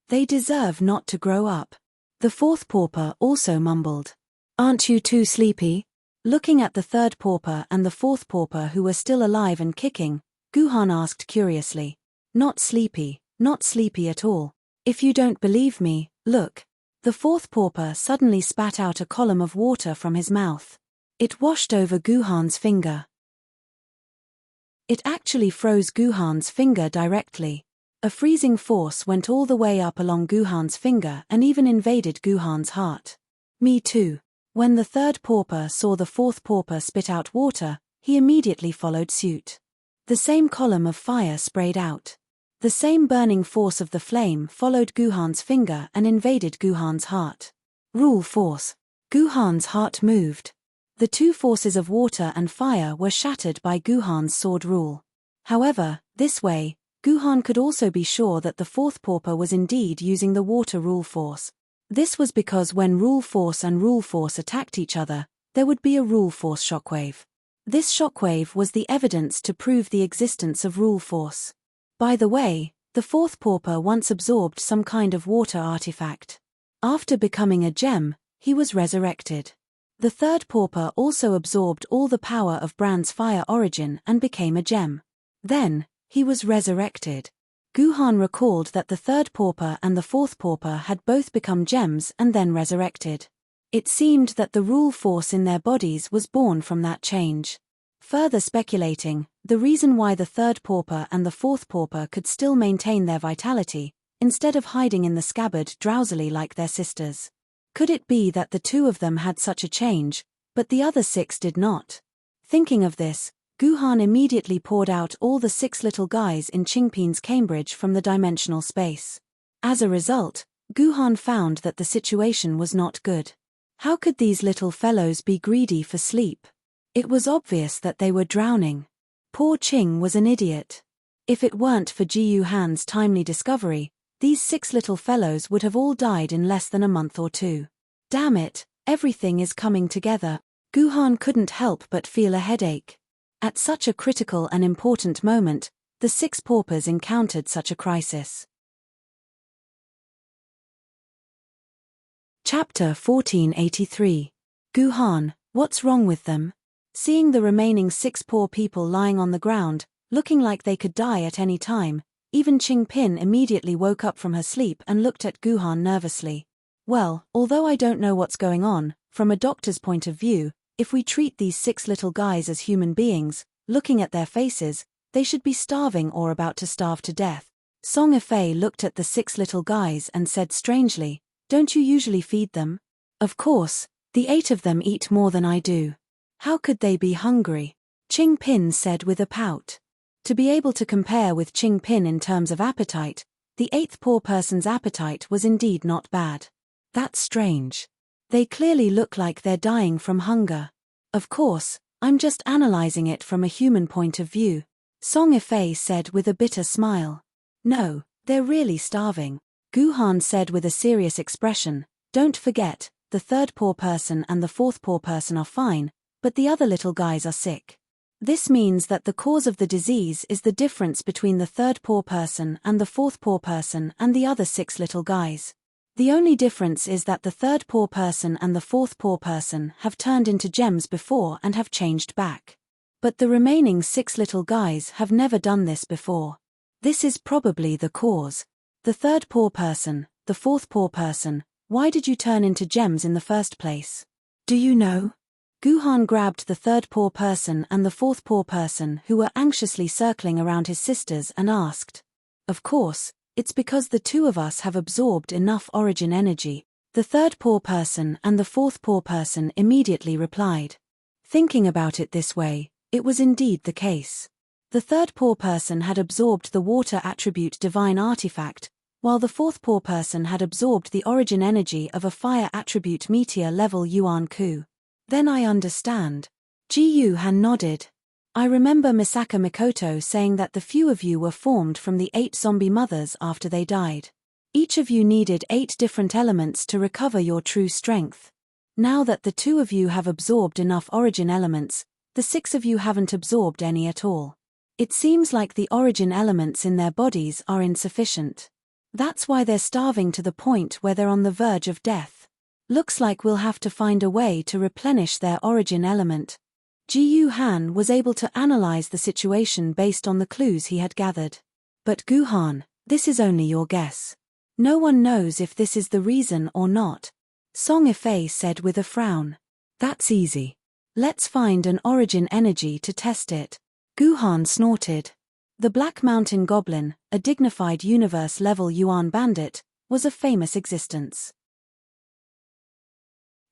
They deserve not to grow up. The fourth pauper also mumbled. Aren't you too sleepy? Looking at the third pauper and the fourth pauper who were still alive and kicking, Guhan asked curiously. Not sleepy at all. If you don't believe me, look. The fourth pauper suddenly spat out a column of water from his mouth. It washed over Guhan's finger. It actually froze Guhan's finger directly. A freezing force went all the way up along Guhan's finger and even invaded Guhan's heart. Me too. When the third pauper saw the fourth pauper spit out water, he immediately followed suit. The same column of fire sprayed out. The same burning force of the flame followed Guhan's finger and invaded Guhan's heart. Rule force. Guhan's heart moved. The 2 forces of water and fire were shattered by Guhan's sword rule. However, this way, Guhan could also be sure that the fourth pauper was indeed using the water rule force. This was because when rule force and rule force attacked each other, there would be a rule force shockwave. This shockwave was the evidence to prove the existence of rule force. By the way, the fourth pauper once absorbed some kind of water artifact. After becoming a gem, he was resurrected. The third pauper also absorbed all the power of Bran's fire origin and became a gem. Then, he was resurrected. Guhan recalled that the third pauper and the fourth pauper had both become gems and then resurrected. It seemed that the rule force in their bodies was born from that change. Further speculating, the reason why the third pauper and the fourth pauper could still maintain their vitality, instead of hiding in the scabbard drowsily like their sisters. Could it be that the 2 of them had such a change, but the other 6 did not? Thinking of this, Guhan immediately poured out all the 6 little guys in Qingpin's Cambridge from the dimensional space. As a result, Guhan found that the situation was not good. How could these little fellows be greedy for sleep? It was obvious that they were drowning. Poor Qing was an idiot. If it weren't for Ji Yuhan's timely discovery, these 6 little fellows would have all died in less than a month or 2. Damn it, everything is coming together. Guhan couldn't help but feel a headache. At such a critical and important moment, the 6 paupers encountered such a crisis. Chapter 1483. Guhan, what's wrong with them? Seeing the remaining 6 poor people lying on the ground, looking like they could die at any time, even Qingpin immediately woke up from her sleep and looked at Guhan nervously. Well, although I don't know what's going on, from a doctor's point of view, if we treat these 6 little guys as human beings, looking at their faces, they should be starving or about to starve to death. Song Ifei looked at the 6 little guys and said strangely, don't you usually feed them? Of course, the 8 of them eat more than I do. How could they be hungry? Qingpin said with a pout. To be able to compare with Qingpin in terms of appetite, the 8th poor person's appetite was indeed not bad. That's strange. They clearly look like they're dying from hunger. Of course, I'm just analyzing it from a human point of view, Song Ifei said with a bitter smile. No, they're really starving, Guhan said with a serious expression. Don't forget, the 3rd poor person and the 4th poor person are fine, but the other little guys are sick. This means that the cause of the disease is the difference between the third poor person and the fourth poor person and the other 6 little guys. The only difference is that the third poor person and the fourth poor person have turned into gems before and have changed back. But the remaining 6 little guys have never done this before. This is probably the cause. The third poor person, the fourth poor person, why did you turn into gems in the first place? Do you know? Guhan grabbed the third poor person and the fourth poor person who were anxiously circling around his sisters and asked. Of course, it's because the 2 of us have absorbed enough origin energy. The third poor person and the fourth poor person immediately replied. Thinking about it this way, it was indeed the case. The third poor person had absorbed the water attribute divine artifact, while the fourth poor person had absorbed the origin energy of a fire attribute meteor level Yuan Ku. Then I understand. Ji Han nodded. I remember Misaka Mikoto saying that the few of you were formed from the 8 zombie mothers after they died. Each of you needed 8 different elements to recover your true strength. Now that the 2 of you have absorbed enough origin elements, the 6 of you haven't absorbed any at all. It seems like the origin elements in their bodies are insufficient. That's why they're starving to the point where they're on the verge of death. Looks like we'll have to find a way to replenish their origin element. Ji Han was able to analyze the situation based on the clues he had gathered. But Guhan, this is only your guess. No one knows if this is the reason or not. Song Ifei said with a frown. That's easy. Let's find an origin energy to test it. Guhan snorted. The Black Mountain Goblin, a dignified universe-level Yuan bandit, was a famous existence.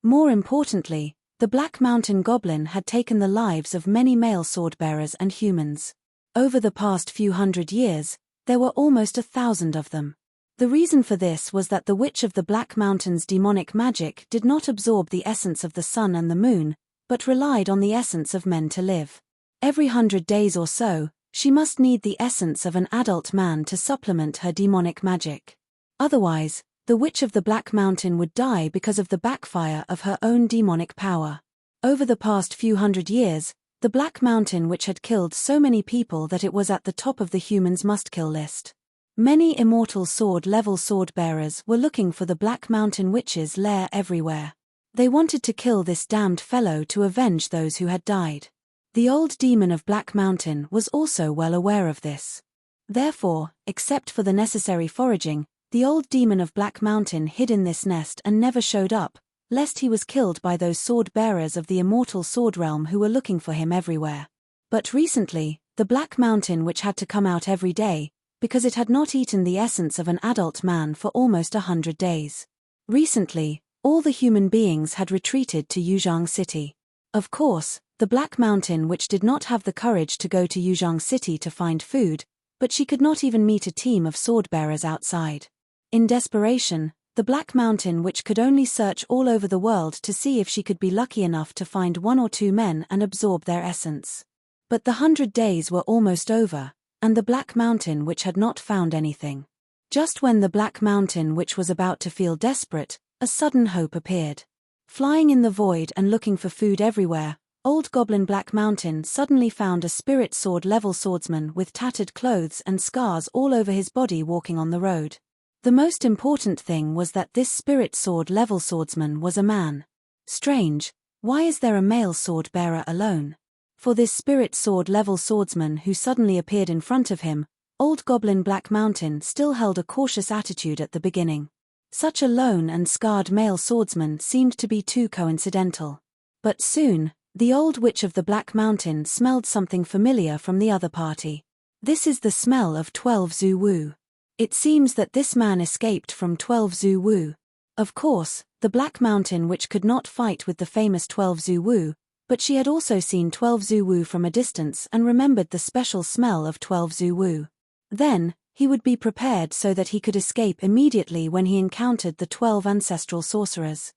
More importantly, the Black Mountain Goblin had taken the lives of many male sword-bearers and humans. Over the past few hundred years, there were almost 1,000 of them. The reason for this was that the Witch of the Black Mountain's demonic magic did not absorb the essence of the sun and the moon, but relied on the essence of men to live. Every 100 days or so, she must need the essence of an adult man to supplement her demonic magic. Otherwise, the Witch of the Black Mountain would die because of the backfire of her own demonic power. Over the past few hundred years, the Black Mountain Witch had killed so many people that it was at the top of the humans' must-kill list. Many immortal sword-level sword-bearers were looking for the Black Mountain Witch's lair everywhere. They wanted to kill this damned fellow to avenge those who had died. The old demon of Black Mountain was also well aware of this. Therefore, except for the necessary foraging, the old demon of Black Mountain hid in this nest and never showed up, lest he was killed by those sword-bearers of the immortal sword realm who were looking for him everywhere. But recently, the Black Mountain Witch had to come out every day, because it had not eaten the essence of an adult man for almost 100 days. Recently, all the human beings had retreated to Yuzhang City. Of course, the Black Mountain Witch did not have the courage to go to Yuzhang City to find food, but she could not even meet a team of sword-bearers outside. In desperation, the Black Mountain Witch could only search all over the world to see if she could be lucky enough to find 1 or 2 men and absorb their essence. But the 100 days were almost over, and the Black Mountain Witch had not found anything. Just when the Black Mountain Witch was about to feel desperate, a sudden hope appeared. Flying in the void and looking for food everywhere, Old Goblin Black Mountain suddenly found a spirit sword-level swordsman with tattered clothes and scars all over his body walking on the road. The most important thing was that this spirit sword-level swordsman was a man. Strange, why is there a male sword-bearer alone? For this spirit sword-level swordsman who suddenly appeared in front of him, Old Goblin Black Mountain still held a cautious attitude at the beginning. Such a lone and scarred male swordsman seemed to be too coincidental. But soon, the old Witch of the Black Mountain smelled something familiar from the other party. This is the smell of 12 Zhu Wu. It seems that this man escaped from 12 Zhu Wu. Of course, the Black Mountain Witch could not fight with the famous 12 Zhu Wu, but she had also seen 12 Zhu Wu from a distance and remembered the special smell of 12 Zhu Wu. Then, he would be prepared so that he could escape immediately when he encountered the 12 ancestral sorcerers.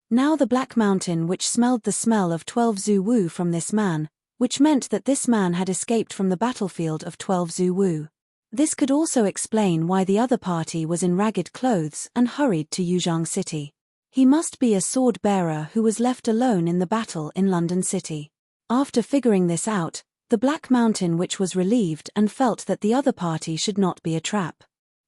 Now the Black Mountain Witch smelled the smell of 12 Zhu Wu from this man, which meant that this man had escaped from the battlefield of 12 Zhu Wu. This could also explain why the other party was in ragged clothes and hurried to Yuzhang City. He must be a sword-bearer who was left alone in the battle in London City. After figuring this out, the Black Mountain Witch was relieved and felt that the other party should not be a trap.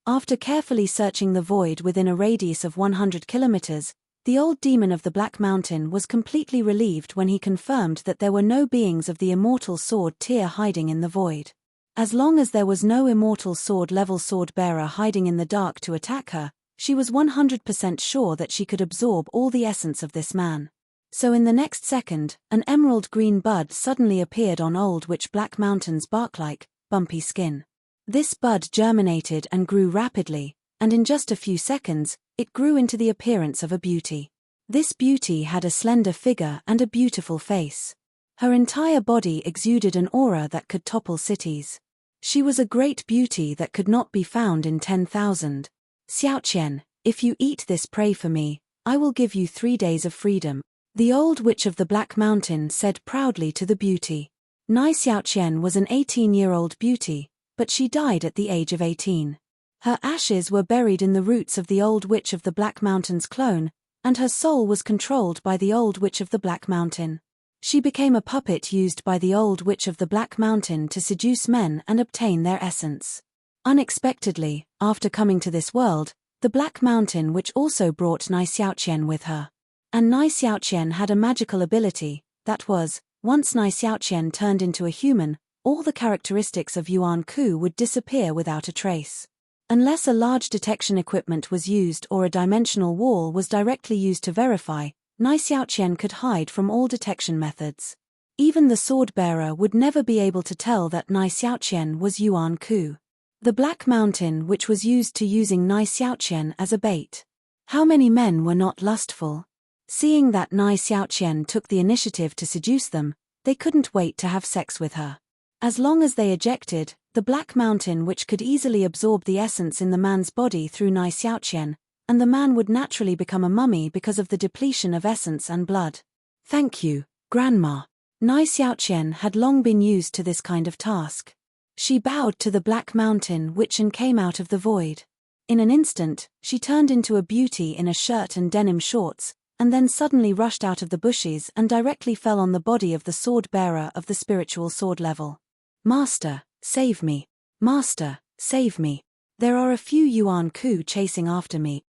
After carefully searching the void within a radius of 100 kilometers, the old demon of the Black Mountain was completely relieved when he confirmed that there were no beings of the immortal sword tier hiding in the void. As long as there was no immortal sword-level sword-bearer hiding in the dark to attack her, she was 100% sure that she could absorb all the essence of this man. So in the next second, an emerald green bud suddenly appeared on Old Witch Black Mountain's bark-like, bumpy skin. This bud germinated and grew rapidly, and in just a few seconds, it grew into the appearance of a beauty. This beauty had a slender figure and a beautiful face. Her entire body exuded an aura that could topple cities. She was a great beauty that could not be found in 10,000. Xiaoqian, if you eat this prey for me, I will give you 3 days of freedom. The old witch of the Black Mountain said proudly to the beauty. Nai Xiaoqian was an 18-year-old beauty, but she died at the age of 18. Her ashes were buried in the roots of the old witch of the Black Mountain's clone, and her soul was controlled by the old witch of the Black Mountain. She became a puppet used by the old witch of the Black Mountain to seduce men and obtain their essence. Unexpectedly, after coming to this world, the Black Mountain Witch also brought Nai Xiaoqian with her. And Nai Xiaoqian had a magical ability, that was, once Nai Xiaoqian turned into a human, all the characteristics of Yuan Ku would disappear without a trace. Unless a large detection equipment was used or a dimensional wall was directly used to verify, Nai Xiaoqian could hide from all detection methods. Even the sword-bearer would never be able to tell that Nai Xiaoqian was Yuan Ku. The Black Mountain Witch was used to using Nai Xiaoqian as a bait. How many men were not lustful? Seeing that Nai Xiaoqian took the initiative to seduce them, they couldn't wait to have sex with her. As long as they ejected, the Black Mountain Witch could easily absorb the essence in the man's body through Nai Xiaoqian, and the man would naturally become a mummy because of the depletion of essence and blood. Thank you, Grandma. Nai Xiaoqian had long been used to this kind of task. She bowed to the Black Mountain Witch and came out of the void. In an instant, she turned into a beauty in a shirt and denim shorts, and then suddenly rushed out of the bushes and directly fell on the body of the sword-bearer of the spiritual sword level. Master, save me. Master, save me. There are a few Yuan Ku chasing after me.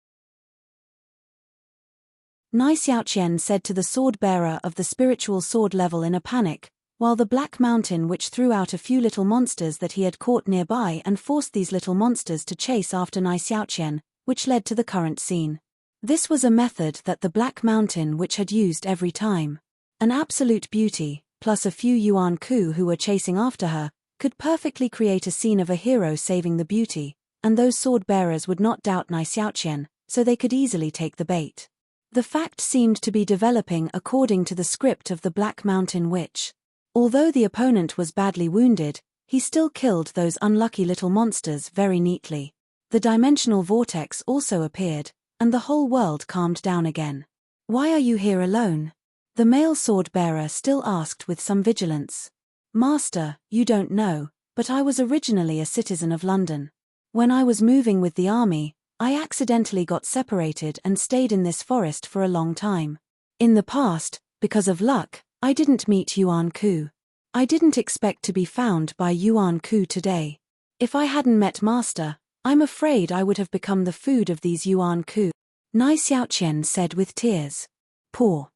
Nai Xiaoqian said to the sword-bearer of the spiritual sword level in a panic, while the Black Mountain Witch threw out a few little monsters that he had caught nearby and forced these little monsters to chase after Nai Xiaoqian, which led to the current scene. This was a method that the Black Mountain Witch had used every time. An absolute beauty, plus a few Yuan Ku who were chasing after her, could perfectly create a scene of a hero saving the beauty, and those sword-bearers would not doubt Nai Xiaoqian, so they could easily take the bait. The fact seemed to be developing according to the script of the Black Mountain Witch. Although the opponent was badly wounded, he still killed those unlucky little monsters very neatly. The dimensional vortex also appeared, and the whole world calmed down again. Why are you here alone? The male sword-bearer still asked with some vigilance. Master, you don't know, but I was originally a citizen of London. When I was moving with the army, I accidentally got separated and stayed in this forest for a long time. In the past, because of luck, I didn't meet Yuan Ku. I didn't expect to be found by Yuan Ku today. If I hadn't met Master, I'm afraid I would have become the food of these Yuan Ku. Nai Xiaoqian said with tears. Poor.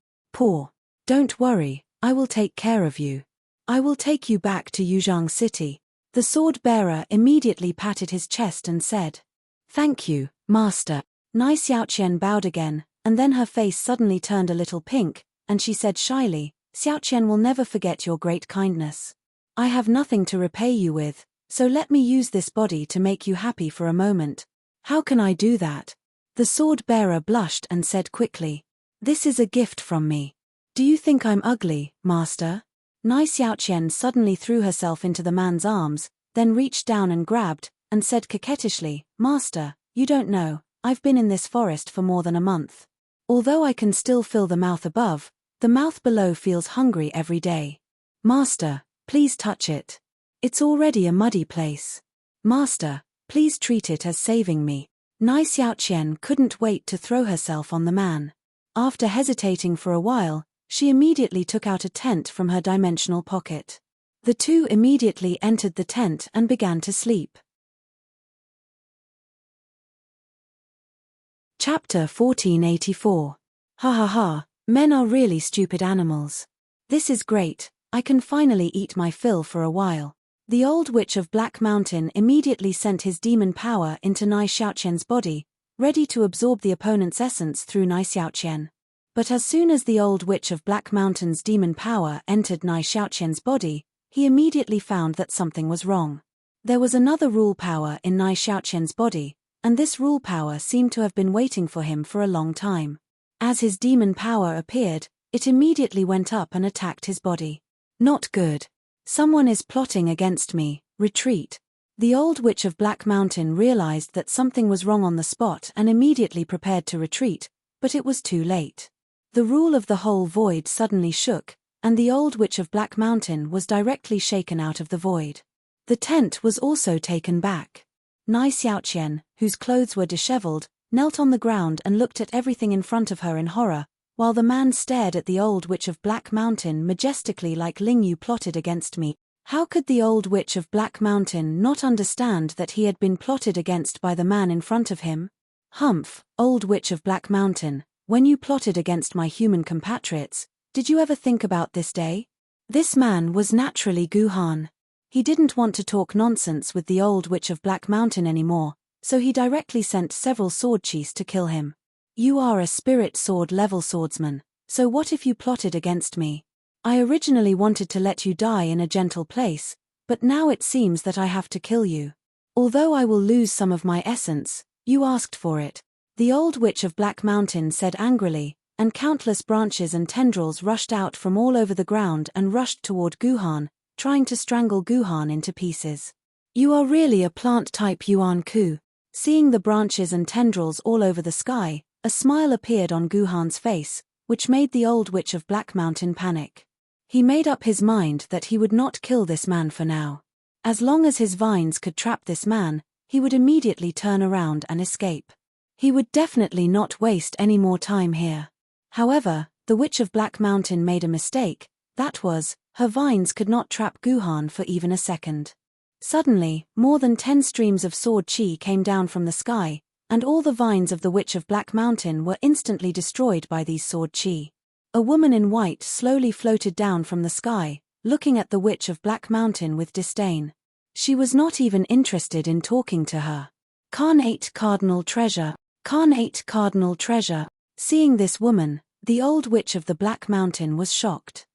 Don't worry, I will take care of you. I will take you back to Yuzhang City. The sword-bearer immediately patted his chest and said. Thank you, Master. Nai Xiaoqian bowed again, and then her face suddenly turned a little pink, and she said shyly, Xiaoqian will never forget your great kindness. I have nothing to repay you with, so let me use this body to make you happy for a moment. How can I do that? The sword-bearer blushed and said quickly. This is a gift from me. Do you think I'm ugly, Master? Nai Xiaoqian suddenly threw herself into the man's arms, then reached down and grabbed, and said coquettishly, Master, you don't know, I've been in this forest for more than a month. Although I can still feel the mouth above, the mouth below feels hungry every day. Master, please touch it. It's already a muddy place. Master, please treat it as saving me. Nai Xiaoqian couldn't wait to throw herself on the man. After hesitating for a while, She immediately took out a tent from her dimensional pocket. The two immediately entered the tent and began to sleep. Chapter 1484. Ha ha ha, men are really stupid animals. This is great, I can finally eat my fill for a while. The old witch of Black Mountain immediately sent his demon power into Nai Xiaoqian's body, ready to absorb the opponent's essence through Nai Xiaoqian. But as soon as the old witch of Black Mountain's demon power entered Nai Xiaoqian's body, he immediately found that something was wrong. There was another rule power in Nai Xiaoqian's body, and this rule power seemed to have been waiting for him for a long time. As his demon power appeared, it immediately went up and attacked his body. Not good. Someone is plotting against me, retreat. The old witch of Black Mountain realized that something was wrong on the spot and immediately prepared to retreat, but it was too late. The rule of the whole void suddenly shook, and the old witch of Black Mountain was directly shaken out of the void. The tent was also taken back. Nai Xiaoqian, whose clothes were disheveled, knelt on the ground and looked at everything in front of her in horror, while the man stared at the old witch of Black Mountain majestically like Ling Yu plotted against me. How could the old witch of Black Mountain not understand that he had been plotted against by the man in front of him? Humph, old witch of Black Mountain, when you plotted against my human compatriots, did you ever think about this day? This man was naturally Guhan. He didn't want to talk nonsense with the old witch of Black Mountain anymore, so he directly sent several sword chiefs to kill him. You are a spirit sword level swordsman, so what if you plotted against me? I originally wanted to let you die in a gentle place, but now it seems that I have to kill you. Although I will lose some of my essence, you asked for it. The old witch of Black Mountain said angrily, and countless branches and tendrils rushed out from all over the ground and rushed toward Guhan, trying to strangle Guhan into pieces. You are really a plant type Yuan Ku. Seeing the branches and tendrils all over the sky, a smile appeared on Guhan's face, which made the old witch of Black Mountain panic. He made up his mind that he would not kill this man for now. As long as his vines could trap this man, he would immediately turn around and escape. He would definitely not waste any more time here. However, the witch of Black Mountain made a mistake, that was, her vines could not trap Guhan for even a second. Suddenly, more than 10 streams of sword chi came down from the sky, and all the vines of the witch of Black Mountain were instantly destroyed by these sword chi. A woman in white slowly floated down from the sky, looking at the witch of Black Mountain with disdain. She was not even interested in talking to her. Carnate Cardinal Treasure. Carnate Cardinal Treasure. Seeing this woman, the old witch of the Black Mountain was shocked.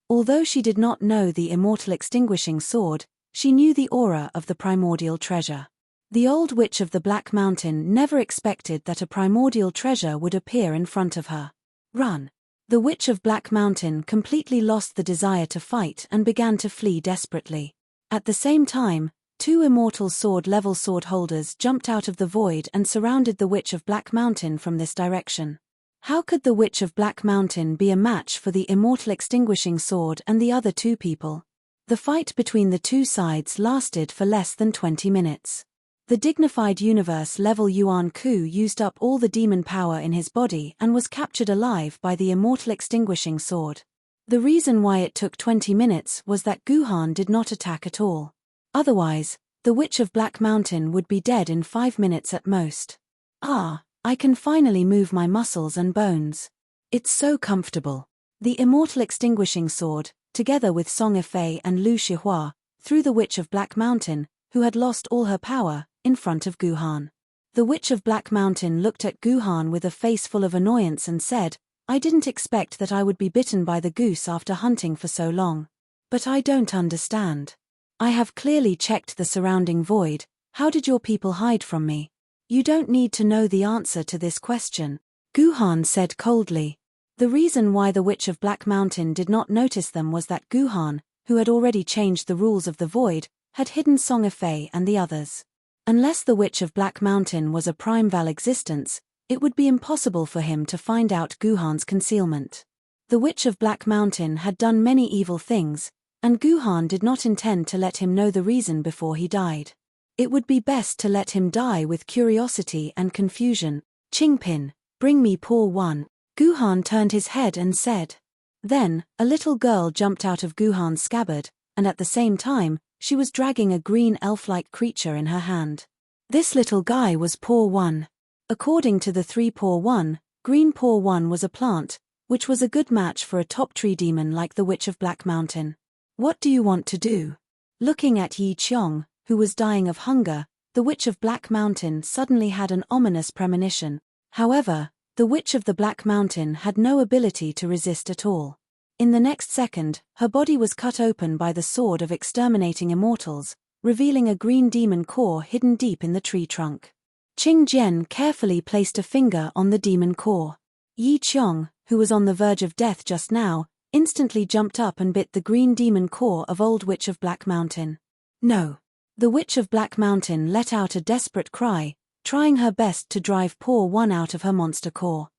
Although she did not know the immortal extinguishing sword, she knew the aura of the primordial treasure. The old witch of the Black Mountain never expected that a primordial treasure would appear in front of her. Run! The witch of Black Mountain completely lost the desire to fight and began to flee desperately. At the same time, 2 immortal sword-level sword holders jumped out of the void and surrounded the witch of Black Mountain from this direction. How could the witch of Black Mountain be a match for the immortal extinguishing sword and the other 2 people? The fight between the 2 sides lasted for less than 20 minutes. The dignified universe-level Yuan Ku used up all the demon power in his body and was captured alive by the immortal extinguishing sword. The reason why it took 20 minutes was that Guhan did not attack at all. Otherwise, the witch of Black Mountain would be dead in 5 minutes at most. Ah, I can finally move my muscles and bones. It's so comfortable. The immortal extinguishing sword, together with Song Yifei and Lu Shihua, threw the witch of Black Mountain, who had lost all her power, in front of Guhan. The witch of Black Mountain looked at Guhan with a face full of annoyance and said, I didn't expect that I would be bitten by the goose after hunting for so long. But I don't understand. I have clearly checked the surrounding void, how did your people hide from me? You don't need to know the answer to this question, Guhan said coldly. The reason why the witch of Black Mountain did not notice them was that Guhan, who had already changed the rules of the void, had hidden Song Yifei and the others. Unless the witch of Black Mountain was a primeval existence, it would be impossible for him to find out Guhan's concealment. The witch of Black Mountain had done many evil things, and Guhan did not intend to let him know the reason before he died. It would be best to let him die with curiosity and confusion. Qingpin, bring me poor one. Guhan turned his head and said. Then, a little girl jumped out of Guhan's scabbard, and at the same time, she was dragging a green elf-like creature in her hand. This little guy was Paw One. According to the three Paw One, Green Paw One was a plant, which was a good match for a top tree demon like the Witch of Black Mountain. What do you want to do? Looking at Yi Qiong, who was dying of hunger, the Witch of Black Mountain suddenly had an ominous premonition. However, the Witch of the Black Mountain had no ability to resist at all. In the next second, her body was cut open by the sword of exterminating immortals, revealing a green demon core hidden deep in the tree trunk. Qing Jian carefully placed a finger on the demon core. Yi Qiong, who was on the verge of death just now, instantly jumped up and bit the green demon core of old Witch of Black Mountain. No! The Witch of Black Mountain let out a desperate cry, trying her best to drive Paw One out of her monster core.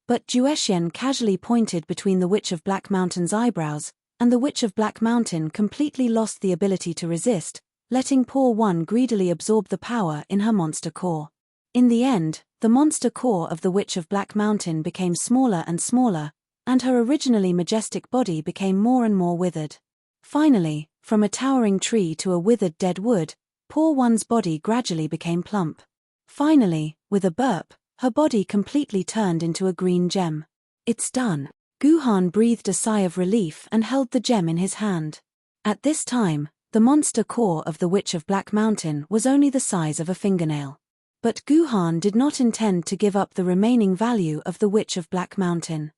But Juexian casually pointed between the Witch of Black Mountain's eyebrows, and the Witch of Black Mountain completely lost the ability to resist, letting Paw One greedily absorb the power in her monster core. In the end, the monster core of the Witch of Black Mountain became smaller and smaller, and her originally majestic body became more and more withered. Finally, from a towering tree to a withered dead wood, Paw One's body gradually became plump. Finally, with a burp, her body completely turned into a green gem. It's done. Guhan breathed a sigh of relief and held the gem in his hand. At this time, the monster core of the Witch of Black Mountain was only the size of a fingernail. But Guhan did not intend to give up the remaining value of the Witch of Black Mountain.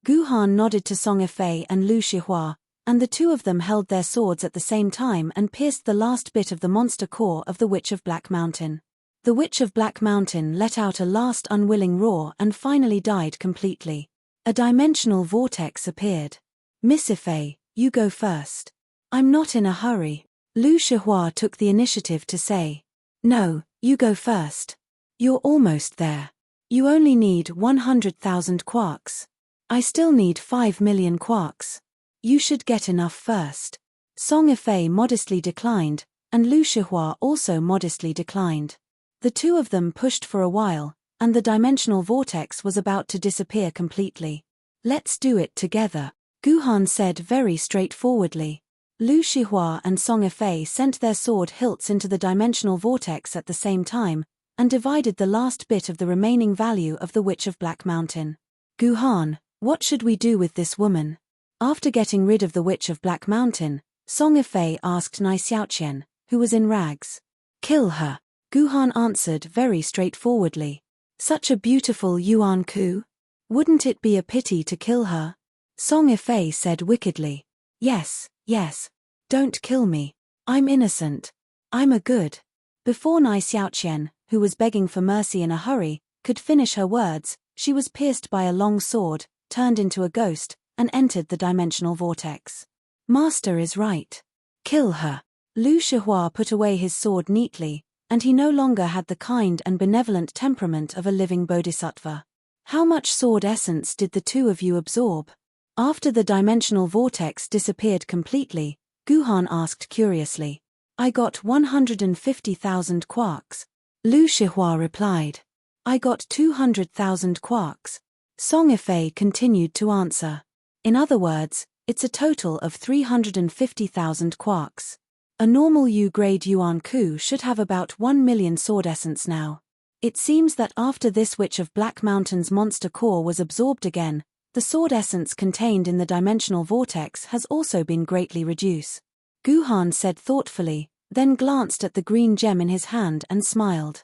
Guhan nodded to Song Yifei and Lu Shihua, and the two of them held their swords at the same time and pierced the last bit of the monster core of the Witch of Black Mountain. The Witch of Black Mountain let out a last unwilling roar and finally died completely. A dimensional vortex appeared. Miss Yifei, you go first. I'm not in a hurry. Lu Shihua took the initiative to say. No, you go first. You're almost there. You only need 100,000 quarks. I still need 5 million quarks. You should get enough first. Song Yifei modestly declined, and Lu Shihua also modestly declined. The two of them pushed for a while, and the dimensional vortex was about to disappear completely. Let's do it together, Guhan said very straightforwardly. Lu Shihua and Song Yifei sent their sword hilts into the dimensional vortex at the same time, and divided the last bit of the remaining value of the Witch of Black Mountain. Guhan, what should we do with this woman? After getting rid of the Witch of Black Mountain, Song Yifei asked Nai Xiaoqian, who was in rags. Kill her, Guhan answered very straightforwardly. Such a beautiful Yuan Ku? Wouldn't it be a pity to kill her? Song Yifei said wickedly. Yes. Don't kill me. I'm innocent. I'm a good. Before Nai Xiaoqian, who was begging for mercy in a hurry, could finish her words, she was pierced by a long sword, turned into a ghost, and entered the dimensional vortex. Master is right. Kill her. Lu Shihua put away his sword neatly, and he no longer had the kind and benevolent temperament of a living bodhisattva. How much sword essence did the two of you absorb? After the dimensional vortex disappeared completely, Guhan asked curiously. I got 150,000 quarks. Lu Shihua replied. I got 200,000 quarks. Song Yifei continued to answer. In other words, it's a total of 350,000 quarks. A normal U-grade Yuan Ku should have about 1 million sword essence now. It seems that after this Witch of Black Mountain's monster core was absorbed again, the sword essence contained in the dimensional vortex has also been greatly reduced. Guhan said thoughtfully, then glanced at the green gem in his hand and smiled.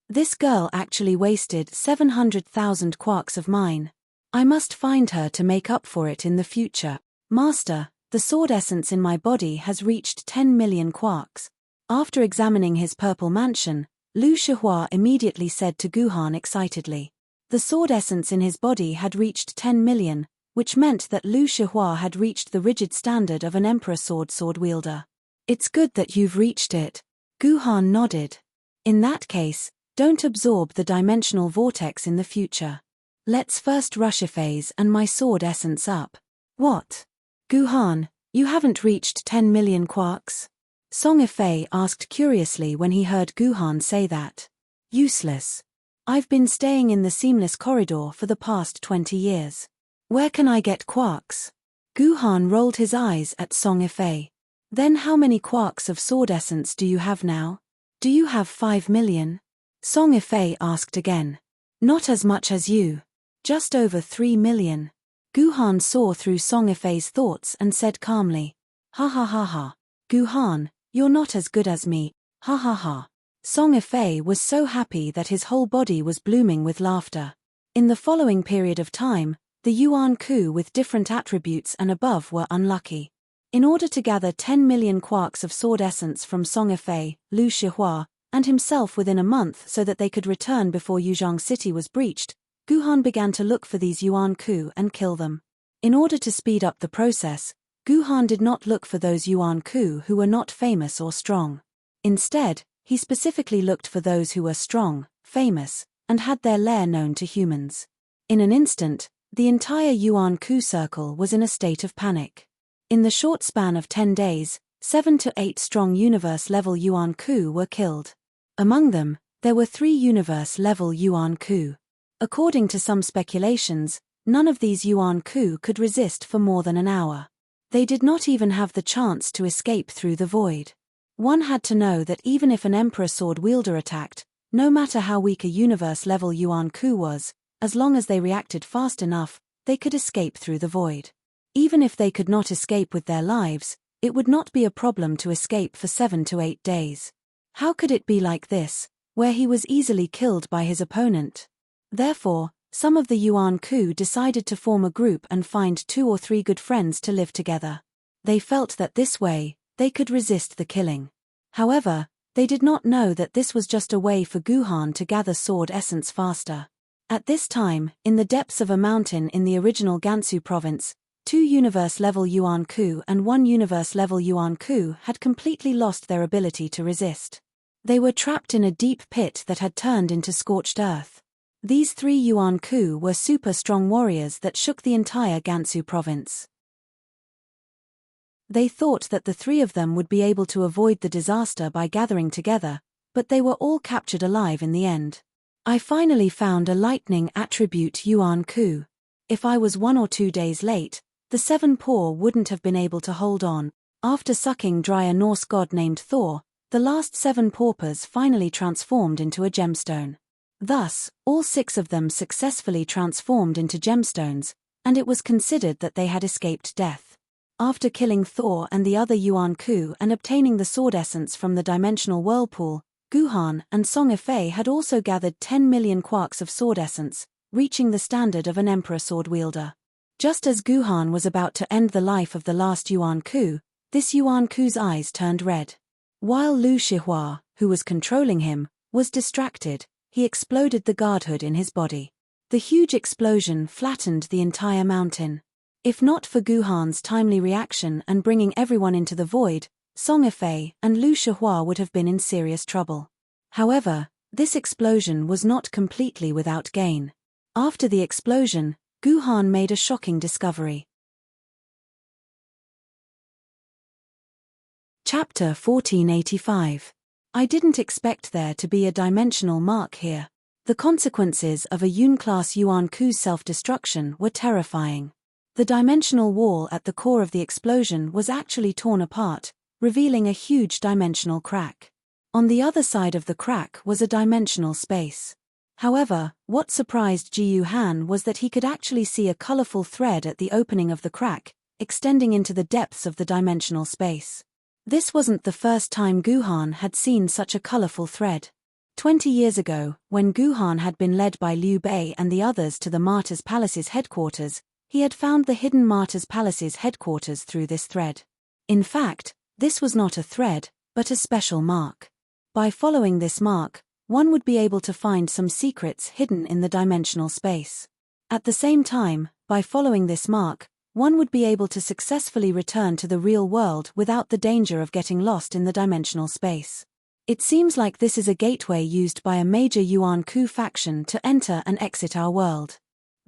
This girl actually wasted 700,000 quarks of mine. I must find her to make up for it in the future. Master, the sword essence in my body has reached 10 million quarks. After examining his purple mansion, Lu Shihua immediately said to Guhan excitedly. The sword essence in his body had reached 10 million, which meant that Lu Shihua had reached the rigid standard of an emperor sword wielder. It's good that you've reached it. Guhan nodded. In that case, don't absorb the dimensional vortex in the future. Let's first rush a phase and my sword essence up. What? Guhan, you haven't reached 10 million quarks? Song Yifei asked curiously when he heard Guhan say that. Useless. I've been staying in the seamless corridor for the past 20 years. Where can I get quarks? Guhan rolled his eyes at Song Ifei. Then how many quarks of sword essence do you have now? Do you have 5 million? Song Ifei asked again. Not as much as you. Just over 3 million. Guhan saw through Song Ifei's thoughts and said calmly. Ha ha ha ha. Guhan, you're not as good as me, ha ha ha. Song Ifei was so happy that his whole body was blooming with laughter. In the following period of time, the Yuan Ku with different attributes and above were unlucky. In order to gather 10 million quarks of sword essence from Song Ifei, Lu Shihua, and himself within a month so that they could return before Yuzhong City was breached, Guhan began to look for these Yuan Ku and kill them. In order to speed up the process, Guhan did not look for those Yuan Ku who were not famous or strong. Instead, he specifically looked for those who were strong, famous, and had their lair known to humans. In an instant, the entire Yuan Ku circle was in a state of panic. In the short span of 10 days, 7 to 8 strong universe-level Yuan Ku were killed. Among them, there were 3 universe-level Yuan Ku. According to some speculations, none of these Yuan Ku could resist for more than an hour. They did not even have the chance to escape through the void. One had to know that even if an Emperor sword wielder attacked, no matter how weak a universe-level Yuan Ku was, as long as they reacted fast enough, they could escape through the void. Even if they could not escape with their lives, it would not be a problem to escape for 7 to 8 days. How could it be like this, where he was easily killed by his opponent? Therefore, some of the Yuan Ku decided to form a group and find 2 or 3 good friends to live together. They felt that this way, they could resist the killing. However, they did not know that this was just a way for Guhan to gather sword essence faster. At this time, in the depths of a mountain in the original Gansu province, 2 universe-level Yuan Ku and 1 universe-level Yuan Ku had completely lost their ability to resist. They were trapped in a deep pit that had turned into scorched earth. These 3 Yuan Ku were super strong warriors that shook the entire Gansu province. They thought that the 3 of them would be able to avoid the disaster by gathering together, but they were all captured alive in the end. I finally found a lightning attribute Yuan Ku. If I was 1 or 2 days late, the 7 poor wouldn't have been able to hold on. After sucking dry a Norse god named Thor, the last 7 paupers finally transformed into a gemstone. Thus, all 6 of them successfully transformed into gemstones, and it was considered that they had escaped death. After killing Thor and the other Yuan Ku and obtaining the sword essence from the dimensional whirlpool, Guhan and Song Ifei had also gathered 10 million quarks of sword essence, reaching the standard of an emperor sword wielder. Just as Guhan was about to end the life of the last Yuan Ku, this Yuan Ku's eyes turned red. While Lu Shihua, who was controlling him, was distracted, he exploded the guardhood in his body. The huge explosion flattened the entire mountain. If not for Guhan's timely reaction and bringing everyone into the void, Song Ifei and Lu Shihua would have been in serious trouble. However, this explosion was not completely without gain. After the explosion, Guhan made a shocking discovery. Chapter 1485. I didn't expect there to be a dimensional mark here. The consequences of a Yun-class Yuan Ku's self-destruction were terrifying. The dimensional wall at the core of the explosion was actually torn apart, revealing a huge dimensional crack. On the other side of the crack was a dimensional space. However, what surprised Jiyu Han was that he could actually see a colorful thread at the opening of the crack, extending into the depths of the dimensional space. This wasn't the first time Guhan had seen such a colorful thread. 20 years ago, when Guhan had been led by Liu Bei and the others to the Martyrs Palace's headquarters, he had found the hidden Martyrs Palace's headquarters through this thread. In fact, this was not a thread, but a special mark. By following this mark, one would be able to find some secrets hidden in the dimensional space. At the same time, by following this mark, one would be able to successfully return to the real world without the danger of getting lost in the dimensional space. It seems like this is a gateway used by a major Yuan Ku faction to enter and exit our world.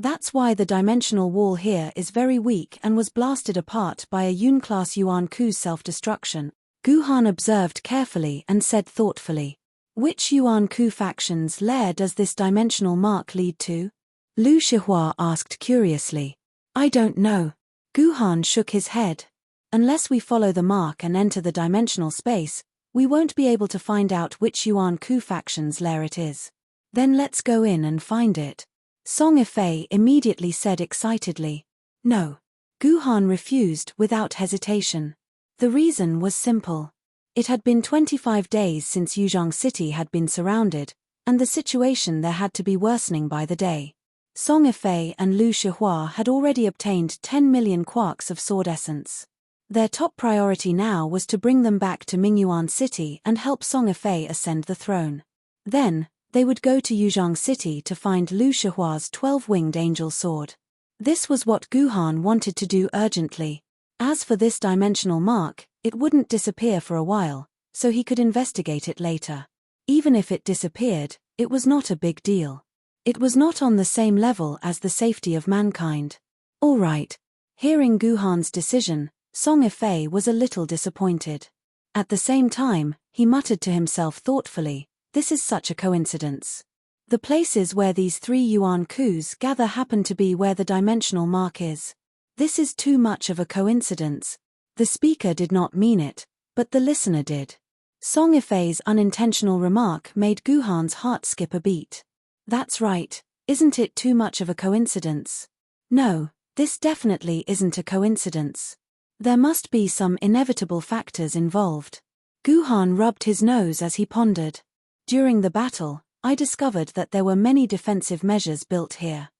That's why the dimensional wall here is very weak and was blasted apart by a Yun-class Yuan Ku's self-destruction. Guhan observed carefully and said thoughtfully, Which Yuan Ku faction's lair does this dimensional mark lead to? Lu Shihua asked curiously. I don't know. Guhan shook his head. Unless we follow the mark and enter the dimensional space, we won't be able to find out which Yuan Ku faction's lair it is. Then let's go in and find it. Song Ifei immediately said excitedly. No. Guhan refused without hesitation. The reason was simple. It had been 25 days since Yuzhong City had been surrounded, and the situation there had to be worsening by the day. Song Ifei and Lu Shihua had already obtained 10 million quarks of sword essence. Their top priority now was to bring them back to Mingyuan City and help Song Ifei ascend the throne. Then, they would go to Yuzhong City to find Lu Shihua's 12-winged angel sword. This was what Guhan wanted to do urgently. As for this dimensional mark, it wouldn't disappear for a while, so he could investigate it later. Even if it disappeared, it was not a big deal. It was not on the same level as the safety of mankind. All right. Hearing Guhan's decision, Song Ifei was a little disappointed. At the same time, he muttered to himself thoughtfully, this is such a coincidence. The places where these 3 Yuan Kus gather happen to be where the dimensional mark is. This is too much of a coincidence. The speaker did not mean it, but the listener did. Song Ifei's unintentional remark made Guhan's heart skip a beat. That's right, isn't it too much of a coincidence? No, this definitely isn't a coincidence. There must be some inevitable factors involved. Guhan rubbed his nose as he pondered. During the battle, I discovered that there were many defensive measures built here.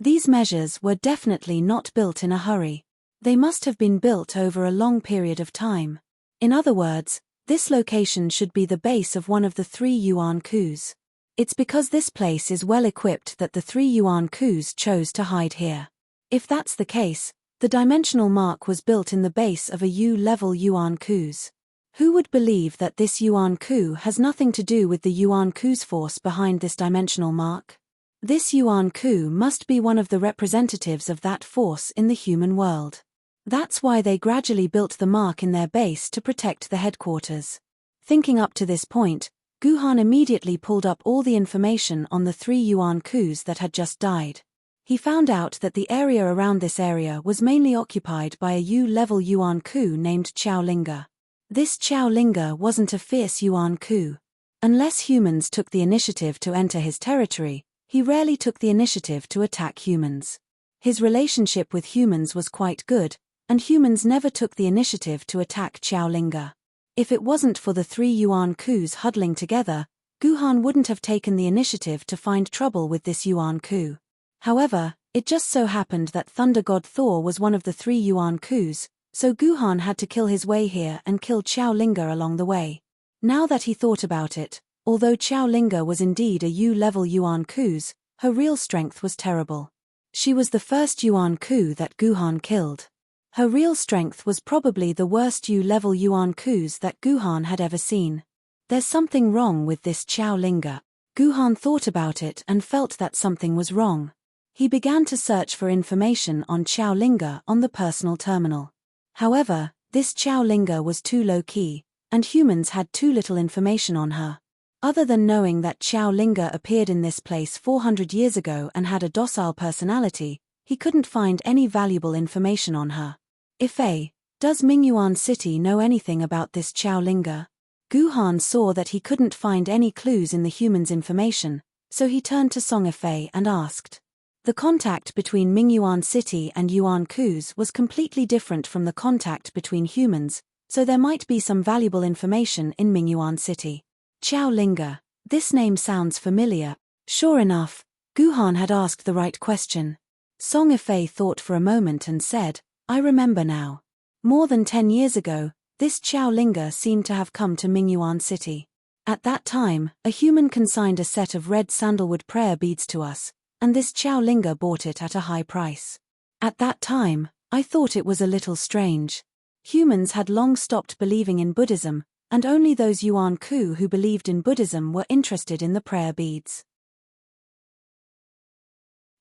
These measures were definitely not built in a hurry. They must have been built over a long period of time. In other words, this location should be the base of one of the 3 Yuan Kus. It's because this place is well equipped that the 3 Yuan Kus chose to hide here. If that's the case, the dimensional mark was built in the base of a U-level Yuan Kus. Who would believe that this Yuan Ku has nothing to do with the Yuan Ku's force behind this dimensional mark? This Yuan Ku must be one of the representatives of that force in the human world. That's why they gradually built the mark in their base to protect the headquarters. Thinking up to this point, Guhan immediately pulled up all the information on the 3 Yuan Kus that had just died. He found out that the area around this area was mainly occupied by a U-level Yuan Ku named Xiaolinga. This Xiaolinga wasn't a fierce Yuan Ku. Unless humans took the initiative to enter his territory, he rarely took the initiative to attack humans. His relationship with humans was quite good, and humans never took the initiative to attack Xiaolinga. If it wasn't for the 3 Yuan Kus huddling together, Guhan wouldn't have taken the initiative to find trouble with this Yuan Ku. However, it just so happened that Thunder God Thor was one of the 3 Yuan Kus, so Guhan had to kill his way here and kill Xiaolinga along the way. Now that he thought about it, although Xiaolinga was indeed a U-level Yuan Kus, her real strength was terrible. She was the first Yuan Ku that Guhan killed. Her real strength was probably the worst U-level Yuan Kus that Guhan had ever seen. There's something wrong with this Xiaolinga. Guhan thought about it and felt that something was wrong. He began to search for information on Xiaolinga on the personal terminal. However, this Xiaolinga was too low-key, and humans had too little information on her. Other than knowing that Xiaolinga appeared in this place 400 years ago and had a docile personality, he couldn't find any valuable information on her. Ifei, does Mingyuan City know anything about this Xiaolinga? Guhan saw that he couldn't find any clues in the humans' information, so he turned to Song Ifei and asked. The contact between Mingyuan City and Yuan Kus was completely different from the contact between humans, so there might be some valuable information in Mingyuan City. Xiaolinga, this name sounds familiar. Sure enough, Guhan had asked the right question. Song Ifei thought for a moment and said, I remember now. More than 10 years ago, this Xiaolinga seemed to have come to Mingyuan City. At that time, a human consigned a set of red sandalwood prayer beads to us, and this Xiaolinga bought it at a high price. At that time, I thought it was a little strange. Humans had long stopped believing in Buddhism, and only those Yuan Ku who believed in Buddhism were interested in the prayer beads.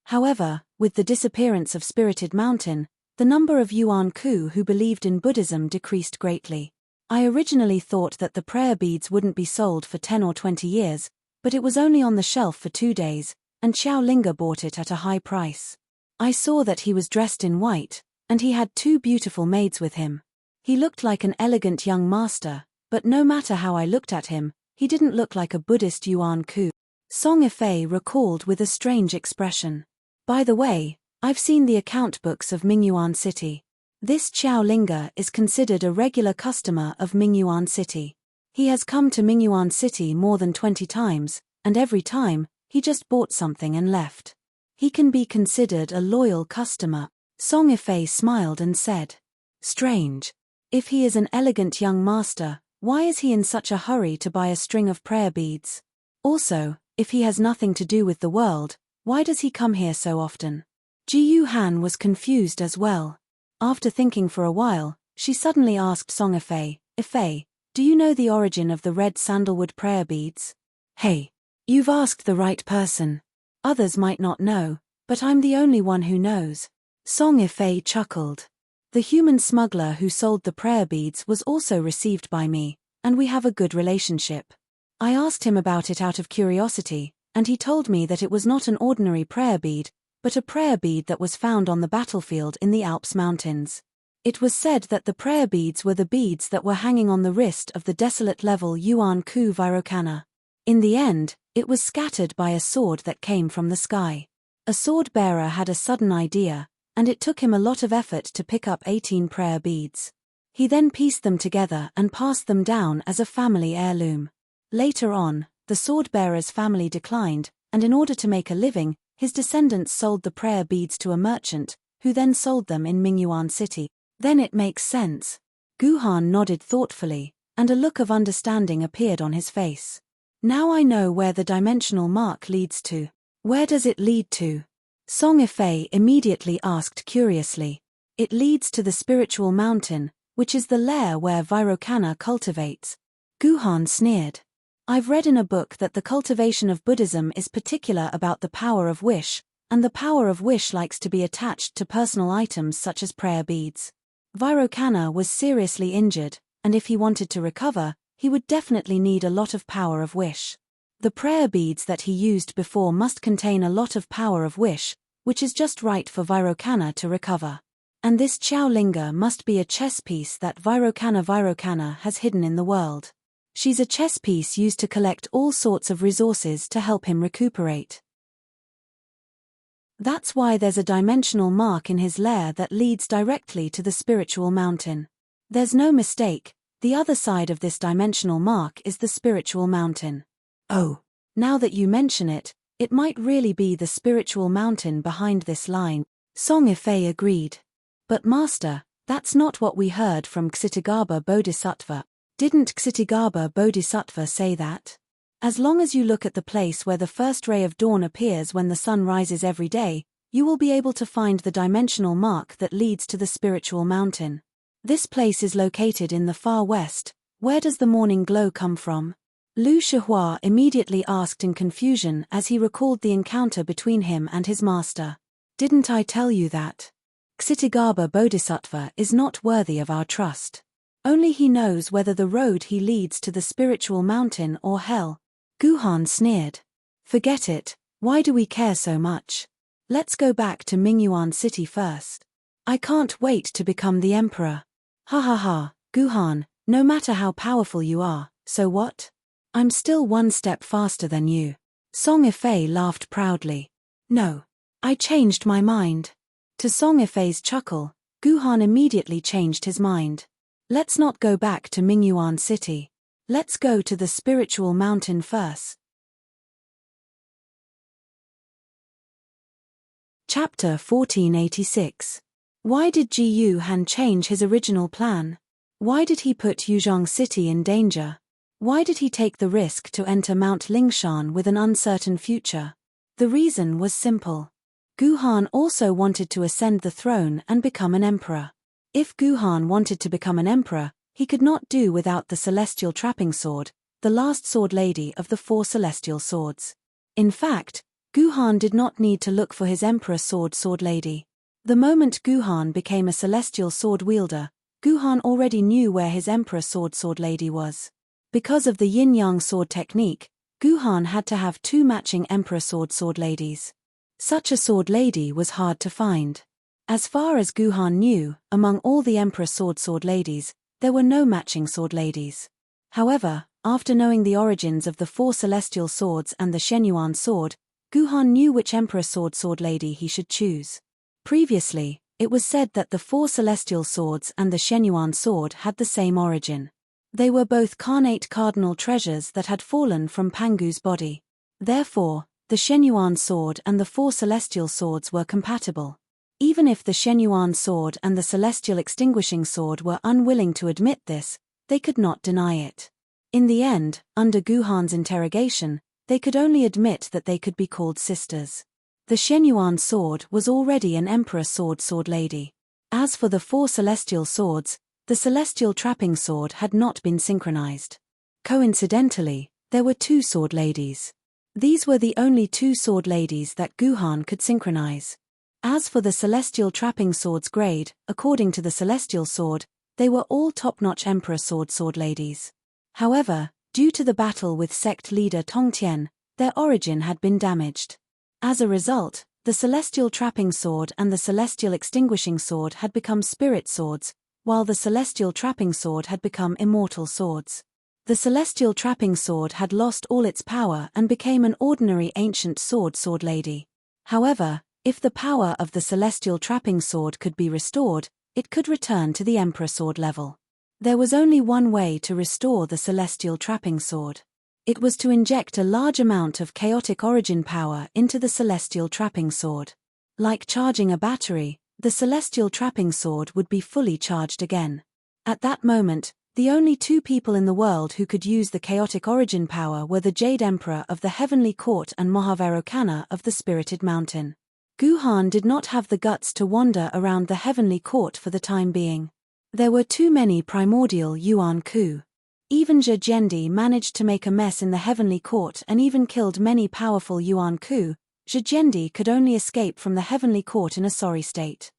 However, with the disappearance of Spirited Mountain, the number of Yuan Ku who believed in Buddhism decreased greatly. I originally thought that the prayer beads wouldn't be sold for 10 or 20 years, but it was only on the shelf for 2 days, and Xiao Linga bought it at a high price. I saw that he was dressed in white, and he had 2 beautiful maids with him. He looked like an elegant young master, but no matter how I looked at him, he didn't look like a Buddhist Yuan Ku. Song Yifei recalled with a strange expression. By the way, I've seen the account books of Mingyuan City. This Xiao Linga is considered a regular customer of Mingyuan City. He has come to Mingyuan City more than 20 times, and every time, he just bought something and left. He can be considered a loyal customer. Song Yifei smiled and said. Strange. If he is an elegant young master, why is he in such a hurry to buy a string of prayer beads? Also, if he has nothing to do with the world, why does he come here so often? Ji Yuhan was confused as well. After thinking for a while, she suddenly asked Song Yifei, Yifei, do you know the origin of the red sandalwood prayer beads? Hey, you've asked the right person. Others might not know, but I'm the only one who knows. Song Yifei chuckled. The human smuggler who sold the prayer beads was also received by me, and we have a good relationship. I asked him about it out of curiosity, and he told me that it was not an ordinary prayer bead, but a prayer bead that was found on the battlefield in the Alps mountains. It was said that the prayer beads were the beads that were hanging on the wrist of the desolate level Yuan Ku Vairocana. In the end, it was scattered by a sword that came from the sky. A sword bearer had a sudden idea, and it took him a lot of effort to pick up 18 prayer beads. He then pieced them together and passed them down as a family heirloom. Later on, the sword bearer's family declined, and in order to make a living, his descendants sold the prayer beads to a merchant, who then sold them in Mingyuan City. Then it makes sense. Guhan nodded thoughtfully, and a look of understanding appeared on his face. Now I know where the dimensional mark leads to. Where does it lead to? Song Yifei immediately asked curiously. It leads to the spiritual mountain, which is the lair where Vairocana cultivates. Guhan sneered. I've read in a book that the cultivation of Buddhism is particular about the power of wish, and the power of wish likes to be attached to personal items such as prayer beads. Vairocana was seriously injured, and if he wanted to recover, he would definitely need a lot of power of wish. The prayer beads that he used before must contain a lot of power of wish, which is just right for Vairocana to recover. And this Xiao Linga must be a chess piece that Vairocana has hidden in the world. She's a chess piece used to collect all sorts of resources to help him recuperate. That's why there's a dimensional mark in his lair that leads directly to the spiritual mountain. There's no mistake, the other side of this dimensional mark is the spiritual mountain. Oh, now that you mention it, it might really be the spiritual mountain behind this line. Song Yifei agreed. But master, that's not what we heard from Ksitigaba Bodhisattva. Didn't Ksitigaba Bodhisattva say that? As long as you look at the place where the first ray of dawn appears when the sun rises every day, you will be able to find the dimensional mark that leads to the spiritual mountain. This place is located in the far west. Where does the morning glow come from? Lu Shihua immediately asked in confusion as he recalled the encounter between him and his master. Didn't I tell you that? Ksitigaba Bodhisattva is not worthy of our trust. Only he knows whether the road he leads to the spiritual mountain or hell. Guhan sneered. Forget it, why do we care so much? Let's go back to Mingyuan City first. I can't wait to become the emperor. Ha ha ha, Guhan, no matter how powerful you are, so what? I'm still one step faster than you. Song Yifei laughed proudly. No. I changed my mind. To Song Yifei's chuckle, Guhan immediately changed his mind. Let's not go back to Mingyuan City. Let's go to the spiritual mountain first. Chapter 1486. Why did Ji Yuhan change his original plan? Why did he put Yuzhong City in danger? Why did he take the risk to enter Mount Lingshan with an uncertain future? The reason was simple. Guhan also wanted to ascend the throne and become an emperor. If Guhan wanted to become an emperor, he could not do without the celestial trapping sword, the last sword lady of the 4 celestial swords. In fact, Guhan did not need to look for his emperor sword lady. The moment Guhan became a celestial sword wielder, Guhan already knew where his Emperor Sword Lady was. Because of the yin-yang sword technique, Guhan had to have two matching Emperor Sword Ladies. Such a sword lady was hard to find. As far as Guhan knew, among all the Emperor Sword Ladies, there were no matching sword ladies. However, after knowing the origins of the four celestial swords and the Shenyuan sword, Guhan knew which Emperor Sword Lady he should choose. Previously, it was said that the four celestial swords and the Shenyuan sword had the same origin. They were both carnate cardinal treasures that had fallen from Pangu's body. Therefore, the Shenyuan sword and the four celestial swords were compatible. Even if the Shenyuan sword and the celestial extinguishing sword were unwilling to admit this, they could not deny it. In the end, under Guhan's interrogation, they could only admit that they could be called sisters. The Shenyuan sword was already an Emperor Sword Lady. As for the four celestial swords, the celestial trapping sword had not been synchronized. Coincidentally, there were two sword ladies. These were the only two sword ladies that Guhan could synchronize. As for the celestial trapping sword's grade, according to the celestial sword, they were all top-notch Emperor Sword Ladies. However, due to the battle with sect leader Tongtian, their origin had been damaged. As a result, the celestial trapping sword and the celestial extinguishing sword had become spirit swords, while the celestial trapping sword had become immortal swords. The celestial trapping sword had lost all its power and became an ordinary ancient sword lady. However, if the power of the celestial trapping sword could be restored, it could return to the Emperor sword level. There was only one way to restore the celestial trapping sword. It was to inject a large amount of chaotic origin power into the celestial trapping sword. Like charging a battery, the celestial trapping sword would be fully charged again. At that moment, the only two people in the world who could use the chaotic origin power were the Jade Emperor of the Heavenly Court and Mahavarokana of the Spirited Mountain. Guhan did not have the guts to wander around the Heavenly Court for the time being. There were too many primordial Yuan Ku. Even Zhejiandi managed to make a mess in the Heavenly Court and even killed many powerful Yuan Ku. Zhejiandi could only escape from the Heavenly Court in a sorry state.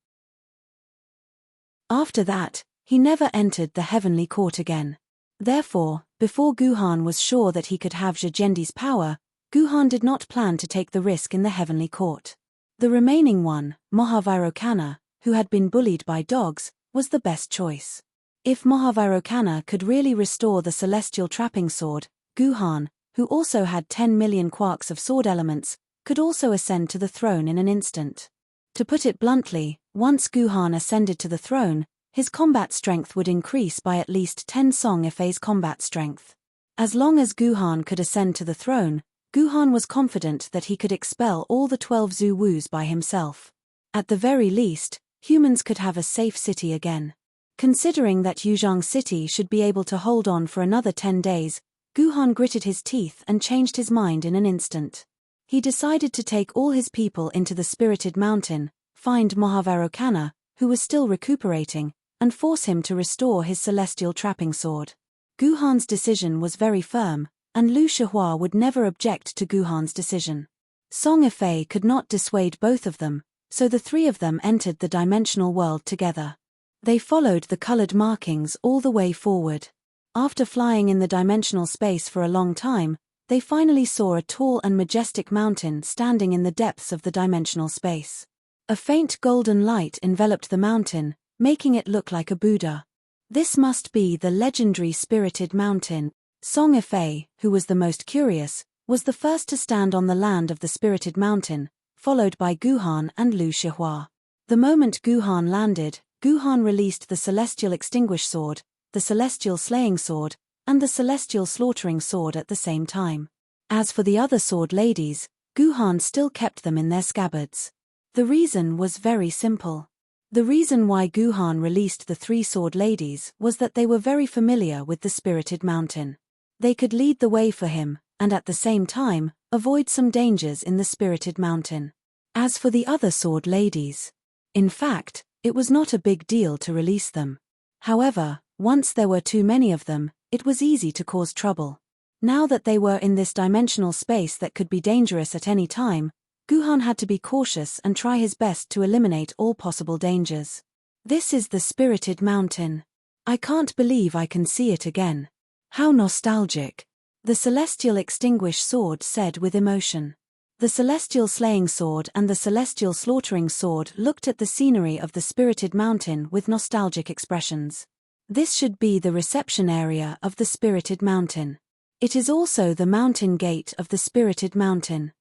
After that, he never entered the Heavenly Court again. Therefore, before Guhan was sure that he could have Zhejiandi's power, Guhan did not plan to take the risk in the Heavenly Court. The remaining one, Mahavarokana, who had been bullied by dogs, was the best choice. If Mahavarokana could really restore the celestial trapping sword, Guhan, who also had 10 million quarks of sword elements, could also ascend to the throne in an instant. To put it bluntly, once Guhan ascended to the throne, his combat strength would increase by at least 10 Song Ifei's combat strength. As long as Guhan could ascend to the throne, Guhan was confident that he could expel all the 12 Zhu Wus by himself. At the very least, humans could have a safe city again. Considering that Yuzhang City should be able to hold on for another 10 days, Guhan gritted his teeth and changed his mind in an instant. He decided to take all his people into the Spirited Mountain, find Mahavarokana, who was still recuperating, and force him to restore his celestial trapping sword. Guhan's decision was very firm, and Lu Shihua would never object to Guhan's decision. Song Ifei could not dissuade both of them, so the three of them entered the dimensional world together. They followed the colored markings all the way forward. After flying in the dimensional space for a long time, they finally saw a tall and majestic mountain standing in the depths of the dimensional space. A faint golden light enveloped the mountain, making it look like a Buddha. This must be the legendary Spirited Mountain. Song Ifei, who was the most curious, was the first to stand on the land of the Spirited Mountain, followed by Guhan and Lu Shihua. The moment Guhan landed, Guhan released the Celestial Extinguish Sword, the Celestial Slaying Sword, and the Celestial Slaughtering Sword at the same time. As for the other sword ladies, Guhan still kept them in their scabbards. The reason was very simple. The reason why Guhan released the three sword ladies was that they were very familiar with the Spirited Mountain. They could lead the way for him, and at the same time, avoid some dangers in the Spirited Mountain. As for the other sword ladies, in fact, it was not a big deal to release them. However, once there were too many of them, it was easy to cause trouble. Now that they were in this dimensional space that could be dangerous at any time, Guhan had to be cautious and try his best to eliminate all possible dangers. This is the Spirited Mountain. I can't believe I can see it again. How nostalgic. The celestial extinguished sword said with emotion. The celestial slaying sword and the celestial slaughtering sword looked at the scenery of the spirited mountain with nostalgic expressions. This should be the reception area of the spirited mountain. It is also the mountain gate of the spirited mountain.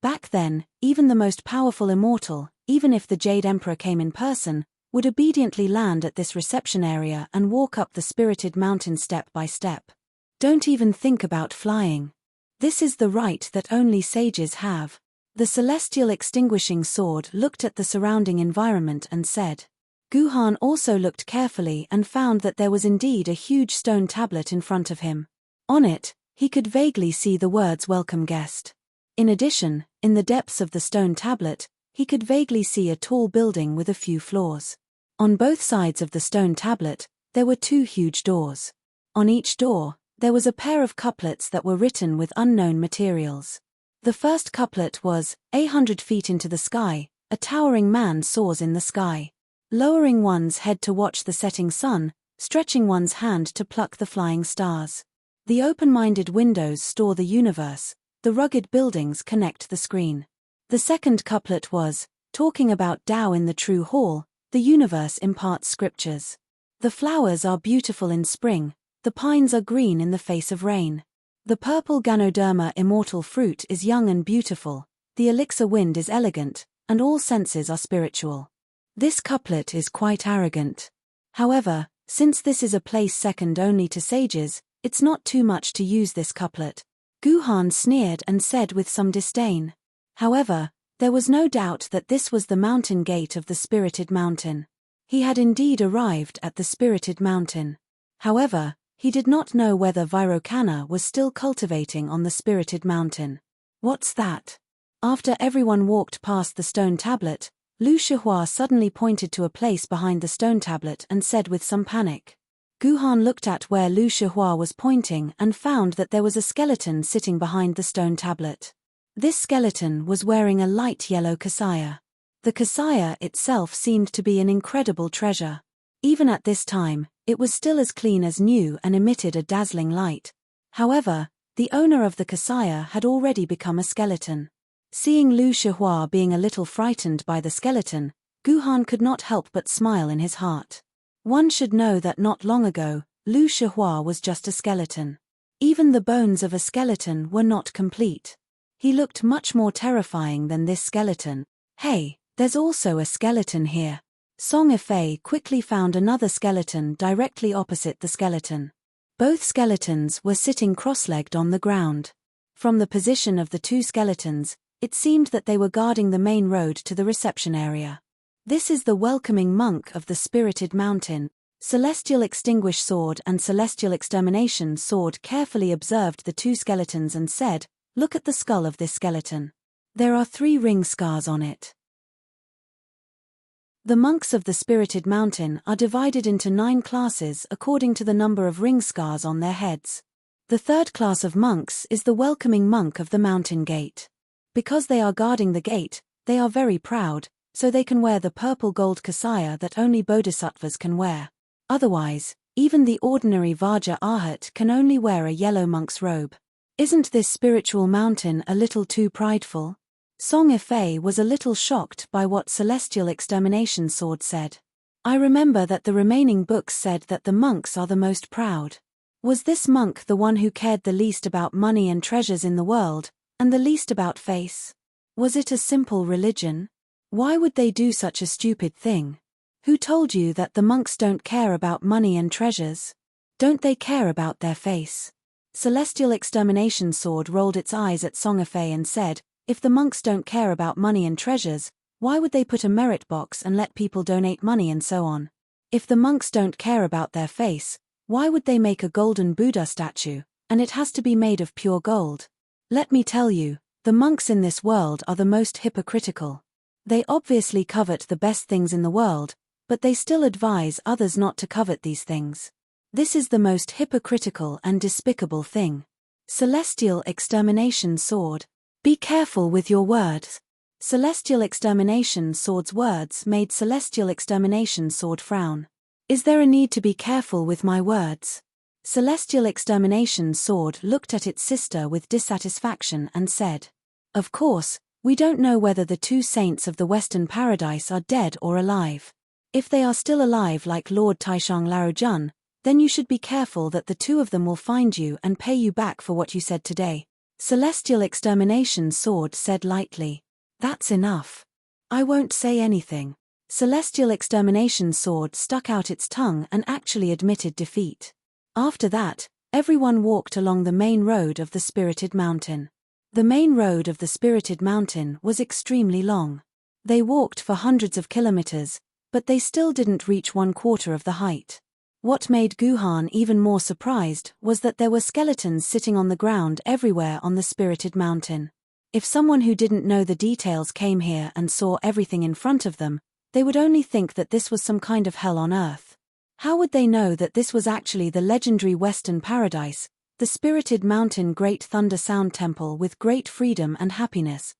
Back then, even the most powerful immortal, even if the Jade Emperor came in person, would obediently land at this reception area and walk up the spirited mountain step by step. Don't even think about flying. This is the right that only sages have. The celestial extinguishing sword looked at the surrounding environment and said. Guhan also looked carefully and found that there was indeed a huge stone tablet in front of him. On it, he could vaguely see the words "Welcome Guest." In addition, in the depths of the stone tablet, he could vaguely see a tall building with a few floors. On both sides of the stone tablet, there were 2 huge doors. On each door, there was a pair of couplets that were written with unknown materials. The first couplet was, 100 feet into the sky, a towering man soars in the sky. Lowering one's head to watch the setting sun, stretching one's hand to pluck the flying stars. The open-minded windows store the universe, the rugged buildings connect the screen. The second couplet was, talking about Tao in the true hall, the universe imparts scriptures. The flowers are beautiful in spring, the pines are green in the face of rain. The purple Ganoderma immortal fruit is young and beautiful, the elixir wind is elegant, and all senses are spiritual. This couplet is quite arrogant. However, since this is a place second only to sages, it's not too much to use this couplet. Guhan sneered and said with some disdain. However, there was no doubt that this was the mountain gate of the spirited mountain. He had indeed arrived at the spirited mountain. However, he did not know whether Vairocana was still cultivating on the spirited mountain. What's that? After everyone walked past the stone tablet, Lu Shihua suddenly pointed to a place behind the stone tablet and said with some panic. Guhan looked at where Lu Shihua was pointing and found that there was a skeleton sitting behind the stone tablet. This skeleton was wearing a light yellow kasaya. The kasaya itself seemed to be an incredible treasure. Even at this time, it was still as clean as new and emitted a dazzling light. However, the owner of the kasaya had already become a skeleton. Seeing Lu Shihua being a little frightened by the skeleton, Guhan could not help but smile in his heart. One should know that not long ago, Lu Shihua was just a skeleton. Even the bones of a skeleton were not complete. He looked much more terrifying than this skeleton. Hey, there's also a skeleton here. Song Ifei quickly found another skeleton directly opposite the skeleton. Both skeletons were sitting cross-legged on the ground. From the position of the 2 skeletons, it seemed that they were guarding the main road to the reception area. This is the welcoming monk of the spirited mountain. Celestial Extinguished Sword and Celestial Extermination Sword carefully observed the 2 skeletons and said, "Look at the skull of this skeleton. There are 3 ring scars on it." The monks of the spirited mountain are divided into 9 classes according to the number of ring scars on their heads. The 3rd class of monks is the welcoming monk of the mountain gate. Because they are guarding the gate, they are very proud, so they can wear the purple gold kasaya that only bodhisattvas can wear. Otherwise, even the ordinary Vajra Arhat can only wear a yellow monk's robe. Isn't this spiritual mountain a little too prideful? Song Ifei was a little shocked by what Celestial Extermination Sword said. I remember that the remaining books said that the monks are the most proud. Was this monk the one who cared the least about money and treasures in the world, and the least about face? Was it a simple religion? Why would they do such a stupid thing? Who told you that the monks don't care about money and treasures? Don't they care about their face? Celestial Extermination Sword rolled its eyes at Song Ifei and said, if the monks don't care about money and treasures, why would they put a merit box and let people donate money and so on? If the monks don't care about their face, why would they make a golden Buddha statue, and it has to be made of pure gold? Let me tell you, the monks in this world are the most hypocritical. They obviously covet the best things in the world, but they still advise others not to covet these things. This is the most hypocritical and despicable thing. Celestial Extermination Sword. Be careful with your words. Celestial Extermination Sword's words made Celestial Extermination Sword frown. Is there a need to be careful with my words? Celestial Extermination Sword looked at its sister with dissatisfaction and said, Of course, we don't know whether the two saints of the Western Paradise are dead or alive. If they are still alive like Lord Taishang Larujun, then you should be careful that the two of them will find you and pay you back for what you said today. Celestial Extermination Sword said lightly. That's enough. I won't say anything. Celestial Extermination Sword stuck out its tongue and actually admitted defeat. After that, everyone walked along the main road of the Spirited Mountain. The main road of the Spirited Mountain was extremely long. They walked for hundreds of kilometers, but they still didn't reach 1/4 of the height. What made Guhan even more surprised was that there were skeletons sitting on the ground everywhere on the Spirited Mountain. If someone who didn't know the details came here and saw everything in front of them, they would only think that this was some kind of hell on earth. How would they know that this was actually the legendary Western Paradise, the Spirited Mountain Great Thunder Sound Temple with great freedom and happiness?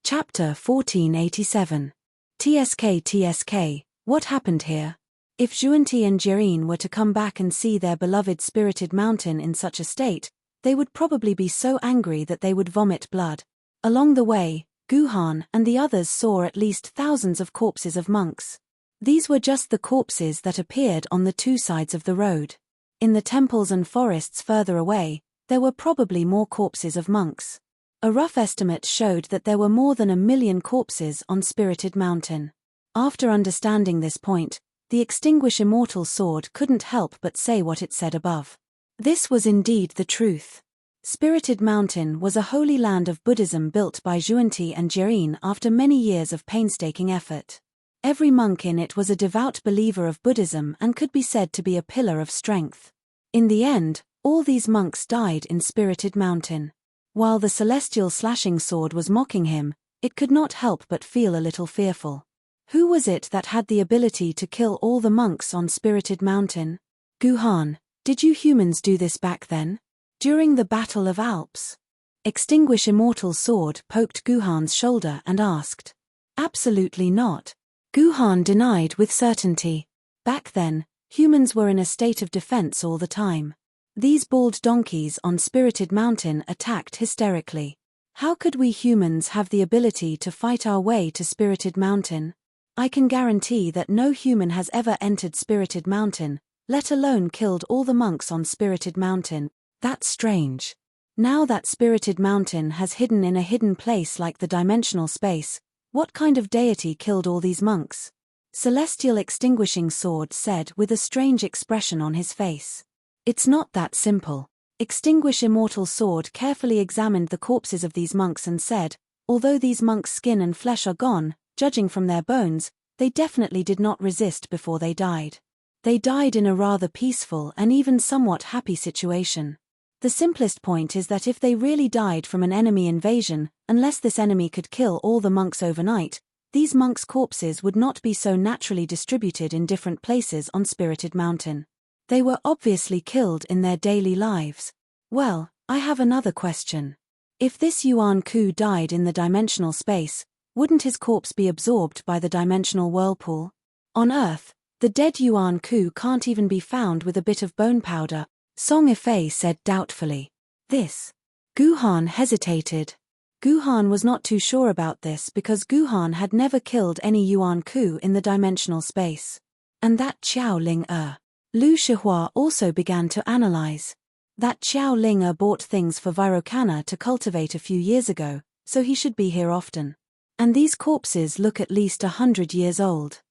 Chapter 1487. TSK, what happened here? If Zhuanti and Jirin were to come back and see their beloved Spirited Mountain in such a state, they would probably be so angry that they would vomit blood. Along the way, Guhan and the others saw at least thousands of corpses of monks. These were just the corpses that appeared on the two sides of the road. In the temples and forests further away, there were probably more corpses of monks. A rough estimate showed that there were more than 1 million corpses on Spirited Mountain. After understanding this point, the Extinguish Immortal Sword couldn't help but say what it said above. This was indeed the truth. Spirited Mountain was a holy land of Buddhism built by Zhuanti and Jirin after many years of painstaking effort. Every monk in it was a devout believer of Buddhism and could be said to be a pillar of strength. In the end, all these monks died in Spirited Mountain. While the Celestial Slashing Sword was mocking him, it could not help but feel a little fearful. Who was it that had the ability to kill all the monks on Spirited Mountain? Guhan, did you humans do this back then? During the Battle of Alps? Extinguish Immortal Sword poked Guhan's shoulder and asked. Absolutely not. Guhan denied with certainty. Back then, humans were in a state of defense all the time. These bald donkeys on Spirited Mountain attacked hysterically. How could we humans have the ability to fight our way to Spirited Mountain? I can guarantee that no human has ever entered Spirited Mountain, let alone killed all the monks on Spirited Mountain. That's strange. Now that Spirited Mountain has hidden in a hidden place like the dimensional space, what kind of deity killed all these monks? Celestial Extinguishing Sword said with a strange expression on his face. It's not that simple. Extinguish Immortal Sword carefully examined the corpses of these monks and said, although these monks' skin and flesh are gone, judging from their bones, they definitely did not resist before they died. They died in a rather peaceful and even somewhat happy situation. The simplest point is that if they really died from an enemy invasion, unless this enemy could kill all the monks overnight, these monks' corpses would not be so naturally distributed in different places on Spirited Mountain. They were obviously killed in their daily lives. Well, I have another question. If this Yuan Ku died in the dimensional space, wouldn't his corpse be absorbed by the dimensional whirlpool? On Earth, the dead Yuan Ku can't even be found with a bit of bone powder, Song Ifei said doubtfully. This. Guhan hesitated. Guhan was not too sure about this because Guhan had never killed any Yuan Ku in the dimensional space. And that Qiao Ling-er. Lu Shihua also began to analyze. That Qiao Ling-er bought things for Virocana to cultivate a few years ago, so he should be here often. And these corpses look at least 100 years old.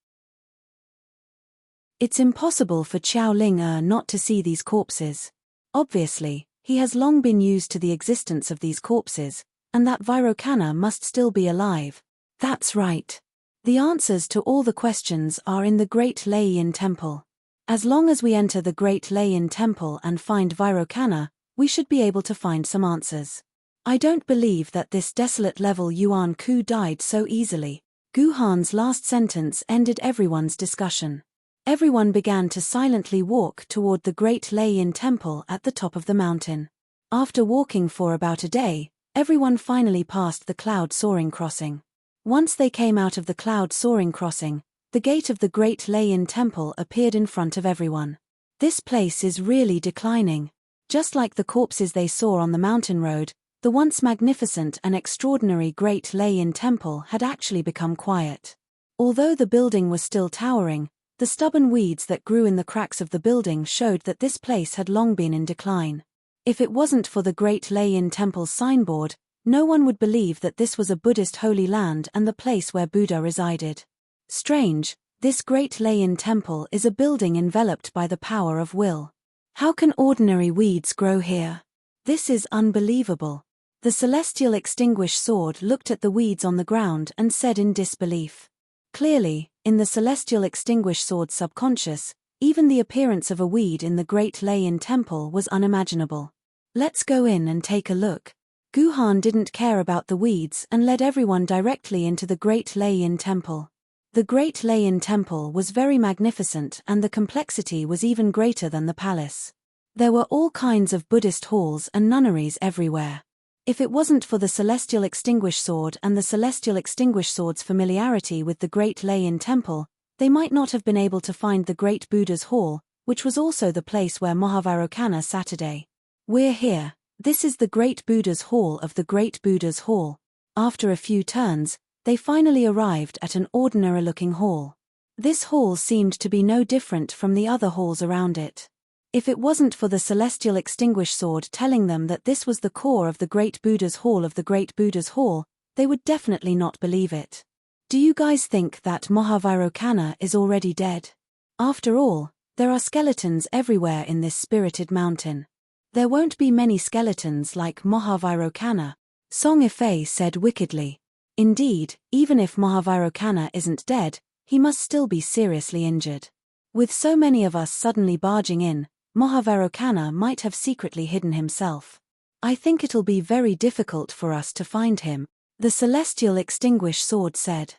It's impossible for Qiao Ling-er not to see these corpses. Obviously, he has long been used to the existence of these corpses, and that Virocana must still be alive. That's right. The answers to all the questions are in the Great Lei-Yin Temple. As long as we enter the Great Lei-Yin Temple and find Virocana, we should be able to find some answers. I don't believe that this desolate level Yuan Ku died so easily. Guhan's last sentence ended everyone's discussion. Everyone began to silently walk toward the Great Lei-Yin Temple at the top of the mountain. After walking for about a day, everyone finally passed the cloud soaring crossing. Once they came out of the cloud-soaring crossing, the gate of the Great Lei-in Temple appeared in front of everyone. This place is really declining. Just like the corpses they saw on the mountain road, the once magnificent and extraordinary Great Lei-in Temple had actually become quiet. Although the building was still towering, the stubborn weeds that grew in the cracks of the building showed that this place had long been in decline. If it wasn't for the Great Lei-in Temple's signboard, no one would believe that this was a Buddhist holy land and the place where Buddha resided. Strange, this Great Lei-in Temple is a building enveloped by the power of will. How can ordinary weeds grow here? This is unbelievable. The celestial extinguished sword looked at the weeds on the ground and said in disbelief. Clearly, in the celestial extinguished sword's subconscious, even the appearance of a weed in the Great Lei-in Temple was unimaginable. Let's go in and take a look. Guhan didn't care about the weeds and led everyone directly into the Great Lei-in Temple. The Great Lei-in Temple was very magnificent and the complexity was even greater than the palace. There were all kinds of Buddhist halls and nunneries everywhere. If it wasn't for the Celestial Extinguished Sword and the Celestial Extinguished Sword's familiarity with the Great Lei-in Temple, they might not have been able to find the Great Buddha's Hall, which was also the place where Mahavairocana sat today. We're here. This is the Great Buddha's Hall of the Great Buddha's Hall. After a few turns, they finally arrived at an ordinary-looking hall. This hall seemed to be no different from the other halls around it. If it wasn't for the Celestial Extinguished Sword telling them that this was the core of the Great Buddha's Hall of the Great Buddha's Hall, they would definitely not believe it. Do you guys think that Mahavairocana is already dead? After all, there are skeletons everywhere in this spirited mountain. There won't be many skeletons like Mahavairocana, Song Ifei said wickedly. Indeed, even if Mahavairocana isn't dead, he must still be seriously injured. With so many of us suddenly barging in, Mahavairocana might have secretly hidden himself. I think it'll be very difficult for us to find him, the Celestial Extinguished Sword said.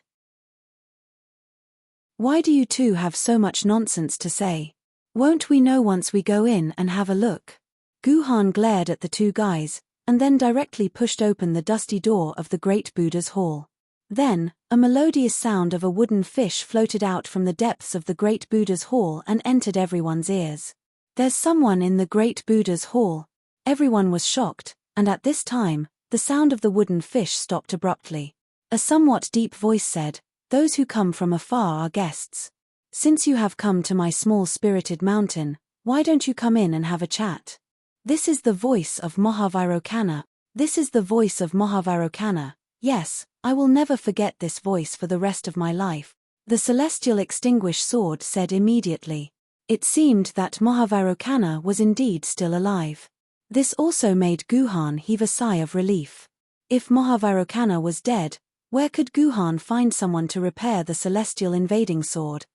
Why do you two have so much nonsense to say? Won't we know once we go in and have a look? Guhan glared at the two guys, and then directly pushed open the dusty door of the Great Buddha's Hall. Then, a melodious sound of a wooden fish floated out from the depths of the Great Buddha's Hall and entered everyone's ears. There's someone in the Great Buddha's Hall. Everyone was shocked, and at this time, the sound of the wooden fish stopped abruptly. A somewhat deep voice said, "Those who come from afar are guests. Since you have come to my small spirited mountain, why don't you come in and have a chat?" This is the voice of Mahavairocana. This is the voice of Mahavairocana. Yes, I will never forget this voice for the rest of my life, the Celestial Extinguished Sword said immediately. It seemed that Mahavairocana was indeed still alive. This also made Guhan heave a sigh of relief. If Mahavairocana was dead, where could Guhan find someone to repair the Celestial Invading Sword?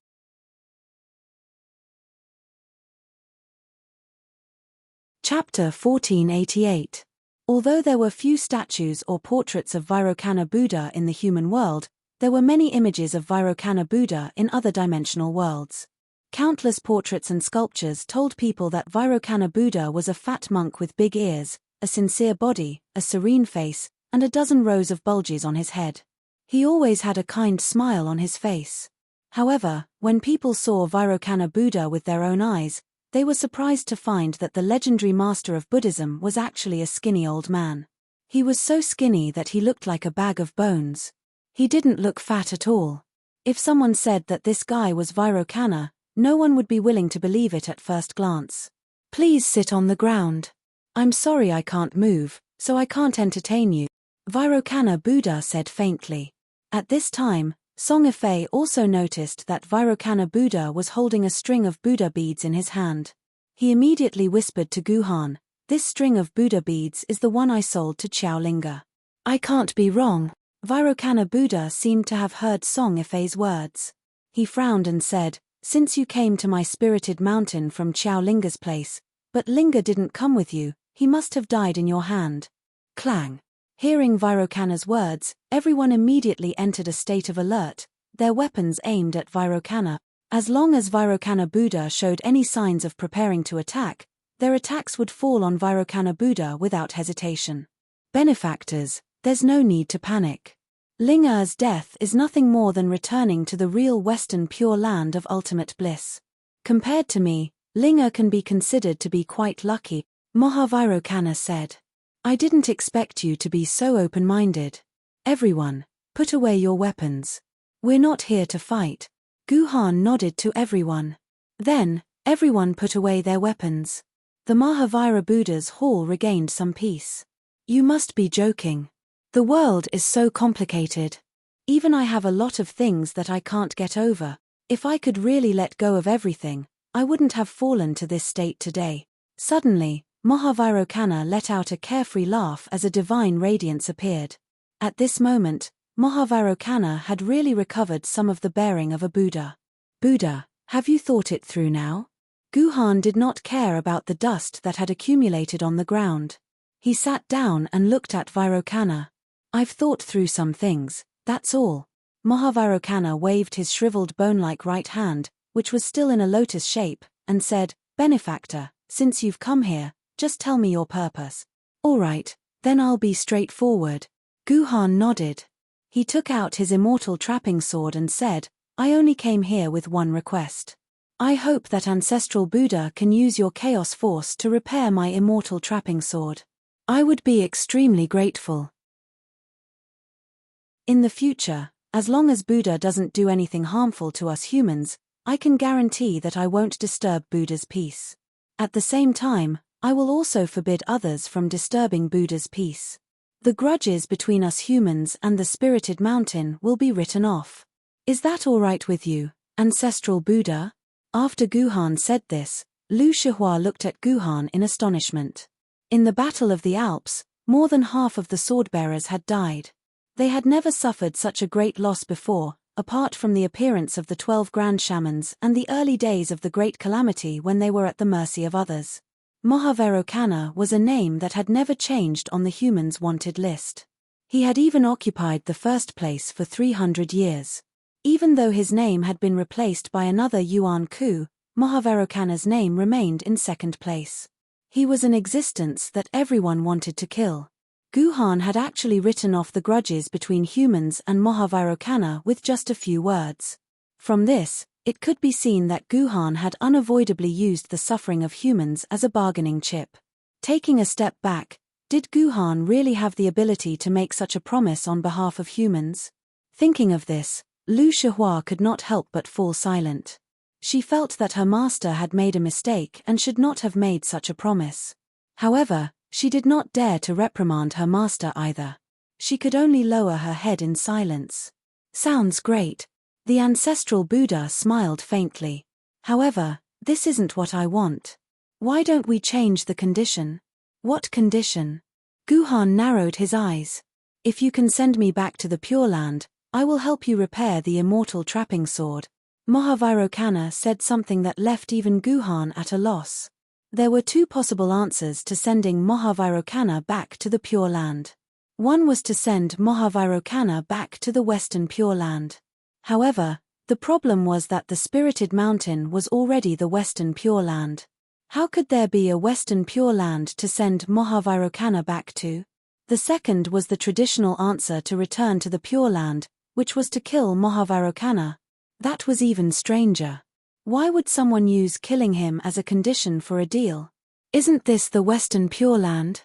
Chapter 1488. Although there were few statues or portraits of Vairocana Buddha in the human world, there were many images of Vairocana Buddha in other dimensional worlds. Countless portraits and sculptures told people that Vairocana Buddha was a fat monk with big ears, a sincere body, a serene face, and a dozen rows of bulges on his head. He always had a kind smile on his face. However, when people saw Vairocana Buddha with their own eyes, they were surprised to find that the legendary master of Buddhism was actually a skinny old man. He was so skinny that he looked like a bag of bones. He didn't look fat at all. If someone said that this guy was Vairocana, no one would be willing to believe it at first glance. "Please sit on the ground. I'm sorry I can't move, so I can't entertain you," Vairocana Buddha said faintly. At this time, Song Ifei also noticed that Vairocana Buddha was holding a string of Buddha beads in his hand. He immediately whispered to Guhan, "This string of Buddha beads is the one I sold to Xiaolinga." "I can't be wrong." Vairocana Buddha seemed to have heard Song Ifei's words. He frowned and said, "Since you came to my spirited mountain from Xiaolinga's place, but Linga didn't come with you, he must have died in your hand." Clang. Hearing Vairocana's words, everyone immediately entered a state of alert, their weapons aimed at Vairocana. As long as Vairocana Buddha showed any signs of preparing to attack, their attacks would fall on Vairocana Buddha without hesitation. "Benefactors, there's no need to panic. Ling Er's death is nothing more than returning to the real Western Pure Land of ultimate bliss. Compared to me, Ling Er can be considered to be quite lucky, Mahavairokkana said. I didn't expect you to be so open-minded. Everyone, put away your weapons. We're not here to fight. Guhan nodded to everyone. Then, everyone put away their weapons. The Mahavira Buddha's hall regained some peace. You must be joking. The world is so complicated. Even I have a lot of things that I can't get over. If I could really let go of everything, I wouldn't have fallen to this state today. Suddenly, Mahavairokkana let out a carefree laugh as a divine radiance appeared. At this moment, Mahavairokkana had really recovered some of the bearing of a Buddha. Buddha, have you thought it through now? Guhan did not care about the dust that had accumulated on the ground. He sat down and looked at Vairokkana. I've thought through some things, that's all. Mahavairokkana waved his shriveled bone-like right hand, which was still in a lotus shape, and said, Benefactor, since you've come here, just tell me your purpose. All right, then I'll be straightforward. Guhan nodded. He took out his immortal trapping sword and said, I only came here with one request. I hope that ancestral Buddha can use your chaos force to repair my immortal trapping sword. I would be extremely grateful. In the future, as long as Buddha doesn't do anything harmful to us humans, I can guarantee that I won't disturb Buddha's peace. At the same time, I will also forbid others from disturbing Buddha's peace. The grudges between us humans and the spirited mountain will be written off. Is that all right with you, ancestral Buddha? After Guhan said this, Lu Shihua looked at Guhan in astonishment. In the Battle of the Alps, more than half of the swordbearers had died. They had never suffered such a great loss before, apart from the appearance of the 12 grand shamans and the early days of the Great Calamity when they were at the mercy of others. Mahavairokkana was a name that had never changed on the humans' wanted list. He had even occupied the first place for 300 years. Even though his name had been replaced by another Yuan Ku, Mahavairokkana's name remained in second place. He was an existence that everyone wanted to kill. Guhan had actually written off the grudges between humans and Mahavairokkana with just a few words. From this, it could be seen that Guhan had unavoidably used the suffering of humans as a bargaining chip. Taking a step back, did Guhan really have the ability to make such a promise on behalf of humans? Thinking of this, Lu Shihua could not help but fall silent. She felt that her master had made a mistake and should not have made such a promise. However, she did not dare to reprimand her master either. She could only lower her head in silence. Sounds great. The ancestral Buddha smiled faintly. However, this isn't what I want. Why don't we change the condition? What condition? Guhan narrowed his eyes. If you can send me back to the Pure Land, I will help you repair the immortal trapping sword. Mahavairokkana said something that left even Guhan at a loss. There were two possible answers to sending Mahavairokkana back to the Pure Land. One was to send Mahavairokkana back to the Western Pure Land. However, the problem was that the spirited mountain was already the Western Pure Land. How could there be a Western Pure Land to send Mahavairokkana back to? The second was the traditional answer to return to the Pure Land, which was to kill Mahavairokkana. That was even stranger. Why would someone use killing him as a condition for a deal? Isn't this the Western Pure Land?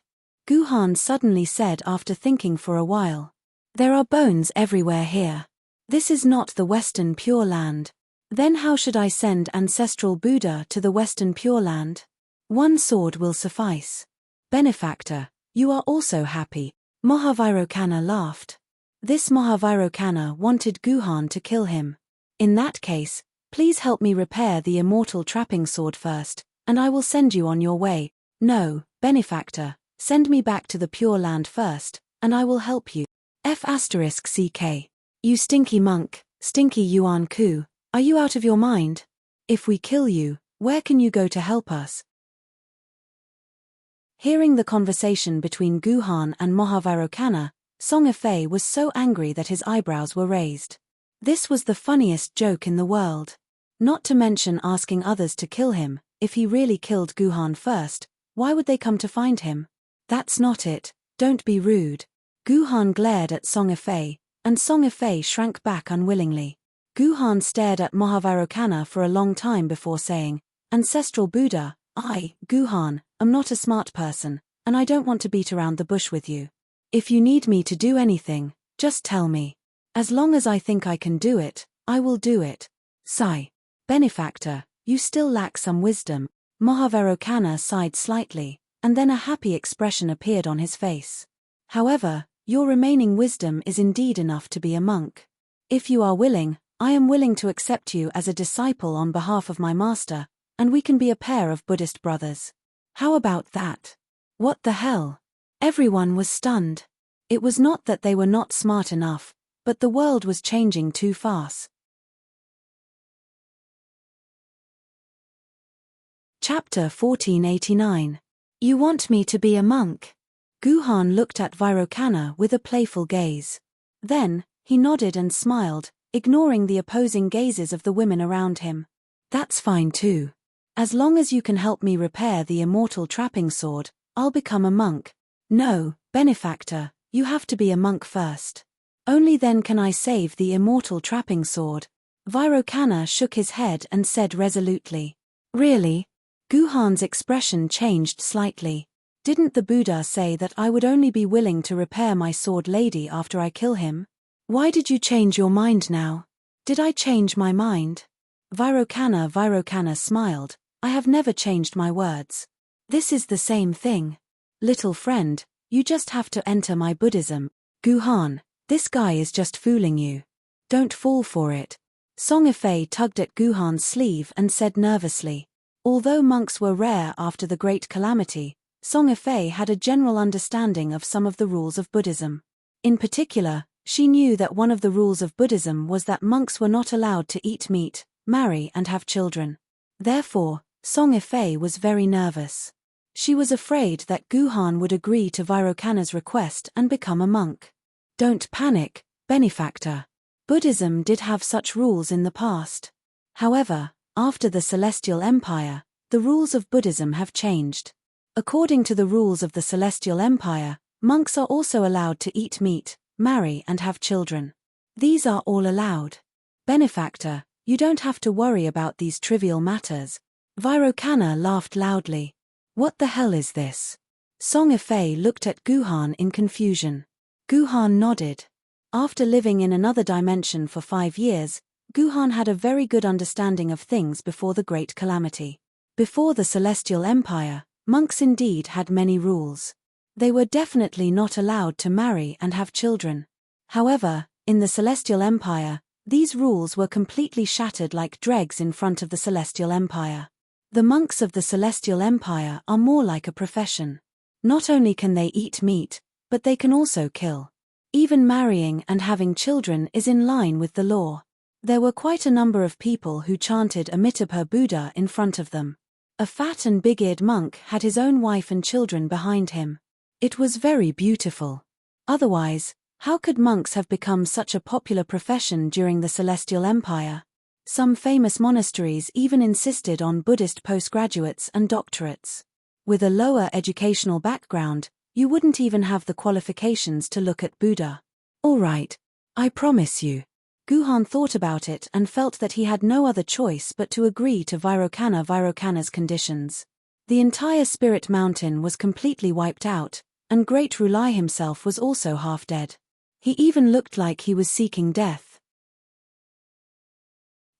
Guhan suddenly said after thinking for a while. There are bones everywhere here. This is not the Western Pure Land. Then how should I send ancestral Buddha to the Western Pure Land? One sword will suffice. Benefactor, you are also happy. Mahavairokkana laughed. This Mahavairokkana wanted Guhan to kill him. In that case, please help me repair the immortal trapping sword first, and I will send you on your way. No, Benefactor, send me back to the Pure Land first, and I will help you. F***CK. You stinky monk, stinky Yuan Ku, are you out of your mind? If we kill you, where can you go to help us? Hearing the conversation between Guhan and Mahavairokkana, Song Ifei was so angry that his eyebrows were raised. This was the funniest joke in the world. Not to mention asking others to kill him. If he really killed Guhan first, why would they come to find him? That's not it, don't be rude. Guhan glared at Song Ifei, and Song Ifei shrank back unwillingly. Guhan stared at Mahavairokkana for a long time before saying, "Ancestral Buddha, I, Guhan, am not a smart person, and I don't want to beat around the bush with you. If you need me to do anything, just tell me. As long as I think I can do it, I will do it." Sigh. "Benefactor, you still lack some wisdom." Mahavairokkana sighed slightly, and then a happy expression appeared on his face. "However, your remaining wisdom is indeed enough to be a monk. If you are willing, I am willing to accept you as a disciple on behalf of my master, and we can be a pair of Buddhist brothers. How about that?" What the hell? Everyone was stunned. It was not that they were not smart enough, but the world was changing too fast. Chapter 1489. You want me to be a monk? Guhan looked at Vairocana with a playful gaze. Then, he nodded and smiled, ignoring the opposing gazes of the women around him. "That's fine too. As long as you can help me repair the immortal trapping sword, I'll become a monk." "No, benefactor, you have to be a monk first. Only then can I save the immortal trapping sword." Vairocana shook his head and said resolutely. "Really?" Guhan's expression changed slightly. "Didn't the Buddha say that I would only be willing to repair my sword lady after I kill him? Why did you change your mind now?" "Did I change my mind?" Vairocana smiled. "I have never changed my words. This is the same thing. Little friend, you just have to enter my Buddhism." "Guhan, this guy is just fooling you. Don't fall for it." Song Ifei tugged at Guhan's sleeve and said nervously. Although monks were rare after the Great Calamity, Song Ifei had a general understanding of some of the rules of Buddhism. In particular, she knew that one of the rules of Buddhism was that monks were not allowed to eat meat, marry and have children. Therefore, Song Ifei was very nervous. She was afraid that Guhan would agree to Vairocana's request and become a monk. "Don't panic, benefactor. Buddhism did have such rules in the past. However, after the Celestial Empire, the rules of Buddhism have changed. According to the rules of the Celestial Empire, monks are also allowed to eat meat, marry and have children. These are all allowed. Benefactor, you don't have to worry about these trivial matters." Vairocana laughed loudly. "What the hell is this?" Song Ifei looked at Guhan in confusion. Guhan nodded. After living in another dimension for 5 years, Guhan had a very good understanding of things before the Great Calamity. Before the Celestial Empire, monks indeed had many rules. They were definitely not allowed to marry and have children. However, in the Celestial Empire, these rules were completely shattered like dregs in front of the Celestial Empire. The monks of the Celestial Empire are more like a profession. Not only can they eat meat, but they can also kill. Even marrying and having children is in line with the law. There were quite a number of people who chanted Amitabha Buddha in front of them. A fat and big-eared monk had his own wife and children behind him. It was very beautiful. Otherwise, how could monks have become such a popular profession during the Celestial Empire? Some famous monasteries even insisted on Buddhist postgraduates and doctorates. With a lower educational background, you wouldn't even have the qualifications to look at Buddha. "All right, I promise you." Guhan thought about it and felt that he had no other choice but to agree to Vairocana's conditions. The entire Spirit Mountain was completely wiped out, and Great Rulai himself was also half dead. He even looked like he was seeking death.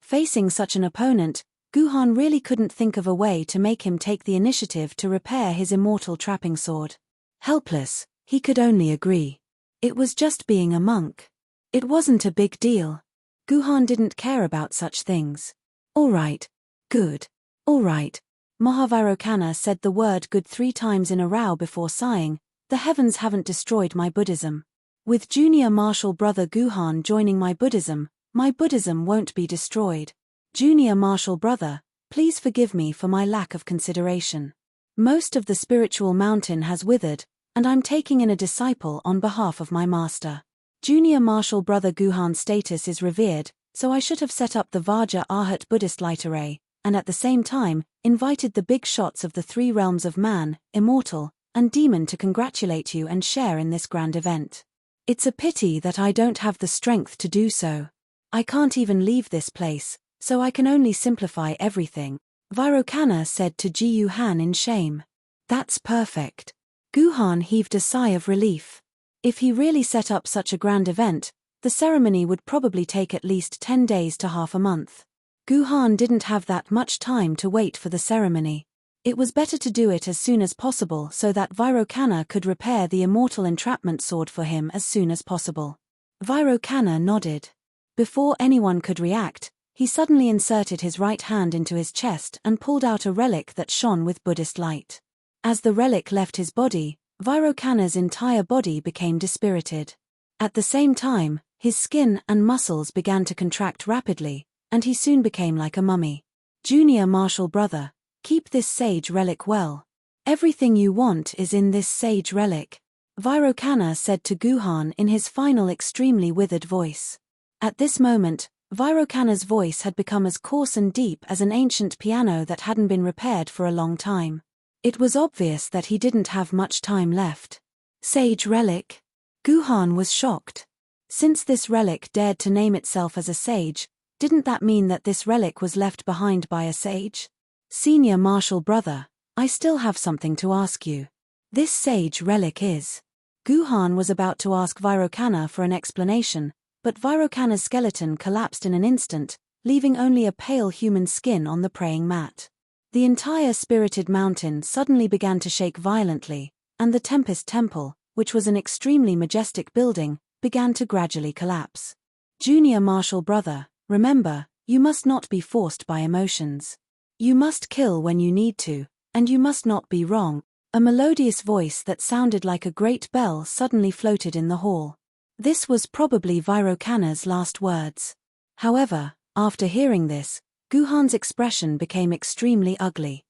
Facing such an opponent, Guhan really couldn't think of a way to make him take the initiative to repair his immortal trapping sword. Helpless, he could only agree. It was just being a monk. It wasn't a big deal. Guhan didn't care about such things. "All right. Good. All right." Mahavairokkana said the word good 3 times in a row before sighing, "The heavens haven't destroyed my Buddhism. With junior martial brother Guhan joining my Buddhism won't be destroyed. Junior martial brother, please forgive me for my lack of consideration. Most of the spiritual mountain has withered, and I'm taking in a disciple on behalf of my master. Junior martial brother Guhan's status is revered, so I should have set up the Vajra Arhat Buddhist light array, and at the same time, invited the big shots of the 3 realms of man, immortal, and demon to congratulate you and share in this grand event. It's a pity that I don't have the strength to do so. I can't even leave this place, so I can only simplify everything, Vairocana said to Jiyu Han in shame. That's perfect. Guhan heaved a sigh of relief. If he really set up such a grand event, the ceremony would probably take at least 10 days to half a month. Guhan didn't have that much time to wait for the ceremony. It was better to do it as soon as possible so that Vairocana could repair the immortal entrapment sword for him as soon as possible. Vairocana nodded. Before anyone could react, he suddenly inserted his right hand into his chest and pulled out a relic that shone with Buddhist light. As the relic left his body, Vairocana's entire body became dispirited. At the same time, his skin and muscles began to contract rapidly, and he soon became like a mummy. Junior Martial Brother, keep this sage relic well. Everything you want is in this sage relic, Vairocana said to Guhan in his final extremely withered voice. At this moment, Vairocana's voice had become as coarse and deep as an ancient piano that hadn't been repaired for a long time. It was obvious that he didn't have much time left. Sage relic? Guhan was shocked. Since this relic dared to name itself as a sage, didn't that mean that this relic was left behind by a sage? Senior Martial Brother, I still have something to ask you. This sage relic is... Guhan was about to ask Vairocana for an explanation, but Vairocana's skeleton collapsed in an instant, leaving only a pale human skin on the praying mat. The entire spirited mountain suddenly began to shake violently, and the Tempest Temple, which was an extremely majestic building, began to gradually collapse. Junior Martial Brother, remember, you must not be forced by emotions. You must kill when you need to, and you must not be wrong. A melodious voice that sounded like a great bell suddenly floated in the hall. This was probably Vairocana's last words. However, after hearing this, Guhan's expression became extremely ugly.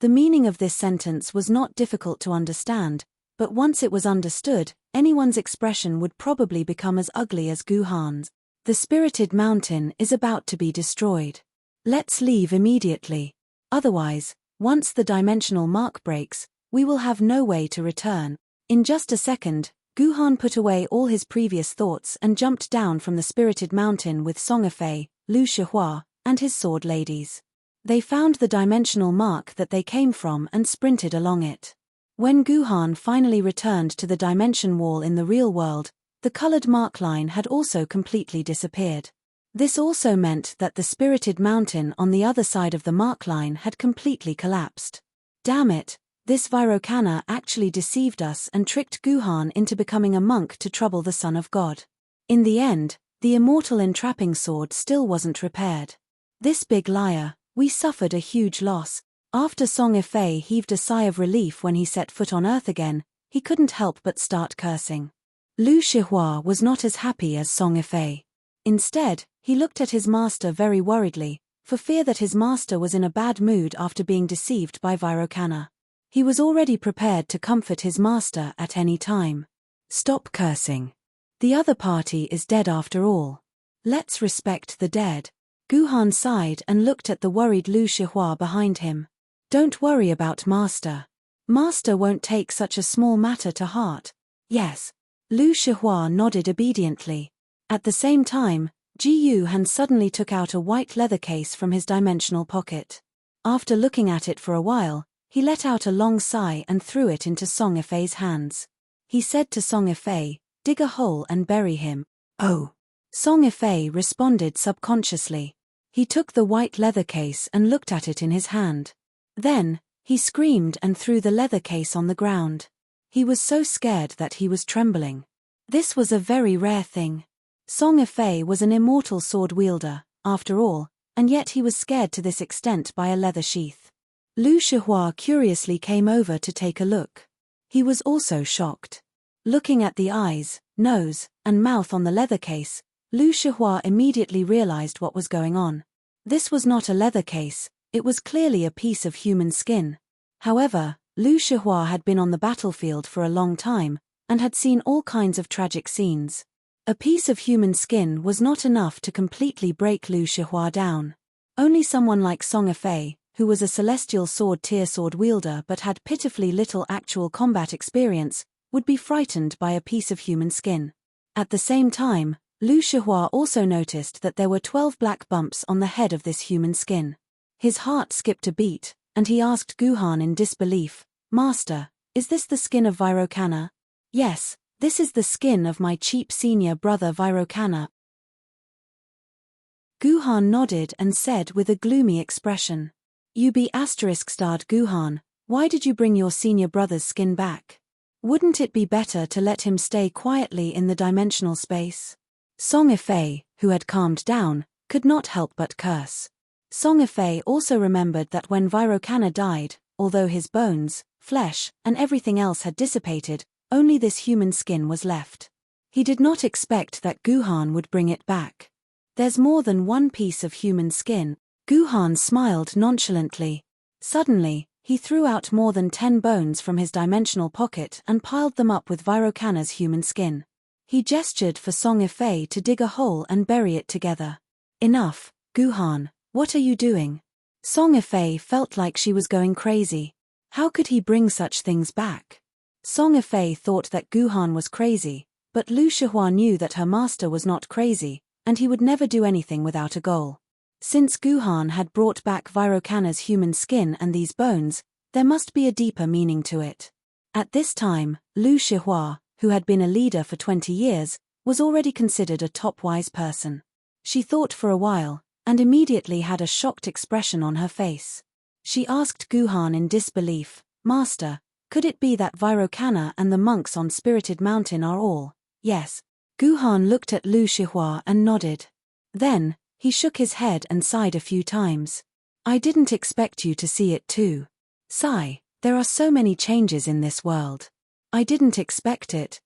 The meaning of this sentence was not difficult to understand, but once it was understood, anyone's expression would probably become as ugly as Guhan's. The spirited mountain is about to be destroyed. Let's leave immediately. Otherwise, once the dimensional mark breaks, we will have no way to return. In just a second, Guhan put away all his previous thoughts and jumped down from the spirited mountain with Song Fei, Lu Shihua, and his sword ladies. They found the dimensional mark that they came from and sprinted along it. When Guhan finally returned to the dimension wall in the real world, the colored mark line had also completely disappeared. This also meant that the spirited mountain on the other side of the mark line had completely collapsed. Damn it, this Vairocana actually deceived us and tricked Guhan into becoming a monk to trouble the Son of God. In the end, the immortal entrapping sword still wasn't repaired. This big liar, we suffered a huge loss. After Song Fei heaved a sigh of relief when he set foot on earth again, he couldn't help but start cursing. Lu Shihua was not as happy as Song Fei. Instead, he looked at his master very worriedly, for fear that his master was in a bad mood after being deceived by Vairocana. He was already prepared to comfort his master at any time. Stop cursing. The other party is dead after all. Let's respect the dead. Guhan sighed and looked at the worried Lu Shihua behind him. Don't worry about Master. Master won't take such a small matter to heart. Yes. Lu Shihua nodded obediently. At the same time, Jiyu Han suddenly took out a white leather case from his dimensional pocket. After looking at it for a while, he let out a long sigh and threw it into Song Fei's hands. He said to Song Fei, dig a hole and bury him. Oh. Song Fei responded subconsciously. He took the white leather case and looked at it in his hand. Then, he screamed and threw the leather case on the ground. He was so scared that he was trembling. This was a very rare thing. Song Fei was an immortal sword wielder, after all, and yet he was scared to this extent by a leather sheath. Lu Shihua curiously came over to take a look. He was also shocked. Looking at the eyes, nose, and mouth on the leather case, Lu Shihua immediately realized what was going on. This was not a leather case, it was clearly a piece of human skin. However, Lu Shihua had been on the battlefield for a long time, and had seen all kinds of tragic scenes. A piece of human skin was not enough to completely break Lu Shihua down. Only someone like Song Fei, who was a celestial sword tier sword wielder but had pitifully little actual combat experience, would be frightened by a piece of human skin. At the same time, Lu Shihua also noticed that there were 12 black bumps on the head of this human skin. His heart skipped a beat, and he asked Guhan in disbelief, "Master, is this the skin of Vairocana?" "Yes, this is the skin of my cheap senior brother Vairocana." Guhan nodded and said with a gloomy expression, "You be *****, Guhan, why did you bring your senior brother's skin back? Wouldn't it be better to let him stay quietly in the dimensional space?" Song Ifei, who had calmed down, could not help but curse. Song Ifei also remembered that when Vairocana died, although his bones, flesh, and everything else had dissipated, only this human skin was left. He did not expect that Guhan would bring it back. "There's more than one piece of human skin." Guhan smiled nonchalantly. Suddenly, he threw out more than 10 bones from his dimensional pocket and piled them up with Vairocana's human skin. He gestured for Song Ifei to dig a hole and bury it together. "Enough, Guhan, what are you doing?" Song Ifei felt like she was going crazy. How could he bring such things back? Song Ifei thought that Guhan was crazy, but Lu Shihua knew that her master was not crazy, and he would never do anything without a goal. Since Guhan had brought back Vairocana's human skin and these bones, there must be a deeper meaning to it. At this time, Lu Shihua, who had been a leader for 20 years, was already considered a top-wise person. She thought for a while, and immediately had a shocked expression on her face. She asked Guhan in disbelief, "Master, could it be that Vairocana and the monks on Spirited Mountain are all?" "Yes." Guhan looked at Lu Shihua and nodded. Then, he shook his head and sighed a few times. "I didn't expect you to see it too. Sigh, there are so many changes in this world. I didn't expect it.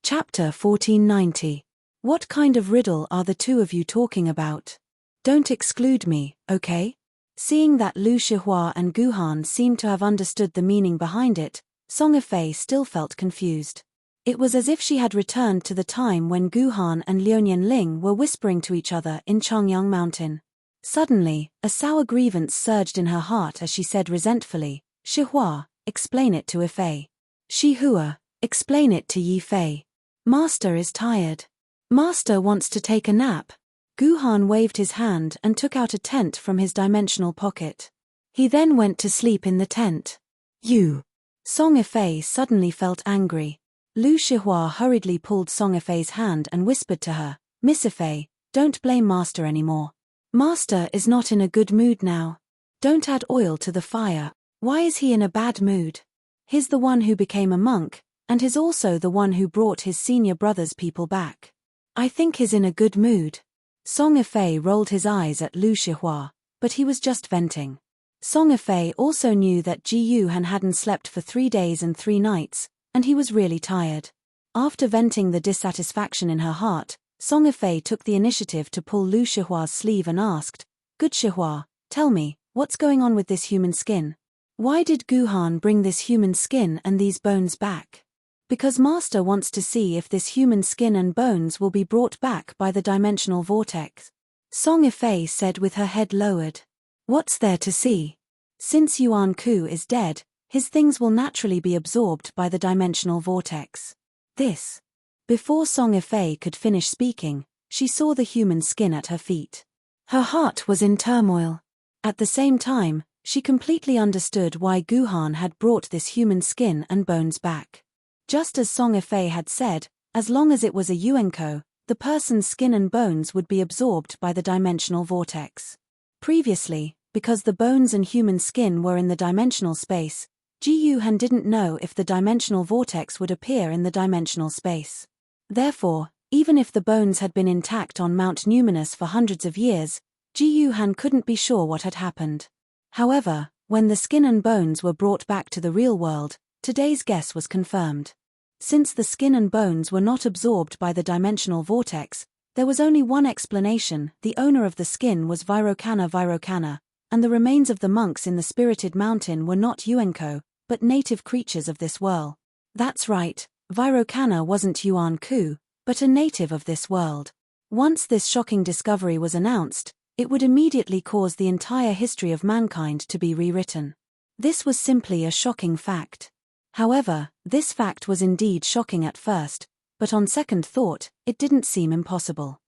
Chapter 1490. What kind of riddle are the two of you talking about? Don't exclude me, okay? Seeing that Lu Shihua and Guhan seemed to have understood the meaning behind it, Song Ifei still felt confused. It was as if she had returned to the time when Guhan and Liuonian Ling were whispering to each other in Chongyang Mountain. Suddenly, a sour grievance surged in her heart as she said resentfully, "Shihua, explain it to Ifei. Shihua, explain it to Yifei. Master is tired. Master wants to take a nap." Guhan waved his hand and took out a tent from his dimensional pocket. He then went to sleep in the tent. "You!" Song Ifei suddenly felt angry. Lu Shihua hurriedly pulled Song Ifei's hand and whispered to her, "Miss Ifei, don't blame Master anymore. Master is not in a good mood now. Don't add oil to the fire. Why is he in a bad mood? He's the one who became a monk, and he's also the one who brought his senior brother's people back. I think he's in a good mood." Song Ifei rolled his eyes at Lu Shihua, but he was just venting. Song Ifei also knew that Ji Yuhan hadn't slept for 3 days and 3 nights, and he was really tired. After venting the dissatisfaction in her heart, Song Ifei took the initiative to pull Lu Shihua's sleeve and asked, "Good Shihua, tell me, what's going on with this human skin? Why did Guhan bring this human skin and these bones back?" "Because Master wants to see if this human skin and bones will be brought back by the dimensional vortex," Song Ifei said with her head lowered. "What's there to see? Since Yuan Ku is dead, his things will naturally be absorbed by the dimensional vortex. This." Before Song Ifei could finish speaking, she saw the human skin at her feet. Her heart was in turmoil. At the same time, she completely understood why Guhan had brought this human skin and bones back. Just as Song Ifei had said, as long as it was a Yuanko, the person's skin and bones would be absorbed by the dimensional vortex. Previously, because the bones and human skin were in the dimensional space, Ji Yuhan didn't know if the dimensional vortex would appear in the dimensional space. Therefore, even if the bones had been intact on Mount Numinous for hundreds of years, Ji Yuhan couldn't be sure what had happened. However, when the skin and bones were brought back to the real world, today's guess was confirmed. Since the skin and bones were not absorbed by the dimensional vortex, there was only one explanation: the owner of the skin was Vairocana, and the remains of the monks in the Spirited Mountain were not Yuanko, but native creatures of this world. That's right, Vairocana wasn't Yuan Ku, but a native of this world. Once this shocking discovery was announced, it would immediately cause the entire history of mankind to be rewritten. This was simply a shocking fact. However, this fact was indeed shocking at first, but on second thought, it didn't seem impossible.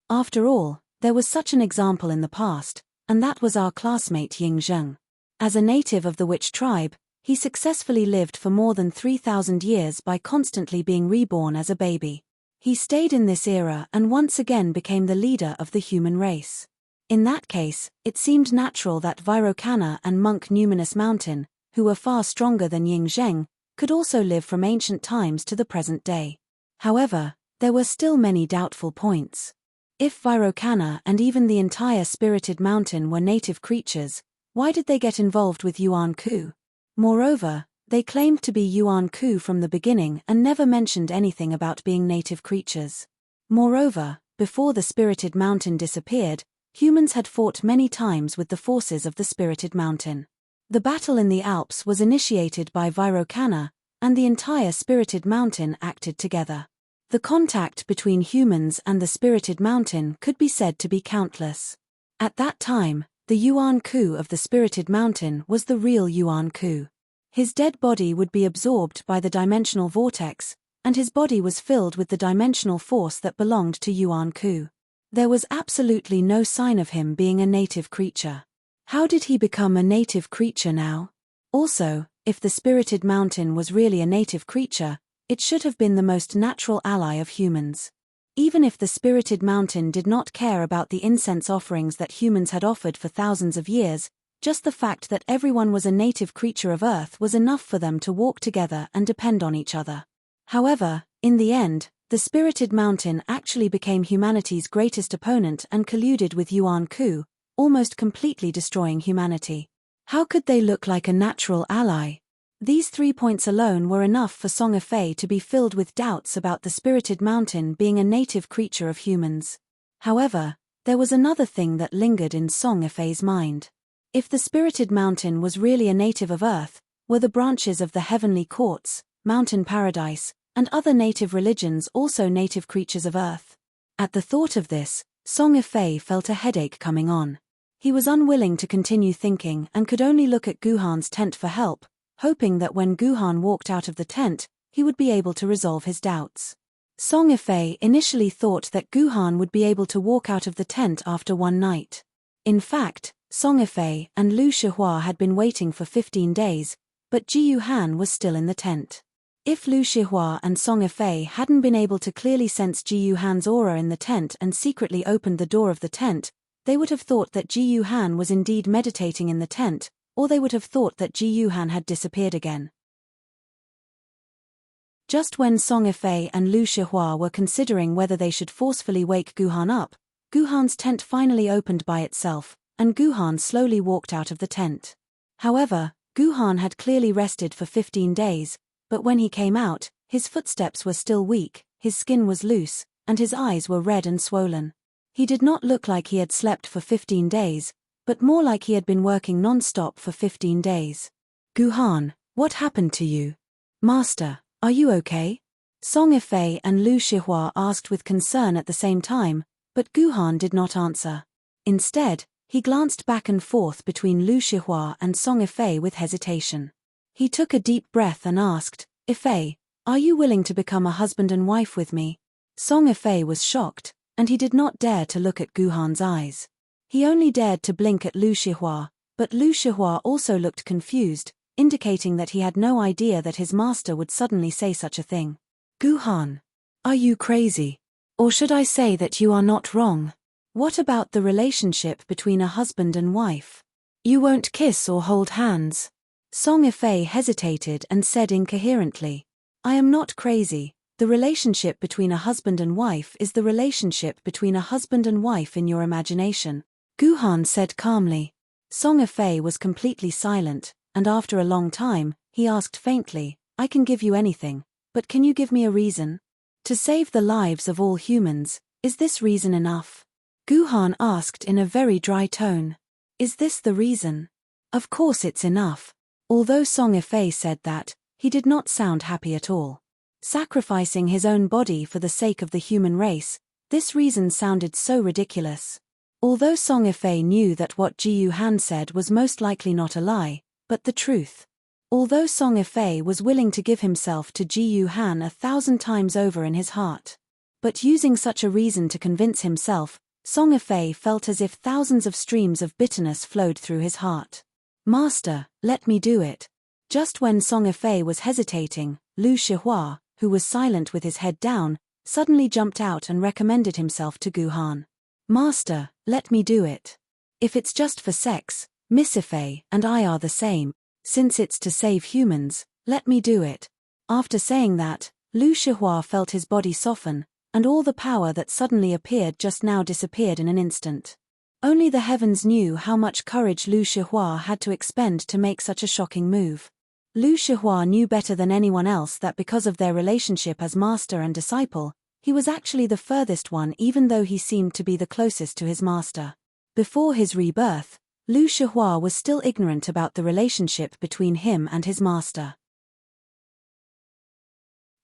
After all, there was such an example in the past, and that was our classmate Ying Zheng. As a native of the witch tribe, he successfully lived for more than 3,000 years by constantly being reborn as a baby. He stayed in this era and once again became the leader of the human race. In that case, it seemed natural that Vairocana and monk Numinous Mountain, who were far stronger than Ying Zheng, could also live from ancient times to the present day. However, there were still many doubtful points. If Vairocana and even the entire Spirited Mountain were native creatures, why did they get involved with Yuan Ku? Moreover, they claimed to be Yuan Ku from the beginning and never mentioned anything about being native creatures. Moreover, before the Spirited Mountain disappeared, humans had fought many times with the forces of the Spirited Mountain. The battle in the Alps was initiated by Vairocana, and the entire Spirited Mountain acted together. The contact between humans and the Spirited Mountain could be said to be countless. At that time, the Yuan Ku of the Spirited Mountain was the real Yuan Ku. His dead body would be absorbed by the dimensional vortex, and his body was filled with the dimensional force that belonged to Yuan Ku. There was absolutely no sign of him being a native creature. How did he become a native creature now? Also, if the Spirited Mountain was really a native creature, it should have been the most natural ally of humans. Even if the Spirited Mountain did not care about the incense offerings that humans had offered for thousands of years, just the fact that everyone was a native creature of Earth was enough for them to walk together and depend on each other. However, in the end, the Spirited Mountain actually became humanity's greatest opponent and colluded with Yuan Ku, almost completely destroying humanity. How could they look like a natural ally? These 3 points alone were enough for Song Fei to be filled with doubts about the Spirited Mountain being a native creature of humans. However, there was another thing that lingered in Song Fei's mind. If the Spirited Mountain was really a native of Earth, were the branches of the heavenly courts, mountain paradise, and other native religions also native creatures of Earth? At the thought of this, Song Fei felt a headache coming on. He was unwilling to continue thinking and could only look at Guhan's tent for help, hoping that when Guhan walked out of the tent, he would be able to resolve his doubts. Song Fei initially thought that Guhan would be able to walk out of the tent after one night. In fact, Song Fei and Lu Shihua had been waiting for 15 days, but Ji Yuhan was still in the tent. If Lu Shihua and Song Fei hadn't been able to clearly sense Ji Yuhan's aura in the tent and secretly opened the door of the tent, they would have thought that Ji Yuhan was indeed meditating in the tent, or they would have thought that Ji Yuhan had disappeared again. Just when Song Fei and Lu Shihua were considering whether they should forcefully wake Guhan up, Guhan's tent finally opened by itself, and Guhan slowly walked out of the tent. However, Guhan had clearly rested for 15 days, but when he came out, his footsteps were still weak, his skin was loose, and his eyes were red and swollen. He did not look like he had slept for 15 days, but more like he had been working non-stop for 15 days. Guhan, what happened to you? Master, are you okay? Song Fei and Lu Shihua asked with concern at the same time, but Guhan did not answer. Instead, he glanced back and forth between Lu Shihua and Song Fei with hesitation. He took a deep breath and asked, Fei, are you willing to become a husband and wife with me? Song Fei was shocked, and he did not dare to look at Guhan's eyes. He only dared to blink at Lu Shihua, but Lu Shihua also looked confused, indicating that he had no idea that his master would suddenly say such a thing. Guhan, are you crazy? Or should I say that you are not wrong? What about the relationship between a husband and wife? You won't kiss or hold hands? Song Fei hesitated and said incoherently, I am not crazy. The relationship between a husband and wife is the relationship between a husband and wife in your imagination, Guhan said calmly. Song Fei was completely silent, and after a long time, he asked faintly, I can give you anything, but can you give me a reason? To save the lives of all humans, is this reason enough? Guhan asked in a very dry tone. Is this the reason? Of course it's enough. Although Song Fei said that, he did not sound happy at all. Sacrificing his own body for the sake of the human race, This reason sounded so ridiculous. Although Song Ifei knew that what Ji Han said was most likely not a lie, but the truth. Although Song Ifei was willing to give himself to Ji Han 1,000 times over in his heart. But using such a reason to convince himself, Song Ifei felt as if thousands of streams of bitterness flowed through his heart. Master, let me do it. Just when Song Ifei was hesitating, Lu Shihua, who was silent with his head down, suddenly jumped out and recommended himself to Gu Han. Master, let me do it. If it's just for sex, Miss Ifei and I are the same. Since it's to save humans, let me do it. After saying that, Lu Shihua felt his body soften, and all the power that suddenly appeared just now disappeared in an instant. Only the heavens knew how much courage Lu Shihua had to expend to make such a shocking move. Lu Shihua knew better than anyone else that because of their relationship as master and disciple, he was actually the furthest one even though he seemed to be the closest to his master. Before his rebirth, Lu Shihua was still ignorant about the relationship between him and his master.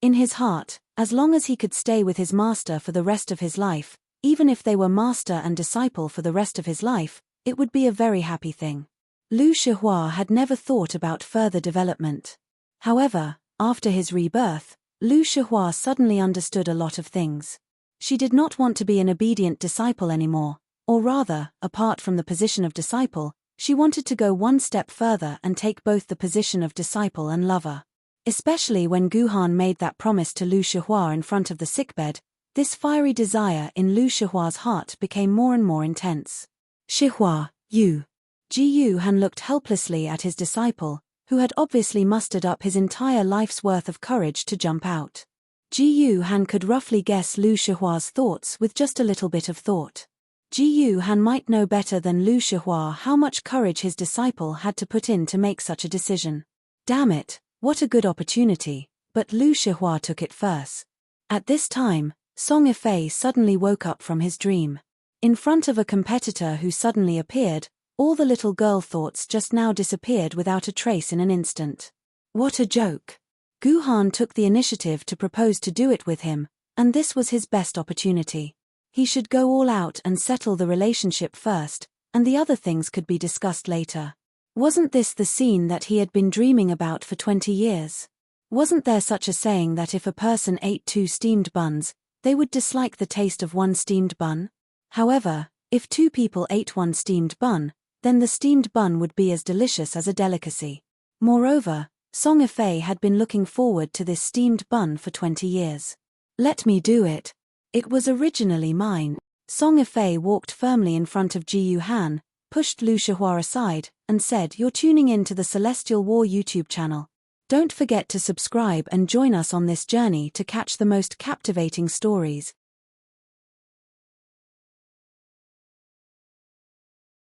In his heart, as long as he could stay with his master for the rest of his life, even if they were master and disciple for the rest of his life, it would be a very happy thing. Lu Shihua had never thought about further development. However, after his rebirth, Lu Shihua suddenly understood a lot of things. She did not want to be an obedient disciple anymore, or rather, apart from the position of disciple, she wanted to go one step further and take both the position of disciple and lover. Especially when Gu Han made that promise to Lu Shihua in front of the sickbed, this fiery desire in Lu Shihua's heart became more and more intense. Shihua, you. Ji Han looked helplessly at his disciple, who had obviously mustered up his entire life's worth of courage to jump out. Ji Han could roughly guess Lu Shihua's thoughts with just a little bit of thought. Ji Han might know better than Lu Shihua how much courage his disciple had to put in to make such a decision. Damn it, what a good opportunity, but Lu Shihua took it first. At this time, Song Ifei suddenly woke up from his dream. In front of a competitor who suddenly appeared, all the little girl thoughts just now disappeared without a trace in an instant. What a joke. Gu Han took the initiative to propose to do it with him, and this was his best opportunity. He should go all out and settle the relationship first, and the other things could be discussed later. Wasn't this the scene that he had been dreaming about for 20 years? Wasn't there such a saying that if a person ate 2 steamed buns, they would dislike the taste of 1 steamed bun? However, if 2 people ate 1 steamed bun, then the steamed bun would be as delicious as a delicacy. Moreover, Song Ifei had been looking forward to this steamed bun for 20 years. Let me do it. It was originally mine. Song Ifei walked firmly in front of Ji Han, pushed Lu Shihua aside, and said, "You're tuning in to the Celestial War YouTube channel. Don't forget to subscribe and join us on this journey to catch the most captivating stories.